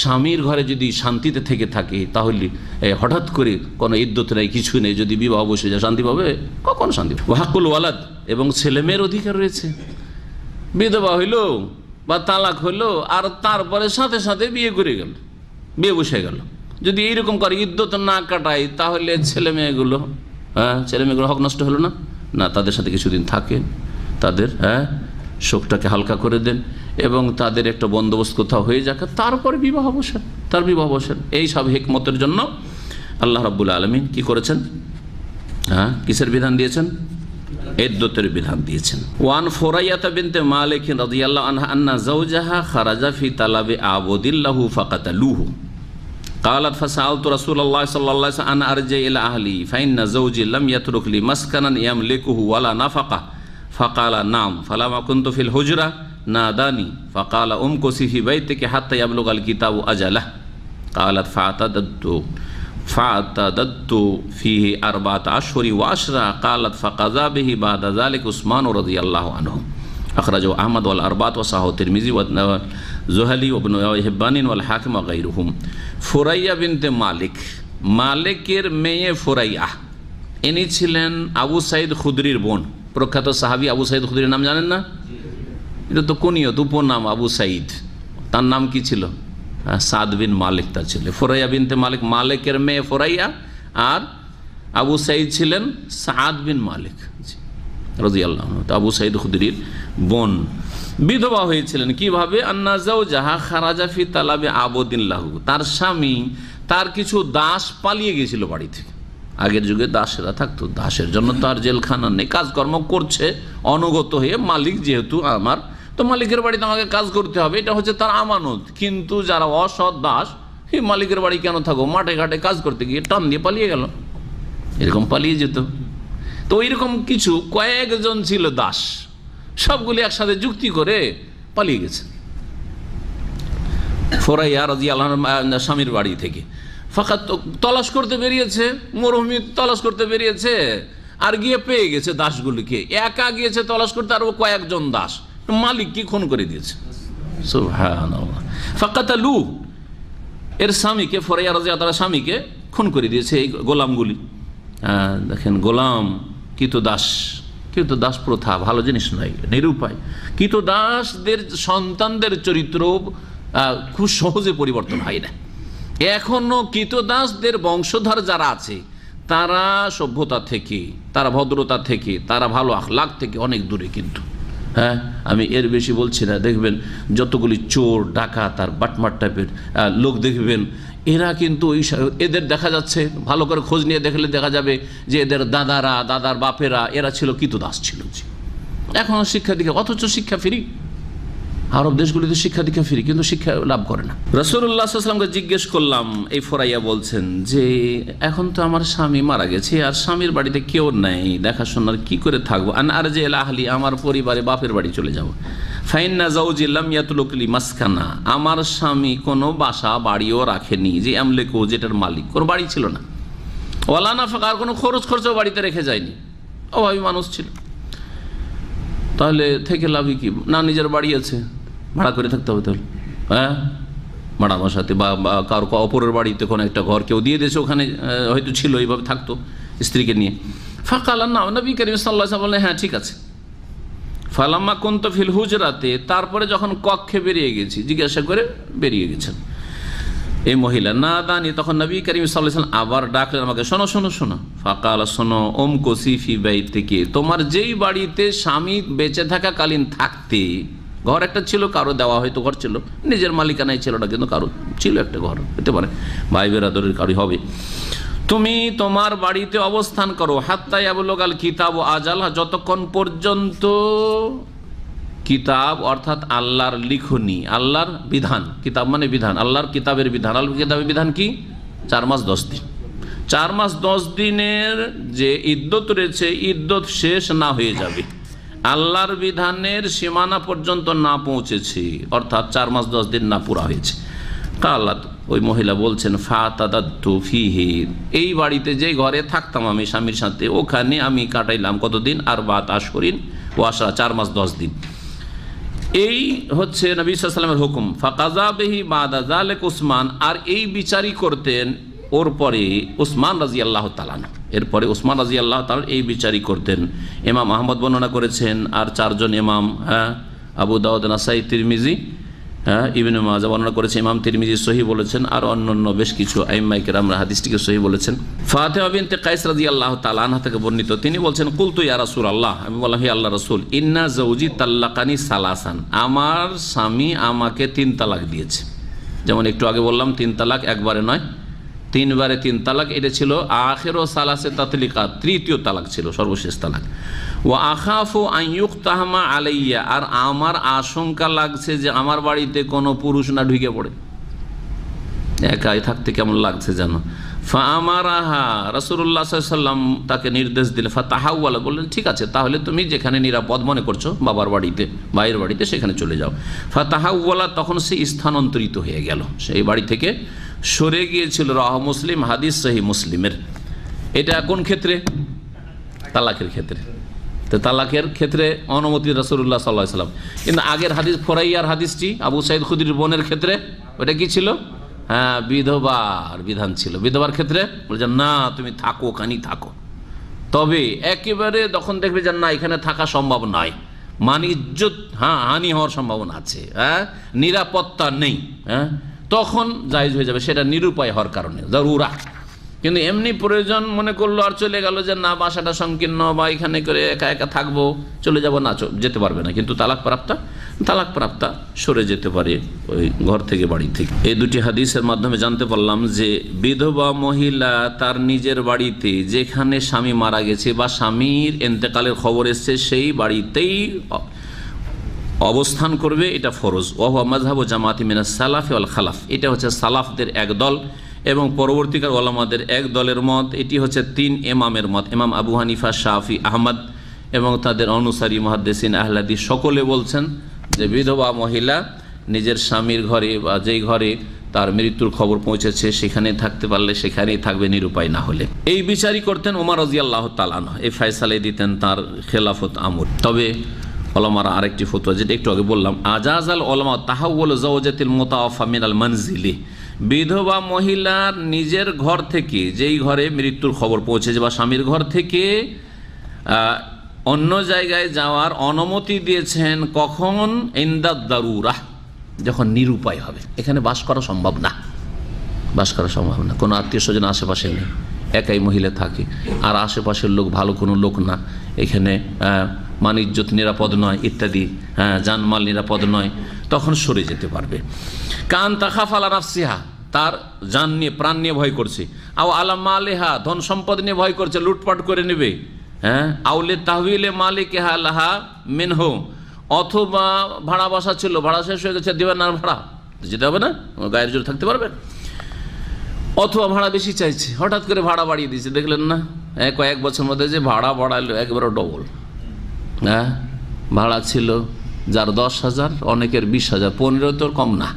স্বামীর ঘরে যদি শান্তিতে থেকে থাকে, তাহলে হঠাৎ করে কোনো ইদ্যত নেই, কিছু নেই, যদি বিবাহ বসে যায় শান্তি পাবে? কখন শান্তি পাবে? হাক্কুল ওয়ালাদ, এবং ছেলে মেয়ের অধিকার রয়েছে। বিধবা হইল বা তালাক হইল আর তারপরে সাথে সাথে বিয়ে করে গেল, বিয়ে বসে গেল, যদি এইরকম করে ইদ্যত না কাটায় তাহলে ছেলে মেয়েগুলো হক নষ্ট হলো না? না, তাদের সাথে কিছুদিন থাকেন, তাদের শোকটাকে হালকা করে দেন, এবং তাদের একটা বন্দোবস্ত কোথাও হয়ে যাক, তারপরে বিবাহ বসেন, তার বিবাহ বসেন। এই সব হিকমতের জন্য আল্লাহ রাব্বুল আলামিন কি করেছেন? কিসের বিধান দিয়েছেন? ইদ্দতের বিধান দিয়েছেন। ওয়ান ফুরাইয়াতা বিনতে মালিক রাদিয়াল্লাহু আনহা আন্না যাওজাহা খারাজা ফি তালাবি আবুদিল্লাহু ফাকাতালুহু قالت فسألت رسول الله صلى الله عليه وسلم أن أرجع إلى أهلي فإن زوجي لم يترك لي مسكنا يملكه ولا نفقة فقال نعم فلما كنت في الحجرة ناداني فقال امكثي في بيتك حتى يبلغ الكتاب أجله قالت فاعتددت فيه 4 أشهر وعشرة قالت فقضى به بعد ذلك عثمان رضي الله عنه أخرجه أحمد والأربعة وصححه الترمذي والزهلي وابن حبان والحاكم وغيرهم। ফুরাইয়া বিনতে মালিক, মালিকের মেয়ে ফুরাইয়া, ইনি ছিলেন আবু সাইদ খুদরির বোন। প্রখ্যাত সাহাবী আবু সাইদ খুদরির নাম জানেন না? এটা তো কুনিয়ত, উপনাম আবু সাইদ। তার নাম কি ছিল? সাদ বিন মালিক তার ছেলে। ফুরাইয়া বিনতে মালিক, মালিকের মেয়ে ফুরাইয়া, আর আবু সাইদ ছিলেন সাদ বিন মালিক রাদিয়াল্লাহু আনহু, আবু সাইদ খুদরির বোন। বিধবা হয়েছিলেন কিভাবে? আন্না যাওজাহা খারাজা ফি তালাবি আবুদিল্লাহু, তার স্বামী তার কিছু দাস পালিয়ে গিয়েছিল বাড়ি থেকে। আগের যুগে দাসেরা থাকতো, দাসের জন্য তো আর জেলখানা নেই, কাজকর্ম করছে অনুগত হয়ে, মালিক যেহেতু আমার, তো মালিকের বাড়িতে আমাকে কাজ করতে হবে, এটা হচ্ছে তার আমানত। কিন্তু যারা অসৎ দাস, এই মালিকের বাড়ি কেন থাকো, মাঠে ঘাটে কাজ করতে গিয়ে টান দিয়ে পালিয়ে গেল, এরকম পালিয়ে যেত। তো এইরকম কিছু কয়েকজন ছিল দাস, সবগুলি একসাথে যুক্তি করে পালিয়ে গেছে ফুরাইয়া রাদিয়াল্লাহু আনহা স্বামীর বাড়ি থেকে। ফাকাত তলাশ করতে বেরিয়েছে, মরুভূমি তলাশ করতে বেরিয়েছে, আর গিয়ে পেয়ে গেছে দাসগুলিকে। একা গিয়েছে তলাশ করতে, আর কয়েকজন দাস মালিককে খুন করে দিয়েছে। সুবহানাল্লাহ। ফাকাতালু, এর স্বামীকে, ফুরাইয়া রাদিয়াল্লাহু আনহার স্বামীকে খুন করে দিয়েছে এই গোলামগুলি। দেখেন, গোলাম কৃতদাস, কৃতদাস প্রথা ভালো জিনিস নয়, নিরুপায়। কৃতদাসদের সন্তানদের চরিত্র খুব সহজে পরিবর্তন হয় না। এখনো কৃতদাসদের বংশধর যারা আছে, তারা সভ্যতা থেকে, তারা ভদ্রতা থেকে, তারা ভালো আখলাক থেকে অনেক দূরে। কিন্তু হ্যাঁ, আমি এর বেশি বলছি না। দেখবেন যতগুলি চোর, ডাকাত আর বাটমার টাইপের লোক দেখবেন, এরা কিন্তু এদের দেখা যাচ্ছে, ভালো করে খোঁজ নিয়ে দেখলে দেখা যাবে যে এদের দাদারা, দাদার বাপেরা, এরা ছিল কৃতদাস ছিল। এখনও শিক্ষা দীক্ষা, অথচ শিক্ষা ফ্রি। আরব দেশগুলিতে শিক্ষা দীক্ষা ফ্রি, কিন্তু শিক্ষা লাভ করে না। রাসূলুল্লাহ সাল্লাল্লাহু আলাইহি ওয়াসাল্লামকে জিজ্ঞেস করলাম, এই ফুরাইয়া বলছেন যে এখন তো আমার স্বামী মারা গেছে, আর স্বামীর বাড়িতে কেউ নেই, দেখাশোনার কি করে থাকবো? আন আরজি ইলা আহলি, আমার পরিবারে বাপের বাড়ি চলে যাব। ফাইন্না যাওজি লাম ইয়াতলুক লি মাসকানা, আমার স্বামী কোনো বাসা বাড়িও রাখেনি, যে আমলিকু, যেটার মালিক, কোনো বাড়ি ছিল না। ওয়ালা নাফাকা, আর কোনো খরচ খরচও বাড়িতে রেখে যায়নি, অভাবী মানুষ ছিল। তাহলে থেকে লাভই কি? না নিজের বাড়ি আছে, ভাড়া করে থাকতে হবে। তাহলে হ্যাঁ, ভাড়া বাসাতে বা কারো অপরের বাড়িতে কোনো একটা ঘর কেউ দিয়ে দিয়েছে, ওখানে হয়তো ছিল, এইভাবে থাকতো স্ত্রীকে নিয়ে। ফাকাল না, নবী করিম সাল্লাল্লাহু আলাইহি ওয়াসাল্লাম বললেন হ্যাঁ ঠিক আছে। ফালাম্মা কুনতু ফিল হুজরাতে, তারপরে যখন কক্ষে বেরিয়ে গেছি, জিজ্ঞাসা করে বেরিয়ে গেছেন এই মহিলা, না দানি, তখন নবী করিম সাল্লাল্লাহু আলাইহি ওয়াসাল্লাম আবার ডাকলেন আমাকে, শোনো শোনো শোনো। ফাকাল, শোনো, উমকুসি ফি বাইতিকি, তোমার যেই বাড়িতে স্বামী বেঁচে থাকাকালীন থাকতে, ঘর একটা ছিল, কারো দেওয়া হয়তো ঘর ছিল, নিজের মালিকানাই ছিল না, কিন্তু কারো ছিল একটা ঘর, হতে পারে ভাই বেরাদরের কারো হবে। তুমি তোমার বাড়িতে অবস্থান করো, হাত্তা ইয়াবলুগাল কিতাব আজাল, যতক্ষণ পর্যন্ত কিতাব অর্থাৎ আল্লাহর লিখনি, আল্লাহর বিধান, কিতাব মানে বিধান, আল্লাহর কিতাবের বিধান। আল্লাহর কিতাবের বিধান কি? 4 মাস 10 দিন। 4 মাস 10 দিনের যে ইদ্দত রয়েছে, ইদ্দত শেষ না হয়ে যাবে, আল্লাহর বিধানের সীমানা পর্যন্ত না পৌঁছেছে, অর্থাৎ 4 মাস 10 দিন না পুরা হয়েছে। কালাত, ওই মহিলা বলছেন, ফাতাদাতু ফিহি, এই বাড়িতে যে ঘরে থাকতাম আমি স্বামীর সাথে, ওখানে আমি কাটাইলাম কতদিন? 4 আশহুরিন ওয়া আশরা, 4 মাস 10 দিন। এই হচ্ছে নবী সাল্লাল্লাহু আলাইহি ওয়াসাল্লামের হুকুম। ফাকাযা বিহি বাদা যালিক উসমান, আর এই বিচারই করতেন ওর পরে উসমান রাদিয়াল্লাহু তাআলা, এরপরে উসমান রাদিয়াল্লাহু তাআলা এই বিচারই করতেন। ইমাম আহমদ বর্ণনা করেছেন, আর 4 জন ইমাম, আবু দাউদ, নাসাই, তিরমিজি, ইবনে মাজাহ বর্ণনা করেছে, ইমাম তিরমিজি সহিহ বলেছেন, আর অন্যান্য বেশ কিছু আইম্মায়ে কেরামরা হাদিসটিকে সহিহ বলেছেন। ফাতিমা বিনতে কাইস রাদিয়াল্লাহু তাআলা আনহা থেকে বর্ণিত, তিনি বলছেন, কুলতু ইয়া রাসূলুল্লাহ, আমি বললাম হে আল্লাহর রাসূল, ইন্না যাওজি তাল্লাকানি সালাসান, আমার স্বামী আমাকে 3 তালাক দিয়েছে। যেমন একটু আগে বললাম 3 তালাক একবারে নয়, তিনবারে তিন তালাক, এটা ছিল আখিরু সালাসে তাতলিকাত, তৃতীয় তালাক ছিল, সর্বশেষ তালাক। ওয়া আখাফু আন ইউক্তাহমা আলাইয়া, আর আমার আশঙ্কা লাগছে যে আমার বাড়িতে কোনো পুরুষ না ঢুকে পড়ে, একাই থাকতে কেমন লাগছে জানো। ফাআমারাহা, রাসূলুল্লাহ সাল্লাল্লাহু আলাইহি ওয়াসাল্লাম তাকে নির্দেশ দিলেন, ফাতাহাওয়ালা, বললেন ঠিক আছে তাহলে তুমি যেখানে নিরাপদ মনে করছো বাবার বাড়িতে, ভাইয়ের বাড়িতে, সেখানে চলে যাও। ফাতাহাওয়ালা, তখন সে স্থানান্তরিত হয়ে গেল, সেই বাড়ি থেকে সরে গিয়েছিল। রাওয়াহু মুসলিম, হাদিস সহিহ মুসলিমের। এটা কোন ক্ষেত্রে? তালাকের ক্ষেত্রে। তো তালাকের ক্ষেত্রে অনুমতি রাসূলুল্লাহ সাল্লাল্লাহু আলাইহি ওয়াসাল্লাম। কিন্তু আগের হাদিস, ফোরাইয়ার হাদিসটি, আবু সাঈদ খুদরির বোনের ক্ষেত্রে, ওটা কি ছিল? হ্যাঁ, বিধবার বিধান ছিল। বিধবার ক্ষেত্রে বলছেন না তুমি থাকো, কানি থাকো, তবে একেবারে তখন দেখবে যে না এখানে থাকা সম্ভব নয়, মান ইজ্জত হানি হওয়ার সম্ভাবনা আছে, হ্যাঁ, নিরাপত্তা নেই, হ্যাঁ, তখন জায়েজ হয়ে যাবে, সেটা নিরুপায় হওয়ার কারণে, জরুরা। কিন্তু এমনি প্রয়োজন মনে করলো আর চলে গেল যে না বাসাটা সংকীর্ণ বা এখানে করে একা একা থাকবো, চলে যাব, না যেতে পারবে না। কিন্তু তালাক প্রাপ্তা সরে যেতে পারে ওই ঘর থেকে, বাড়ি থেকে। এই দুটি হাদিসের মাধ্যমে জানতে পারলাম যে বিধবা মহিলা তার নিজের বাড়িতে, যেখানে স্বামী মারা গেছে বা স্বামীর ইন্তেকালের খবর এসছে, সেই বাড়িতেই অবস্থান করবে, এটা ফরজ। ওয়া মাযহাবু জামাতি মিনাস সালাফি ওয়াল খালাফ, এটা হচ্ছে সালাফদের এক দল এবং পরবর্তীকার ওলামাদের এক দলের মত। এটি হচ্ছে তিন ইমামের মত, ইমাম আবু হানিফা, শাফি, আহমদ এবং তাদের অনুসারী মুহাদ্দিসিন আহলে হাদিস সকলে বলছেন যে বিধবা মহিলা নিজের স্বামীর ঘরে বা যেই ঘরে তার মৃত্যুর খবর পৌঁছেছে সেখানে থাকতে পারলে সেখানেই থাকবে, নিরুপায় না হলে। এই বিচারই করতেন ওমর রাদিয়াল্লাহু তাআলা আনহু, এই ফয়সালাই দিতেন তার খেলাফত আমল। তবে ওলামারা আরেকটি ফতোয়া, যেটা একটু আগে বললাম, আজাজাল ওলামা তাহাউল যাওজাতিল মুতাওয়াফা মিনাল মানজিলি, বিধবা মহিলার নিজের ঘর থেকে, যেই ঘরে মৃত্যুর খবর পৌঁছেছে বা স্বামীর ঘর থেকে অন্য জায়গায় যাওয়ার অনুমতি দিয়েছেন। কখন? ইনদাদ দারুরা, যখন নিরুপায় হবে, এখানে বাস করা সম্ভব না, কোনো আত্মীয় স্বজন আশেপাশে নেই, একাই মহিলা থাকে, আর আশেপাশের লোক ভালো কোনো লোক না, এখানে মান ইজ্জত নিরাপদ নয় ইত্যাদি, জানমাল নিরাপদ নয়, তখন সরে যেতে পারবে। কান তাখাফ আলা নাফসিহা, তার জান নিয়ে, প্রাণ নিয়ে ভয় করছে, আও আলা মালিহা, ধন সম্পদ নিয়ে ভয় করছে, লুটপাট করে নেবে, হ্যাঁ, আউলে তাহবিলে মালিকিহা লাহা মিনহু, অথবা ভাড়া বাসা ছিল, ভাড়া শেষ হয়ে গেছে, দেবেন না ভাড়া, যেতে হবে না, গায়ের জোরে থাকতে পারবেন। অথবা ভাড়া বেশি চাইছে, হঠাৎ করে ভাড়া বাড়িয়ে দিয়েছে, দেখলেন না কয়েক বছর মধ্যে যে ভাড়া বাড়ালো একবারে ডবল। হ্যাঁ, ভাড়া ছিল যার 10,000, অনেকের 20,000, 15 তো কম না,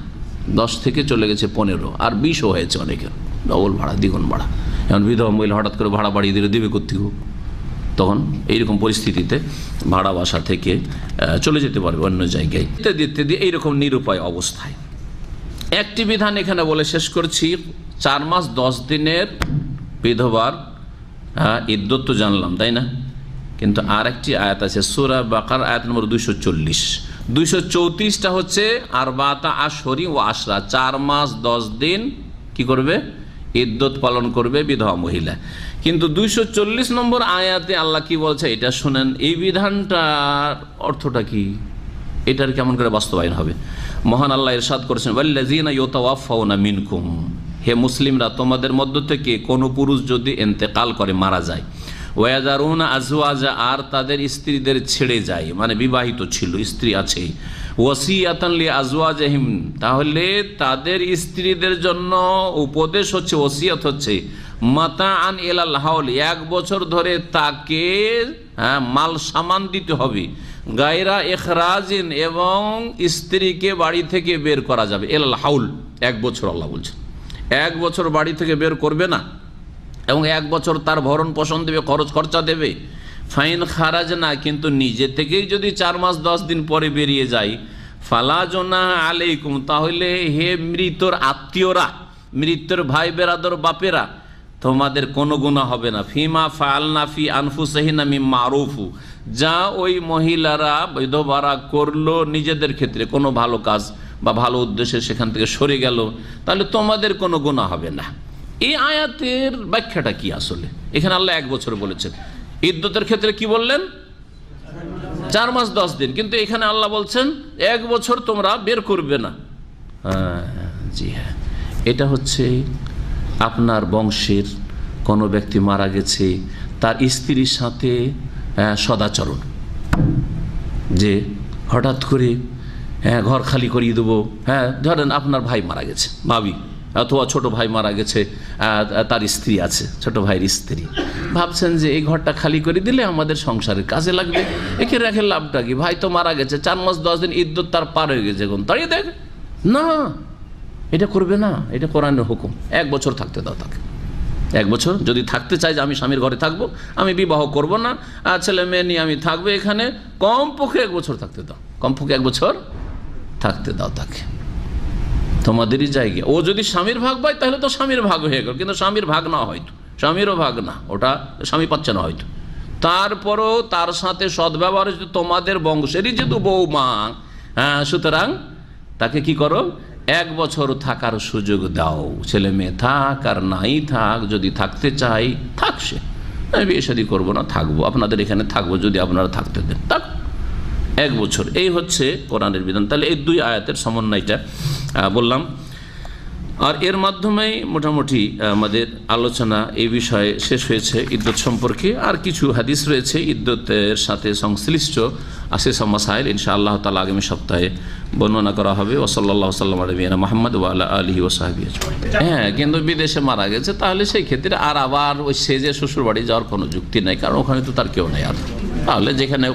10 থেকে চলে গেছে 15 আর 20ও হয়েছে অনেকের, ডবল ভাড়া, দ্বিগুণ ভাড়া। এখন বিধবা মহিলা হঠাৎ করে ভাড়া বাড়িয়ে দিলে দেবে কোত্থেকে? তখন এইরকম পরিস্থিতিতে ভাড়া বাসা থেকে চলে যেতে পারবে অন্য জায়গায়, ইত্যাদি ইত্যাদি, এইরকম নিরুপায় অবস্থায়। একটি বিধান এখানে বলে শেষ করছি, 4 মাস 10 দিনের বিধবার ইদ্যত তো জানলাম, তাই না? কিন্তু আর একটি আয়াত আছে সূরা বাকারা, আয়াত নম্বর 240, 234টা হচ্ছে আরবাতা আশহরি ও আশরা, 4 মাস 10 দিন কি করবে? ইদ্যত পালন করবে বিধবা মহিলা। কিন্তু 240 নম্বর আয়াতে আল্লাহ কি বলছে এটা শুনেন। এই বিধানটার অর্থটা কি, এটার কেমন করে বাস্তবায়ন হবে? মহান আল্লাহ ইরশাদ করেছেন, ওয়াল্লাযীনা ইউতাওয়াফাউনা মিনকুম, হে মুসলিমরা তোমাদের মধ্য থেকে কোনো পুরুষ যদি ইন্তেকাল করে, মারা যায়, ওয়াযারুনা আজওয়াজা, আর তাদের স্ত্রীদের ছেড়ে যায়, মানে বিবাহিত ছিল, স্ত্রী আছে, ওয়াসিয়াতান লি আজওয়াজিহিম, তাহলে তাদের স্ত্রীদের জন্য উপদেশ হচ্ছে, ওসিয়ত হচ্ছে, মাতাআন ইলাল হাওল, 1 বছর ধরে তাকে মাল সামান দিতে হবে, গায়রা ইখরাজিন, এবং স্ত্রীকে বাড়ি থেকে বের করা যাবে, ইলাল হাউল, 1 বছর। আল্লাহ বলছেন 1 বছর বাড়ি থেকে বের করবে না, এবং 1 বছর তার ভরণ পোষণ দেবে, খরচ খরচা দেবে। ফাইন খারাজ না, কিন্তু নিজে থেকেই যদি 4 মাস 10 দিন পরে বেরিয়ে যায়, ফালা জুনাহ আলাইকুম, তাহলে হে মৃতর আত্মীয়রা, মৃত্যুর ভাই বেরাদর বাপেরা, তোমাদের কোনো গুনাহ হবে না। ফিমা ফাআলনা ফি আনফুসিহিনা মিন মারুফু, যা ওই মহিলারা বিধবারা করলো নিজেদের ক্ষেত্রে, কোনো ভালো কাজ বা ভালো উদ্দেশ্যে সেখান থেকে সরে গেল, তাহলে তোমাদের কোনো গুনাহ হবে না। এই আয়াতের ব্যাখ্যাটা কি আসলে? এখানে আল্লাহ 1 বছর বলেছেন, ইদ্যতের ক্ষেত্রে কি বললেন? 4 মাস 10 দিন, কিন্তু এখানে আল্লাহ বলছেন 1 বছর তোমরা বের করবে না। জি হ্যাঁ, এটা হচ্ছে আপনার বংশের কোনো ব্যক্তি মারা গেছে, তার স্ত্রীর সাথে সদাচরণ, যে হঠাৎ করে ঘর খালি করিয়ে দেবো। ধরেন আপনার ভাই মারা গেছে, ভাবি অথবা ছোট ভাই মারা গেছে, তার স্ত্রী আছে, ছোট ভাইয়ের স্ত্রী, ভাবছেন যে এই ঘরটা খালি করে দিলে আমাদের সংসারের কাজে লাগবে, একে রেখে লাভটা কি, ভাই তো মারা গেছে, 4 মাস 10 দিন ইদ্যত তার পার হয়ে গেছে, এখন তাড়িয়ে দেখ না, এটা করবে না, এটা কোরআনের হুকুম। 1 বছর থাকতে দাও তাকে। 1 বছর যদি থাকতে চাই যে আমি স্বামীর ঘরে থাকবো, আমি বিবাহ করব না, ছেলে মেয়ে নিয়ে আমি থাকবো এখানে, কমপক্ষে 1 বছর থাকতে দাও, কমপক্ষে 1 বছর থাকতে দাও তাকে, তোমাদেরই জায়গা। ও যদি স্বামীর ভাগ পায় তাহলে তো স্বামীর ভাগ হয়ে গেল, কিন্তু স্বামীর ভাগ না, হয়তো স্বামীরও ভাগ না, ওটা স্বামী পাচ্ছে না হয়তো, তারপরও তার সাথে সদ্ব্যবহার হচ্ছে তোমাদের বংশেরই যেহেতু বৌমা, সুতরাং তাকে কি করো, 1 বছর থাকার সুযোগ দাও। ছেলে মেয়ে থাক আর নাই থাক, যদি থাকতে চাই থাক, সে আমি বিয়ে শাদী করবো না, থাকবো আপনাদের এখানে থাকবো, যদি আপনারা থাকতে দেন থাক 1 বছর। এই হচ্ছে কোরআনের বিধান। তাহলে এই 2 আয়াতের সমন্বয়টা বললাম, আর এর মাধ্যমেই মোটামুটি আমাদের আলোচনা এই বিষয়ে শেষ হয়েছে ইদ্যত সম্পর্কে। আর কিছু হাদিস রয়েছে ইদ্যতের সাথে সংশ্লিষ্ট আছে সব মাসাইল, ইনশাআল্লাহ তাআলা আগামী সপ্তাহে বর্ণনা করা হবে। ওয়া সাল্লাল্লাহু সাল্লাম আলা নবিয়িনা মুহাম্মদ ওয়া আলা আলিহি ওয়া সাহবিহি আজমাইন। কিন্তু বিদেশে মারা গেছে, তাহলে সেই ক্ষেত্রে আর আবার ওই সেজে শ্বশুর বাড়ি যাওয়ার কোনো যুক্তি নাই, কারণ ওখানে তো তার কেউ নেই। আর তাহলে যেখানে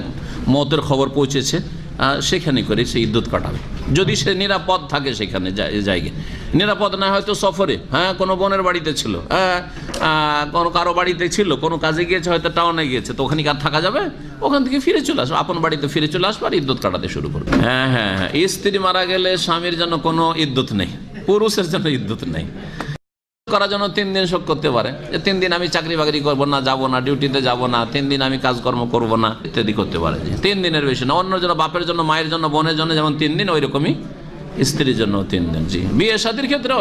মতের খবর পৌঁছেছে সেখানে করে সে ইদ্যত কাটাবে, যদি সে নিরাপদ থাকে সেখানে জায়গায়। নিরাপদ না হয়তো সফরে, কোনো বোনের বাড়িতে ছিল, কোনো কারো বাড়িতে ছিল, কোনো কাজে গিয়েছে, হয়তো টাউনে গিয়েছে, তো ওখানে আর থাকা যাবে, ওখান থেকে ফিরে চলে আসবে, আপন বাড়িতে ফিরে চলে আসবে আর ইদ্যত কাটাতে শুরু করবে। স্ত্রী মারা গেলে স্বামীর জন্য কোনো ইদ্যত নেই, পুরুষের জন্য ইদ্যত নেই। করার জন্য 3 দিন শোক করতে পারে, যে 3 দিন আমি চাকরি বাকরি করবো না, যাবো না, ডিউটিতে যাবো না, 3 দিন আমি কাজকর্ম করবো না, ইত্যাদি করতে পারে। 3 দিনের বেশি না। অন্য জন্য, বাপের জন্য, মায়ের জন্য, বোনের জন্য যেমন 3 দিন, ওই রকমই স্ত্রীর জন্য 3 দিন। জি, বিয়ে শাদীর ক্ষেত্রে